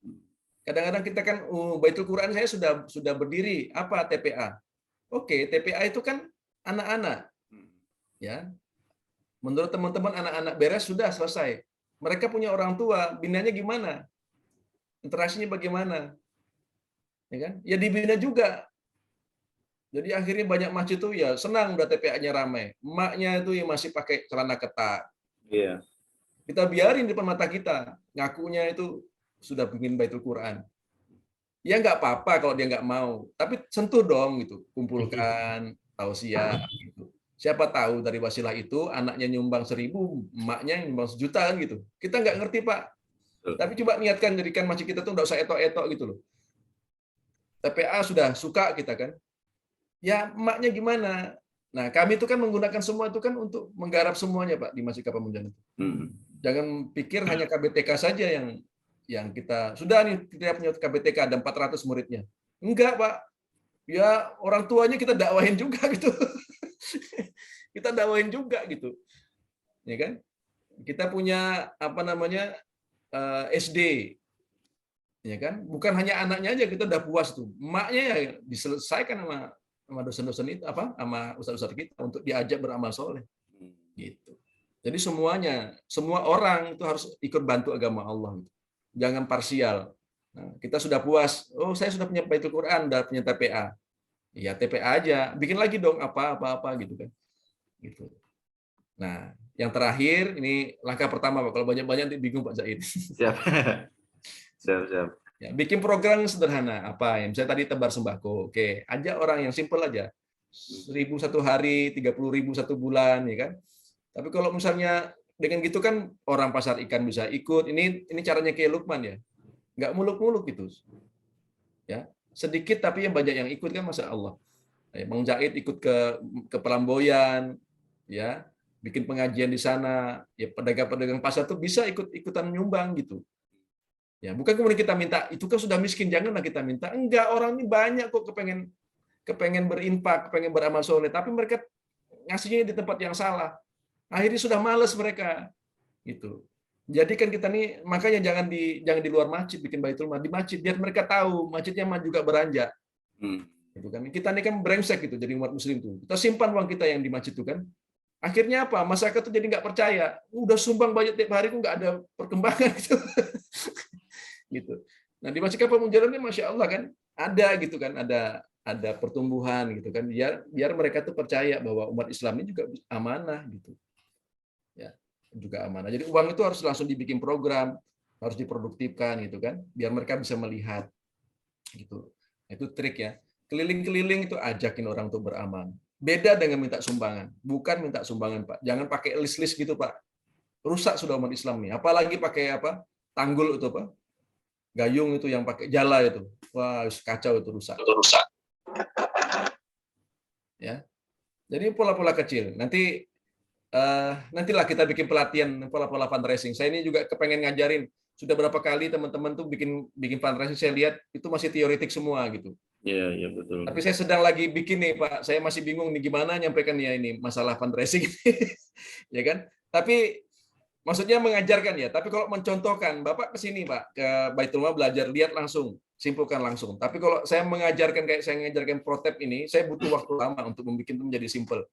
Kadang-kadang kita kan Baitul Quran saya sudah berdiri. Apa TPA? Oke, TPA itu kan anak-anak. Ya. Menurut teman-teman anak-anak beres sudah selesai. Mereka punya orang tua, binanya gimana? Interaksinya bagaimana? Ya kan? Ya dibina juga. Jadi akhirnya banyak masjid tuh ya senang udah TPA-nya ramai. Emaknya itu yang masih pakai celana ketat. Iya. Kita biarin di depan mata kita, ngakunya itu sudah bikin Baitul Quran. Ya nggak apa-apa kalau dia nggak mau, tapi sentuh dong gitu, kumpulkan tausiah gitu. Siapa tahu dari wasilah itu anaknya nyumbang 1.000, emaknya nyumbang 1 juta kan gitu. Kita nggak ngerti Pak. Tapi coba niatkan jadikan masjid kita tuh nggak usah etok-etok gitu loh. TPA sudah suka kita kan. Ya emaknya gimana? Nah kami itu kan menggunakan semua itu kan untuk menggarap semuanya Pak di Masjid Pamunjalan itu. Jangan pikir hanya KBTK saja yang kita sudah nih kita punya KBTK ada 400 muridnya. Enggak Pak. Ya orang tuanya kita dakwahin juga gitu. Kita dakwahin juga gitu. Ya kan? Kita punya apa namanya SD. Ya kan? Bukan hanya anaknya aja kita udah puas tuh. Emaknya ya diselesaikan sama dosen-dosen itu sama ustaz-ustaz kita untuk diajak beramal soleh gitu. Jadi semua orang itu harus ikut bantu agama Allah gitu. Jangan parsial. Nah, kita sudah puas, oh saya sudah punya Baitul Quran, sudah punya TPA. Ya TPA aja, bikin lagi dong apa gitu kan. Gitu. Nah, yang terakhir ini langkah pertama Pak, kalau banyak-banyak nanti bingung Pak Zaid. Siap. Siap. Ya, bikin program sederhana apa yang saya tadi tebar sembako. Oke, ajak orang yang simple aja. 1.000 satu hari, 30.000 satu bulan ya kan. Tapi kalau misalnya dengan gitu kan orang pasar ikan bisa ikut. Ini caranya kayak Lukman ya. Nggak muluk-muluk gitu. Ya, sedikit tapi yang banyak yang ikut kan Masya Allah. Bang Zaid ikut ke Pelamboyan ya, bikin pengajian di sana. Ya pedagang-pedagang pasar tuh bisa ikutan nyumbang gitu. Ya, bukan kemudian kita minta, itu kan sudah miskin, janganlah kita minta. Enggak, orang ini banyak kok kepengen berinfak, kepengen beramal soleh, tapi mereka ngasihnya di tempat yang salah. Akhirnya sudah malas mereka. Gitu. Jadi kan kita nih, makanya jangan di luar masjid bikin baitul mal, di masjid biar mereka tahu masjidnya juga beranjak. Gitu kan. Kita ini kan brengsek gitu jadi umat muslim tuh. Kita simpan uang kita yang di masjid itu kan. Akhirnya apa? Masyarakat tuh jadi nggak percaya. Udah sumbang banyak tiap hari kok nggak ada perkembangan gitu. Gitu. Nah di Masjid Pamunjalan ini Masya Allah kan ada gitu kan, ada pertumbuhan gitu kan, biar mereka tuh percaya bahwa umat Islam ini juga amanah gitu. Ya, juga amanah. Jadi uang itu harus langsung dibikin program, harus diproduktifkan gitu kan, biar mereka bisa melihat gitu. Itu trik ya. Keliling-keliling itu ajakin orang untuk beramal. Beda dengan minta sumbangan. Bukan minta sumbangan, Pak. Jangan pakai list-list gitu, Pak. Rusak sudah umat Islam nih. Apalagi pakai apa? Tanggul itu, Pak. Gayung itu yang pakai jala itu. Wah, kacau itu, rusak. Ya. Jadi pola-pola kecil. Nantilah kita bikin pelatihan pola-pola fundraising. Saya ini juga kepengen ngajarin. Sudah berapa kali teman-teman tuh bikin fundraising, saya lihat itu masih teoretik semua gitu. Iya, iya betul. Tapi saya sedang lagi bikin nih, Pak. Saya masih bingung nih gimana nyampaikan ya ini masalah fundraising. Ya kan? Tapi maksudnya mengajarkan ya. Tapi kalau mencontohkan, Bapak ke sini, Pak, ke Baitul Mal belajar, lihat langsung, simpulkan langsung. Tapi kalau saya mengajarkan kayak saya mengajarkan protap ini, saya butuh waktu lama untuk membuat itu menjadi simpel.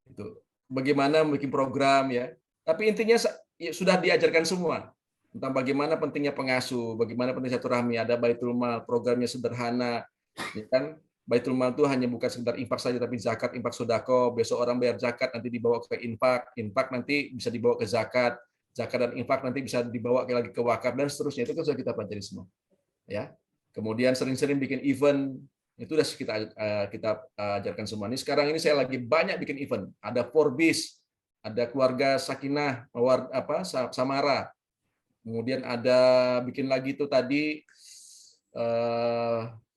Itu bagaimana membuat program ya. Tapi intinya ya, sudah diajarkan semua tentang bagaimana pentingnya pengasuh, bagaimana pentingnya silaturahmi, ada Baitul Mal, programnya sederhana. Ya kan, Baitul Mal itu hanya bukan sekedar infak saja, tapi zakat, infak sodako. Besok orang bayar zakat nanti dibawa ke infak nanti bisa dibawa ke zakat dan infak nanti bisa dibawa lagi ke wakaf dan seterusnya. Itu kan sudah kita pelajari semua. Ya. Kemudian sering-sering bikin event, itu sudah kita ajarkan semua. Ini sekarang ini saya lagi banyak bikin event. Ada Forbis, ada keluarga Sakinah, Samara. Kemudian ada bikin lagi itu tadi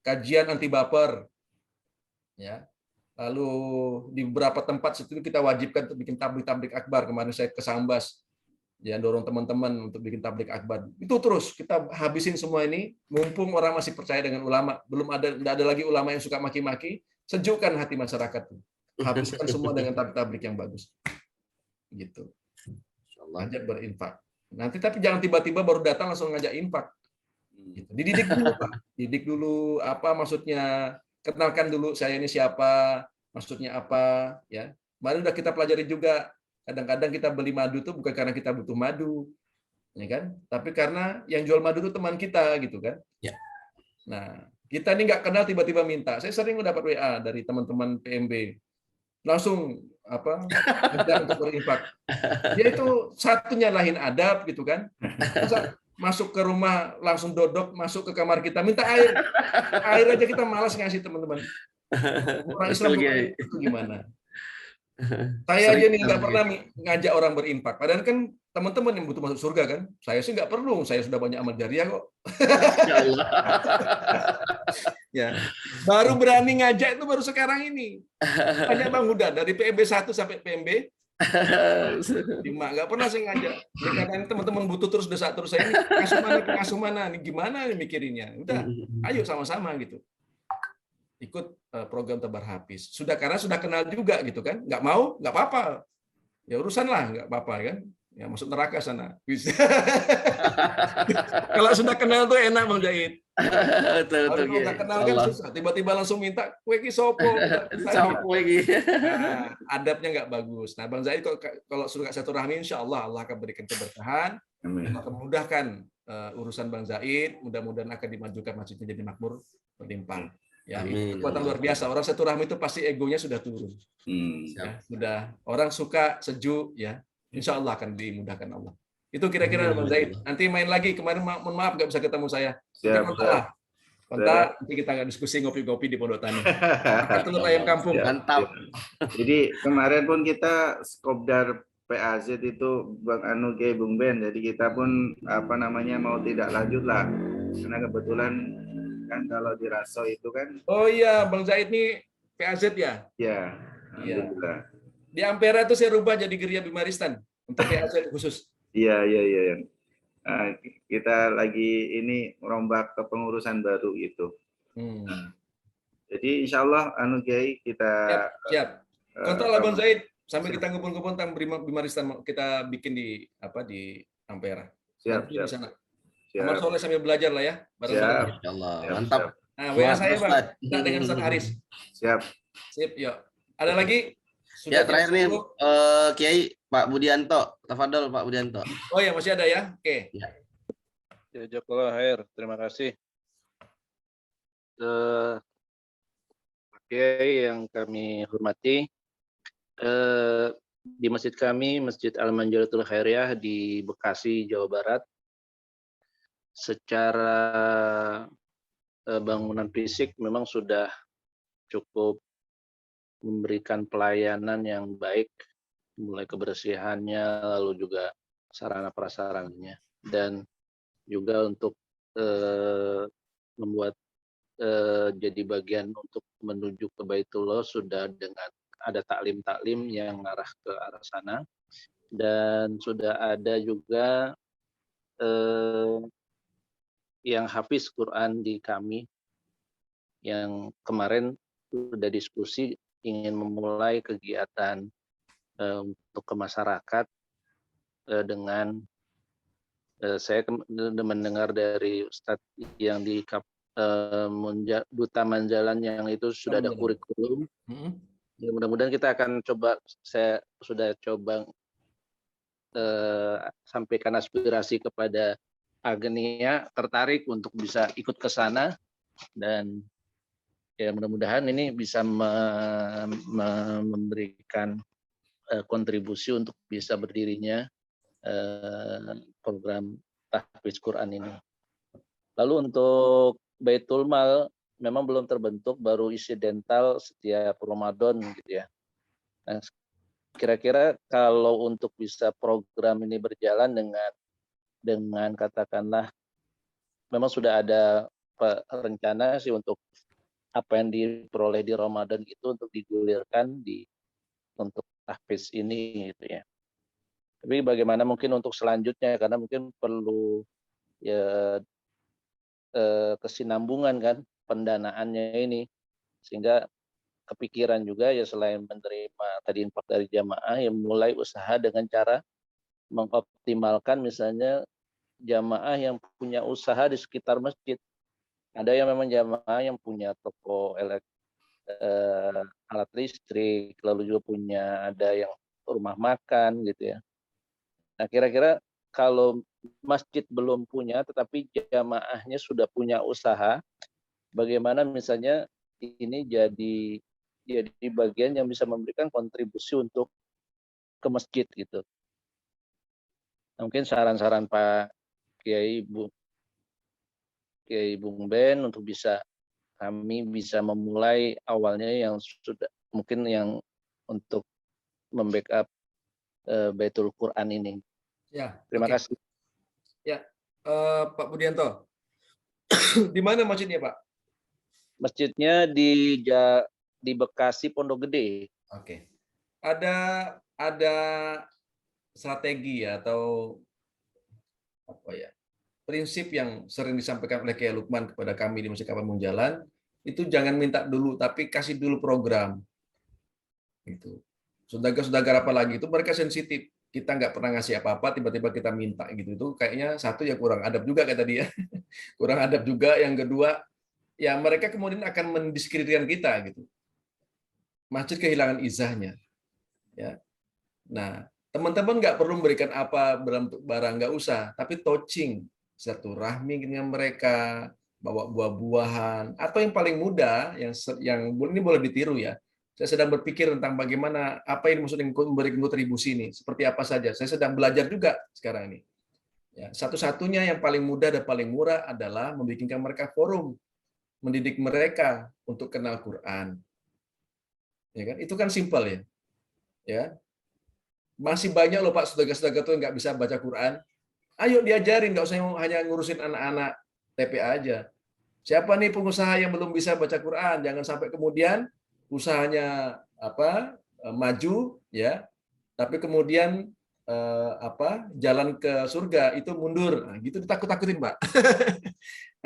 kajian anti baper, ya. Lalu di beberapa tempat situ kita wajibkan untuk bikin tablik akbar. Kemarin saya ke Sambas, ya dorong teman-teman untuk bikin tablik akbar. Itu terus kita habisin semua ini, mumpung orang masih percaya dengan ulama. Tidak ada lagi ulama yang suka maki-maki. Sejukkan hati masyarakat. Habiskan semua dengan tablik yang bagus. Gitu. Ajak berinfak. Nanti tapi jangan tiba-tiba baru datang langsung ngajak infak. Gitu. Dididik dulu, Pak. Didik dulu apa maksudnya, kenalkan dulu saya ini siapa, maksudnya apa, ya. Mari udah kita pelajari juga. Kadang-kadang kita beli madu itu bukan karena kita butuh madu, ya kan? Tapi karena yang jual madu itu teman kita, gitu kan? Ya. Nah, kita ini nggak kenal tiba-tiba minta. Saya sering mendapat WA dari teman-teman PMB, langsung untuk berinfak. Dia itu satunya lahin adab, gitu kan? Masa masuk ke rumah langsung dodok, masuk ke kamar kita minta air aja kita malas ngasih teman-teman. Orang Islam itu gimana? Saya aja nih nggak pernah ngajak orang berinfak. Padahal kan teman-teman yang butuh masuk surga kan. Saya sih nggak perlu. Saya sudah banyak amal jariah kok. Ya, baru berani ngajak itu baru sekarang ini. Banyak Bang Huda dari PMB 1 sampai PMB 5 nggak pernah saya ngajak. Ya, karena teman-teman butuh terus desak terus saya ini pengasuh mana nih gimana nih mikirinnya. Udah, ayo sama-sama gitu. Ikut program Tebar Hafiz. Karena sudah kenal juga gitu kan. Nggak mau, nggak apa-apa. Ya urusan lah, nggak apa-apa kan. Ya masuk neraka sana. Kalau sudah kenal tuh enak Bang Zaid. Kalau nggak kenal kan susah. Tiba-tiba langsung minta kue ki sopo. Nah, adabnya nggak bagus. Nah Bang Zaid kalau sudah silaturahmi, insya Allah akan berikan keberkahan. Akan memudahkan urusan Bang Zaid. Mudah-mudahan akan dimajukan masjidnya jadi makmur berlimpah. Ya, kekuatan luar biasa. Orang silaturahmi itu pasti egonya sudah turun. Ya, sudah orang suka sejuk ya. Insya Allah akan dimudahkan Allah. Itu kira-kira Bang Zaid. Nanti main lagi. Kemarin mohon maaf nggak bisa ketemu saya. Kontak, nanti kita nggak diskusi ngopi-ngopi di Pondok Tani. Makan telur ayam kampung. Mantap. Jadi kemarin pun kita Skopdar PAZ itu Bang Anu Kiai Bung Ben. Jadi kita pun mau tidak lanjut lah. Karena kebetulan kan kalau di Raso itu kan. Oh iya, Bang Zaid ini PAZ ya? Iya. Alhamdulillah. Di Ampera itu saya rubah jadi Geria Bimaristan untuk PAZ khusus. Iya. Nah, kita lagi ini merombak ke pengurusan baru gitu. Jadi insya Allah Kiai kita siap. Kontak lah Bang Zaid sambil kita ngumpul-ngumpul tentang Bimaristan kita bikin di Ampera. Siap. Di sana. Amal soleh sambil belajar lah ya. Bareng-bareng. Insyaallah. Mantap. Nah, WA saya Bang. Kita dengan Ustaz Haris. Siap. Sip, yuk. Ada lagi? Sudah ya, terakhir nih Kiai Pak Budianto. Tafadhol Pak Budianto. Oh ya, masih ada ya? Oke. Ya. Jazakallah khair. Terima kasih. Pak Kiai yang kami hormati, di masjid kami, Masjid Al-Manjaratul Khairiyah di Bekasi, Jawa Barat, secara bangunan fisik memang sudah cukup memberikan pelayanan yang baik, mulai kebersihannya, lalu juga sarana prasarananya, dan juga untuk membuat jadi bagian untuk menuju ke Baitullah sudah dengan ada taklim-taklim yang mengarah ke arah sana, dan sudah ada juga yang hafiz Quran di kami yang kemarin sudah diskusi ingin memulai kegiatan untuk ke masyarakat dengan saya mendengar dari Ustadz yang di Duta Manjalan yang itu sudah ada kurikulum. Ya, mudah-mudahan kita akan coba, saya sudah coba sampaikan aspirasi kepada Agnia tertarik untuk bisa ikut ke sana, dan ya mudah-mudahan ini bisa memberikan kontribusi untuk bisa berdirinya program tahfiz Quran ini. Lalu untuk Baitul Mal memang belum terbentuk, baru insidental setiap Ramadan gitu ya. Nah, kira-kira kalau untuk bisa program ini berjalan dengan katakanlah memang sudah ada rencana sih untuk apa yang diperoleh di Ramadan itu untuk digulirkan untuk tahfiz ini gitu ya. Tapi bagaimana mungkin untuk selanjutnya, karena mungkin perlu ya kesinambungan kan pendanaannya ini, sehingga kepikiran juga ya selain menerima tadi infak dari jamaah, yang mulai usaha dengan cara mengoptimalkan misalnya jamaah yang punya usaha di sekitar masjid. Ada yang memang jamaah yang punya toko alat listrik, lalu juga ada yang rumah makan gitu ya. Nah, kira-kira kalau masjid belum punya tetapi jamaahnya sudah punya usaha, bagaimana misalnya ini jadi bagian yang bisa memberikan kontribusi untuk ke masjid gitu. Nah, mungkin saran-saran Pak Kiai Bung Ben untuk kami bisa memulai awalnya yang sudah mungkin yang untuk membackup Baitul Quran ini. Ya, terima kasih. Ya, Pak Budianto, di mana masjidnya Pak? Masjidnya di Bekasi Pondok Gede. Oke. Ada strategi atau apa ya? Prinsip yang sering disampaikan oleh Kiai Lukman kepada kami di Masjid Kapal Munjalan, itu jangan minta dulu, tapi kasih dulu program. Gitu. Saudagar-saudagar apa lagi itu mereka sensitif. Kita nggak pernah ngasih apa-apa, tiba-tiba kita minta gitu. Itu kayaknya satu ya kurang adab juga kayak tadi ya. Kurang adab juga. Yang kedua, ya mereka kemudian akan mendiskreditkan kita gitu. Masjid kehilangan izahnya. Ya. Nah, teman-teman nggak perlu memberikan apa berbentuk barang, nggak usah, tapi touching, silaturahmi dengan mereka, bawa buah-buahan, atau yang paling mudah, yang ini boleh ditiru ya. Saya sedang berpikir tentang bagaimana apa yang maksudnya memberikan kontribusi ini, seperti apa saja. Saya sedang belajar juga sekarang ini. Ya, satu-satunya yang paling mudah dan paling murah adalah membikinkan mereka forum, mendidik mereka untuk kenal Quran. Ya kan? Itu kan simpel ya. Ya. Masih banyak loh Pak saudara-saudara tuh yang nggak bisa baca Quran. Ayo diajarin, nggak usah hanya ngurusin anak-anak TPA aja. Siapa nih pengusaha yang belum bisa baca Quran? Jangan sampai kemudian usahanya maju ya, tapi kemudian jalan ke surga itu mundur. Nah, gitu ditakut-takutin Pak.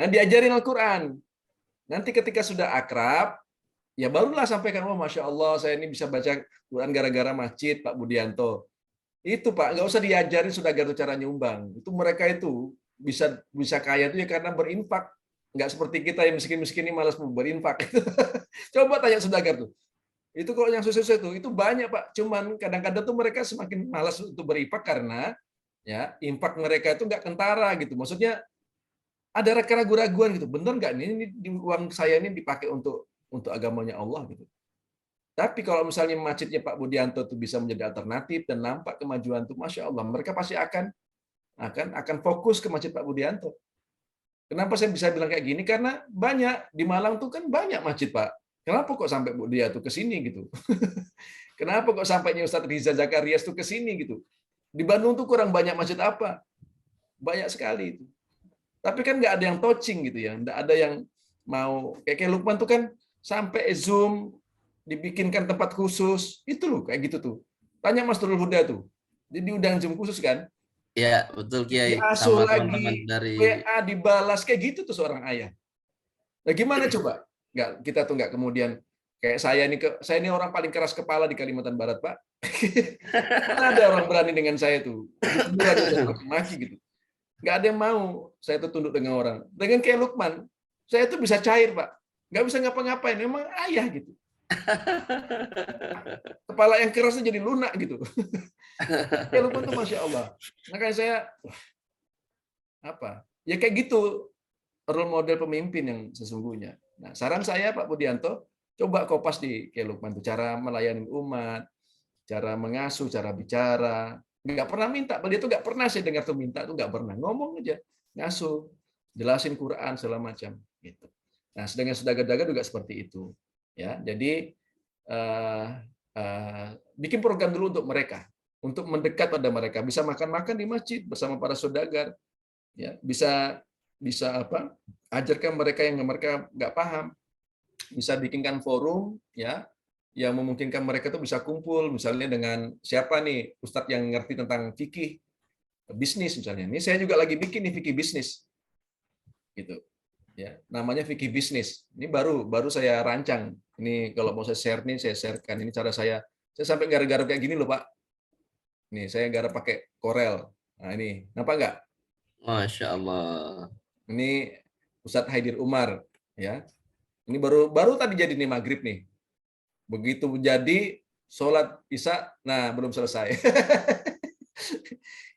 Nah, diajarin Al-Quran. Nanti ketika sudah akrab, ya barulah sampaikan, oh Masya Allah saya ini bisa baca Quran gara-gara masjid Pak Budianto. Itu Pak, nggak usah diajarin sudah gara cara nyumbang. Itu mereka itu bisa kaya itu ya karena berinfak. Nggak seperti kita yang miskin-miskin ini malas berinfak. Coba tanya saudagar tuh. Itu kalau yang sukses itu banyak Pak. Cuman kadang-kadang tuh mereka semakin malas untuk berinfak karena ya infak mereka itu nggak kentara gitu. Maksudnya ada keraguan-raguan gitu. Bener nggak ini uang saya ini dipakai untuk agamanya Allah gitu. Tapi kalau misalnya masjidnya Pak Budianto itu bisa menjadi alternatif dan nampak kemajuan itu, Masya Allah, mereka pasti akan fokus ke masjid Pak Budianto. Kenapa saya bisa bilang kayak gini? Karena banyak di Malang tuh kan banyak masjid, Pak. Kenapa kok sampai Bu Dia tuh ke sini gitu? Kenapa kok sampainya Ustadz Riza Zakarias tuh ke sini gitu? Di Bandung tuh kurang banyak masjid apa? Banyak sekali itu. Tapi kan nggak ada yang touching gitu ya, nggak ada yang mau kayak Lukman tuh kan sampai Zoom dibikinkan tempat khusus itu loh kayak gitu tuh. Tanya Mas Nurul Huda tuh, jadi diundang Zoom khusus kan? Iya betul Kiai. Diasuh Sama teman-teman lagi, dari WA dibalas kayak gitu tuh seorang ayah. Nah gimana coba? Nggak, kita tuh nggak kemudian kayak saya ini orang paling keras kepala di Kalimantan Barat, Pak. Mana ada orang berani dengan saya tuh, maki gitu. Nggak ada yang mau saya tuh tunduk dengan orang. Dengan kayak Lukman, saya tuh bisa cair, Pak. Nggak bisa ngapa-ngapain, memang ayah gitu. Kepala yang kerasnya jadi lunak gitu. Kayak Lukman tuh Masya Allah. Makanya saya, ya kayak gitu role model pemimpin yang sesungguhnya. Nah, saran saya Pak Budianto, coba kopas di kayak Lukman tuh, cara melayani umat, cara mengasuh, cara bicara. Nggak pernah minta, dia tuh nggak pernah saya dengar tuh minta tuh nggak pernah, ngomong aja, ngasuh, jelasin Quran segala macam gitu. Nah, sedangkan Sudagar-dagar juga seperti itu, ya. Jadi bikin program dulu untuk mereka, untuk mendekat pada mereka, bisa makan-makan di masjid bersama para saudagar, ya, bisa ajarkan mereka yang mereka nggak paham, bisa bikinkan forum, ya, yang memungkinkan mereka tuh bisa kumpul, misalnya dengan siapa nih Ustadz yang ngerti tentang fikih bisnis misalnya. Ini saya juga lagi bikin nih fikih bisnis, gitu, ya. Namanya fikih bisnis. Ini baru saya rancang. Ini kalau mau saya share nih, saya sharekan. Ini cara saya sampai garap-garap kayak gini loh Pak. Nih saya garap pakai Corel. Nah ini, nampak nggak? Masya Allah. Ini Ustadz Haidir Umar, ya. Ini baru tadi jadi nih maghrib nih. Begitu jadi sholat Isya, nah belum selesai.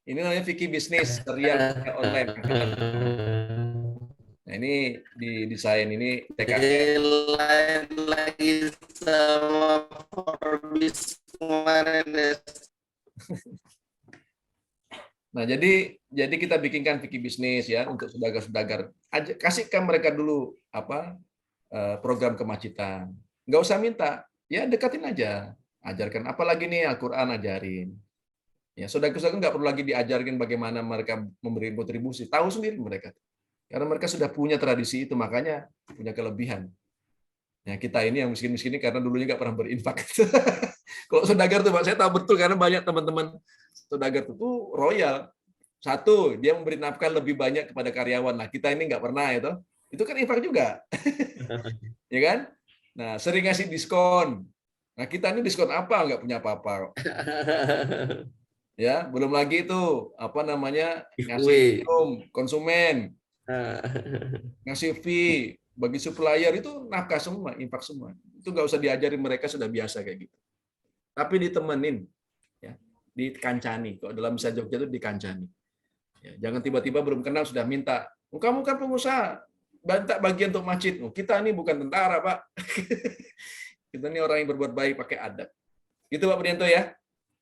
Ini namanya fikih bisnis serial online. Nah ini didesain ini lain lagi sama Forbes kemarin. Nah jadi kita bikinkan fikih bisnis ya untuk saudagar-saudagar. Kasihkan mereka dulu program kemacitan. Nggak usah minta. Ya dekatin aja, ajarkan. Apalagi nih Al-Quran ajarin. Ya saudara-saudara nggak perlu lagi diajarkan bagaimana mereka memberi kontribusi. Tahu sendiri mereka. Karena mereka sudah punya tradisi itu, makanya punya kelebihan. Ya kita ini yang miskin-miskin ini karena dulunya nggak pernah berinfak. Kalau saudagar tuh Pak, saya tahu betul karena banyak teman-teman saudagar tuh royal. Satu, dia memberi nafkah lebih banyak kepada karyawan. Nah kita ini nggak pernah ya toh. Itu kan infak juga. Ya kan? Nah, sering ngasih diskon. Nah, kita ini diskon apa? Nggak punya apa-apa. Ya, belum lagi itu ngasih minum konsumen, ngasih fee bagi supplier itu nafkah semua, infak semua. Itu nggak usah diajarin, mereka sudah biasa kayak gitu. Tapi ditemenin, ya, dikancani. Kalau dalam bahasa Jogja itu dikancani. Ya, jangan tiba-tiba belum kenal sudah minta. Kamu kan pengusaha. Bantak bagian untuk masjid. Kita ini bukan tentara, Pak. Kita ini orang yang berbuat baik pakai adab. Gitu Pak Budianto ya.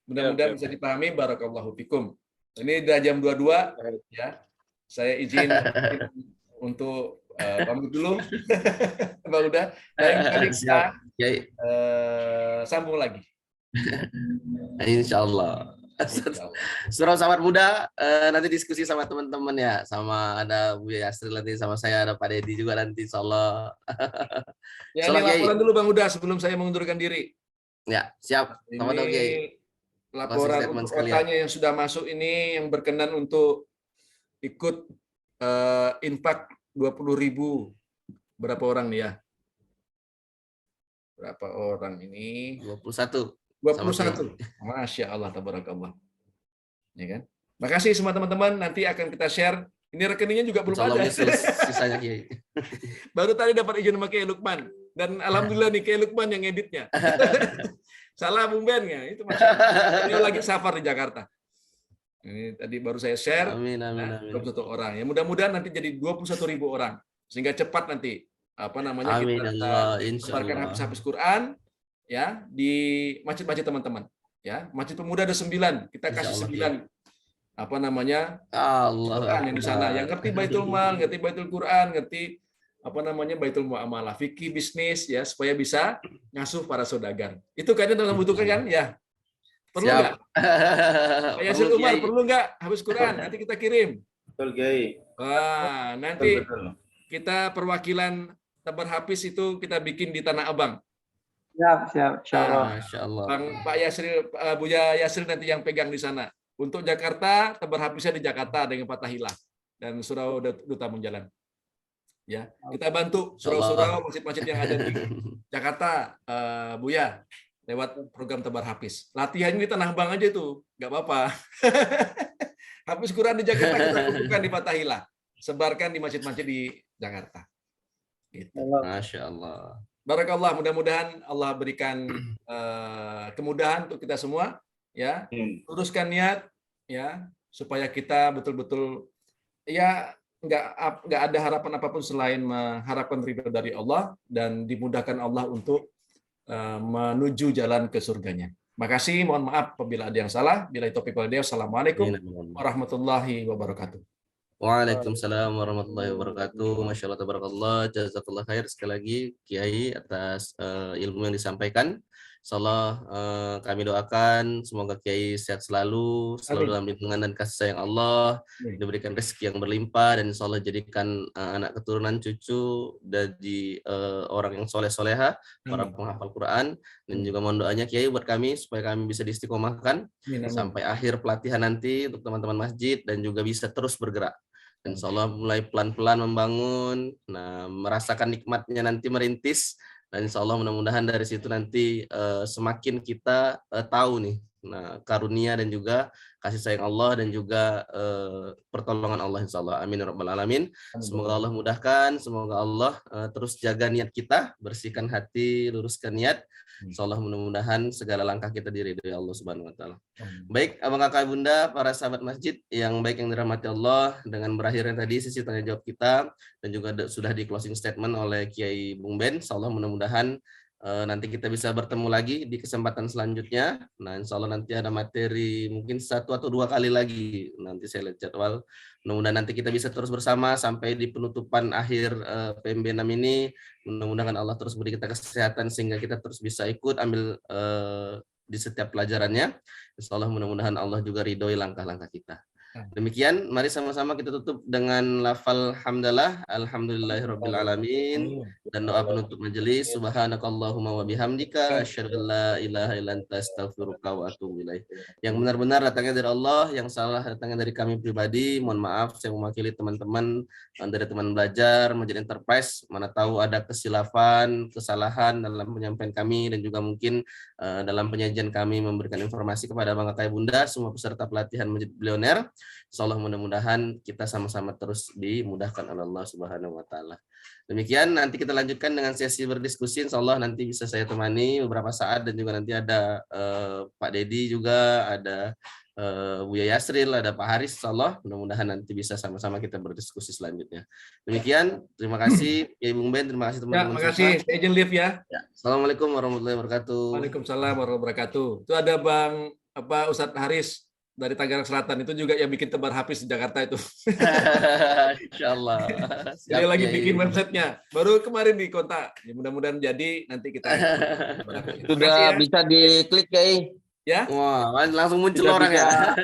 Mudah-mudahan bisa dipahami. Barakallahu fikum. Ini udah jam 22 ya. Saya izin untuk pamit dulu. Pak Uda. Dan kali kita sambung lagi. Insya Allah. Surah Sahabat Muda, nanti diskusi sama teman-teman ya, sama ada Bu Yasri nanti, sama saya ada Pak Dedi juga nanti, insya Allah. Ya, ini laporan dulu Bang Uda sebelum saya mengundurkan diri. Ya, siap. Selamat Ini laporan untuk kotanya yang sudah masuk ini, yang berkenan untuk ikut infak 20.000. Berapa orang nih ya? Berapa orang ini? 21. 21. Masya Allah, tabarakallah. Ya kan? Makasih semua teman-teman. Nanti akan kita share. Ini rekeningnya juga belum ada. Sisanya Kiai. Baru tadi dapat izin sama Kiai Lukman. Dan alhamdulillah nih Kiai Lukman yang editnya. Salah Bung Ben ya. Itu dia lagi safar di Jakarta. Ini tadi baru saya share. Amin. 21 orang. Ya mudah-mudahan nanti jadi 21.000 orang. Sehingga cepat nanti amin, kita sebarkan habis Quran ya di masjid-masjid teman-teman ya. Masjid Pemuda ada 9, kita kasih 9 apa namanya Allah Quran yang di sana, yang ngerti Baitul Mal, ngerti Baitul Quran, ngerti apa namanya Baitul Muamalah, fikih bisnis ya, supaya bisa ngasuh para saudagar. Itu kayaknya dalam butuhkan kan ya? Perlu Siap. nggak? Pak Yasir Perlu, Umar Kiai. perlu nggak habis Quran? Nanti kita kirim. Betul, Kiai. Wah, nanti Betul. kita perwakilan Tabar Hafiz itu kita bikin di Tanah Abang. Siap, insyaallah. Masya Allah. Pak Yasril, Buya Yasril nanti yang pegang di sana. Untuk Jakarta, Tabar Hafiznya di Jakarta dengan Fatahillah dan surau duta menjalan. Ya, kita bantu surau-surau masjid-masjid yang ada di Jakarta, Buya, lewat program Tabar Hafiz. Latihannya di Tanah Abang aja tuh, nggak apa-apa. Hafiz Quran di Jakarta kita kumpulkan di Fatahillah, sebarkan di masjid-masjid di Jakarta. Gitu. Masya Allah. Barakallah, mudah-mudahan Allah berikan kemudahan untuk kita semua, ya. Luruskan niat, ya, supaya kita betul-betul, ya, nggak ada harapan apapun selain mengharapkan ridho dari Allah dan dimudahkan Allah untuk menuju jalan ke surganya. Makasih, mohon maaf apabila ada yang salah. Bila itu taufiq wal hidayah. Assalamualaikum warahmatullahi wabarakatuh. Waalaikumsalam warahmatullahi wabarakatuh. Masya Allah, tabarakallah, jazakallah khair sekali lagi Kiai atas ilmu yang disampaikan. Insyaallah kami doakan semoga Kiai sehat selalu dalam lindungan dan kasih sayang Allah, diberikan rezeki yang berlimpah dan insyaallah jadikan anak keturunan cucu dari orang yang soleh-soleha, para penghafal Quran, dan juga mohon doanya Kiai buat kami supaya kami bisa diistiqomahkan sampai akhir pelatihan nanti untuk teman-teman masjid dan juga bisa terus bergerak. Dan insyaallah mulai pelan-pelan membangun, merasakan nikmatnya nanti merintis. Dan insya Allah mudah-mudahan dari situ nanti semakin kita tahu nih, karunia dan juga kasih sayang Allah dan juga pertolongan Allah insya Allah. Amin ya rabbal alamin. Semoga Allah mudahkan, semoga Allah terus jaga niat kita, bersihkan hati, luruskan niat. Insya Allah mudah-mudahan segala langkah kita diridhoi Allah Subhanahu Wa Taala. Baik, abang kakak bunda, para sahabat masjid yang baik yang dirahmati Allah, dengan berakhirnya tadi sesi tanya jawab kita dan juga sudah di closing statement oleh Kiai Bung Ben. Insya Allah mudah-mudahan nanti kita bisa bertemu lagi di kesempatan selanjutnya. Nah, insya Allah nanti ada materi mungkin 1 atau 2 kali lagi. Nanti saya lihat jadwal. Mudah-mudahan nanti kita bisa terus bersama sampai di penutupan akhir PMB 6 ini. Mudah-mudahan Allah terus beri kita kesehatan sehingga kita terus bisa ikut ambil di setiap pelajarannya. Insya Allah mudah-mudahan Allah juga ridhoi langkah-langkah kita. Demikian, mari sama-sama kita tutup dengan lafal hamdalah, alhamdulillahirabbil alamin, dan doa penutup majelis. Subhanakallahumma wa bihamdika asyhadu an la ilaha illa anta astaghfiruka wa atubu ilaik. Yang benar-benar datangnya dari Allah, yang salah datangnya dari kami pribadi. Mohon maaf, saya mewakili teman-teman dari teman belajar Masjid Enterprise. Mana tahu ada kesilafan, kesalahan dalam penyampaian kami dan juga mungkin dalam penyajian kami memberikan informasi kepada Bang Kakak Bunda, semua peserta pelatihan Masjid Billionaire. Insyaallah mudah-mudahan kita sama-sama terus dimudahkan oleh Allah Subhanahu Wa Taala. Demikian, nanti kita lanjutkan dengan sesi berdiskusi. Insyaallah nanti bisa saya temani beberapa saat dan juga nanti ada Pak Dedi juga, ada Buya Yasril, ada Pak Haris. Insyaallah mudah-mudahan nanti bisa sama-sama kita berdiskusi selanjutnya. Demikian, terima kasih Kiai Bung Ben, terima kasih teman-teman. Terima kasih. Saya izin live ya. Assalamualaikum warahmatullahi wabarakatuh. Waalaikumsalam warahmatullahi wabarakatuh. Itu ada Bang Ustadz Haris dari Tangerang Selatan, itu juga yang bikin Tabar Hafiz di Jakarta itu. Insyaallah. Dia lagi bikin websitenya. Baru kemarin di kontak. Ya, mudah-mudahan jadi nanti kita. Sudah bisa diklik Kiai. Ya. Wah, langsung muncul orang ya.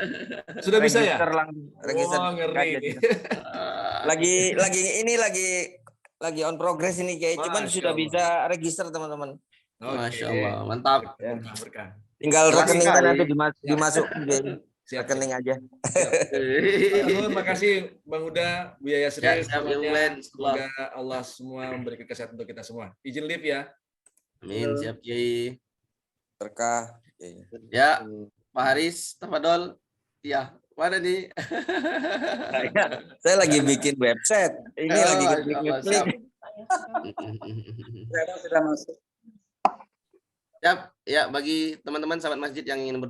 Sudah bisa ya? Register. Oh, ngeri. lagi on progress ini Kiai. Cuman sudah bisa register teman-teman. Masya Allah, mantap. Tinggal rekeningnya nanti dimasuk rekening aja. Terima kasih Bang Huda, Buya Yasril. Semoga Allah semua memberikan kesehatan untuk kita semua. Izin live ya. Amin, siap Kiai. Berkah. Ya, Pak Haris, tafadhol. Ya, mana nih? Saya lagi bikin website. Ini lagi klik-klik. Sudah masuk. Ya, bagi teman-teman sahabat masjid yang ingin berdiskusi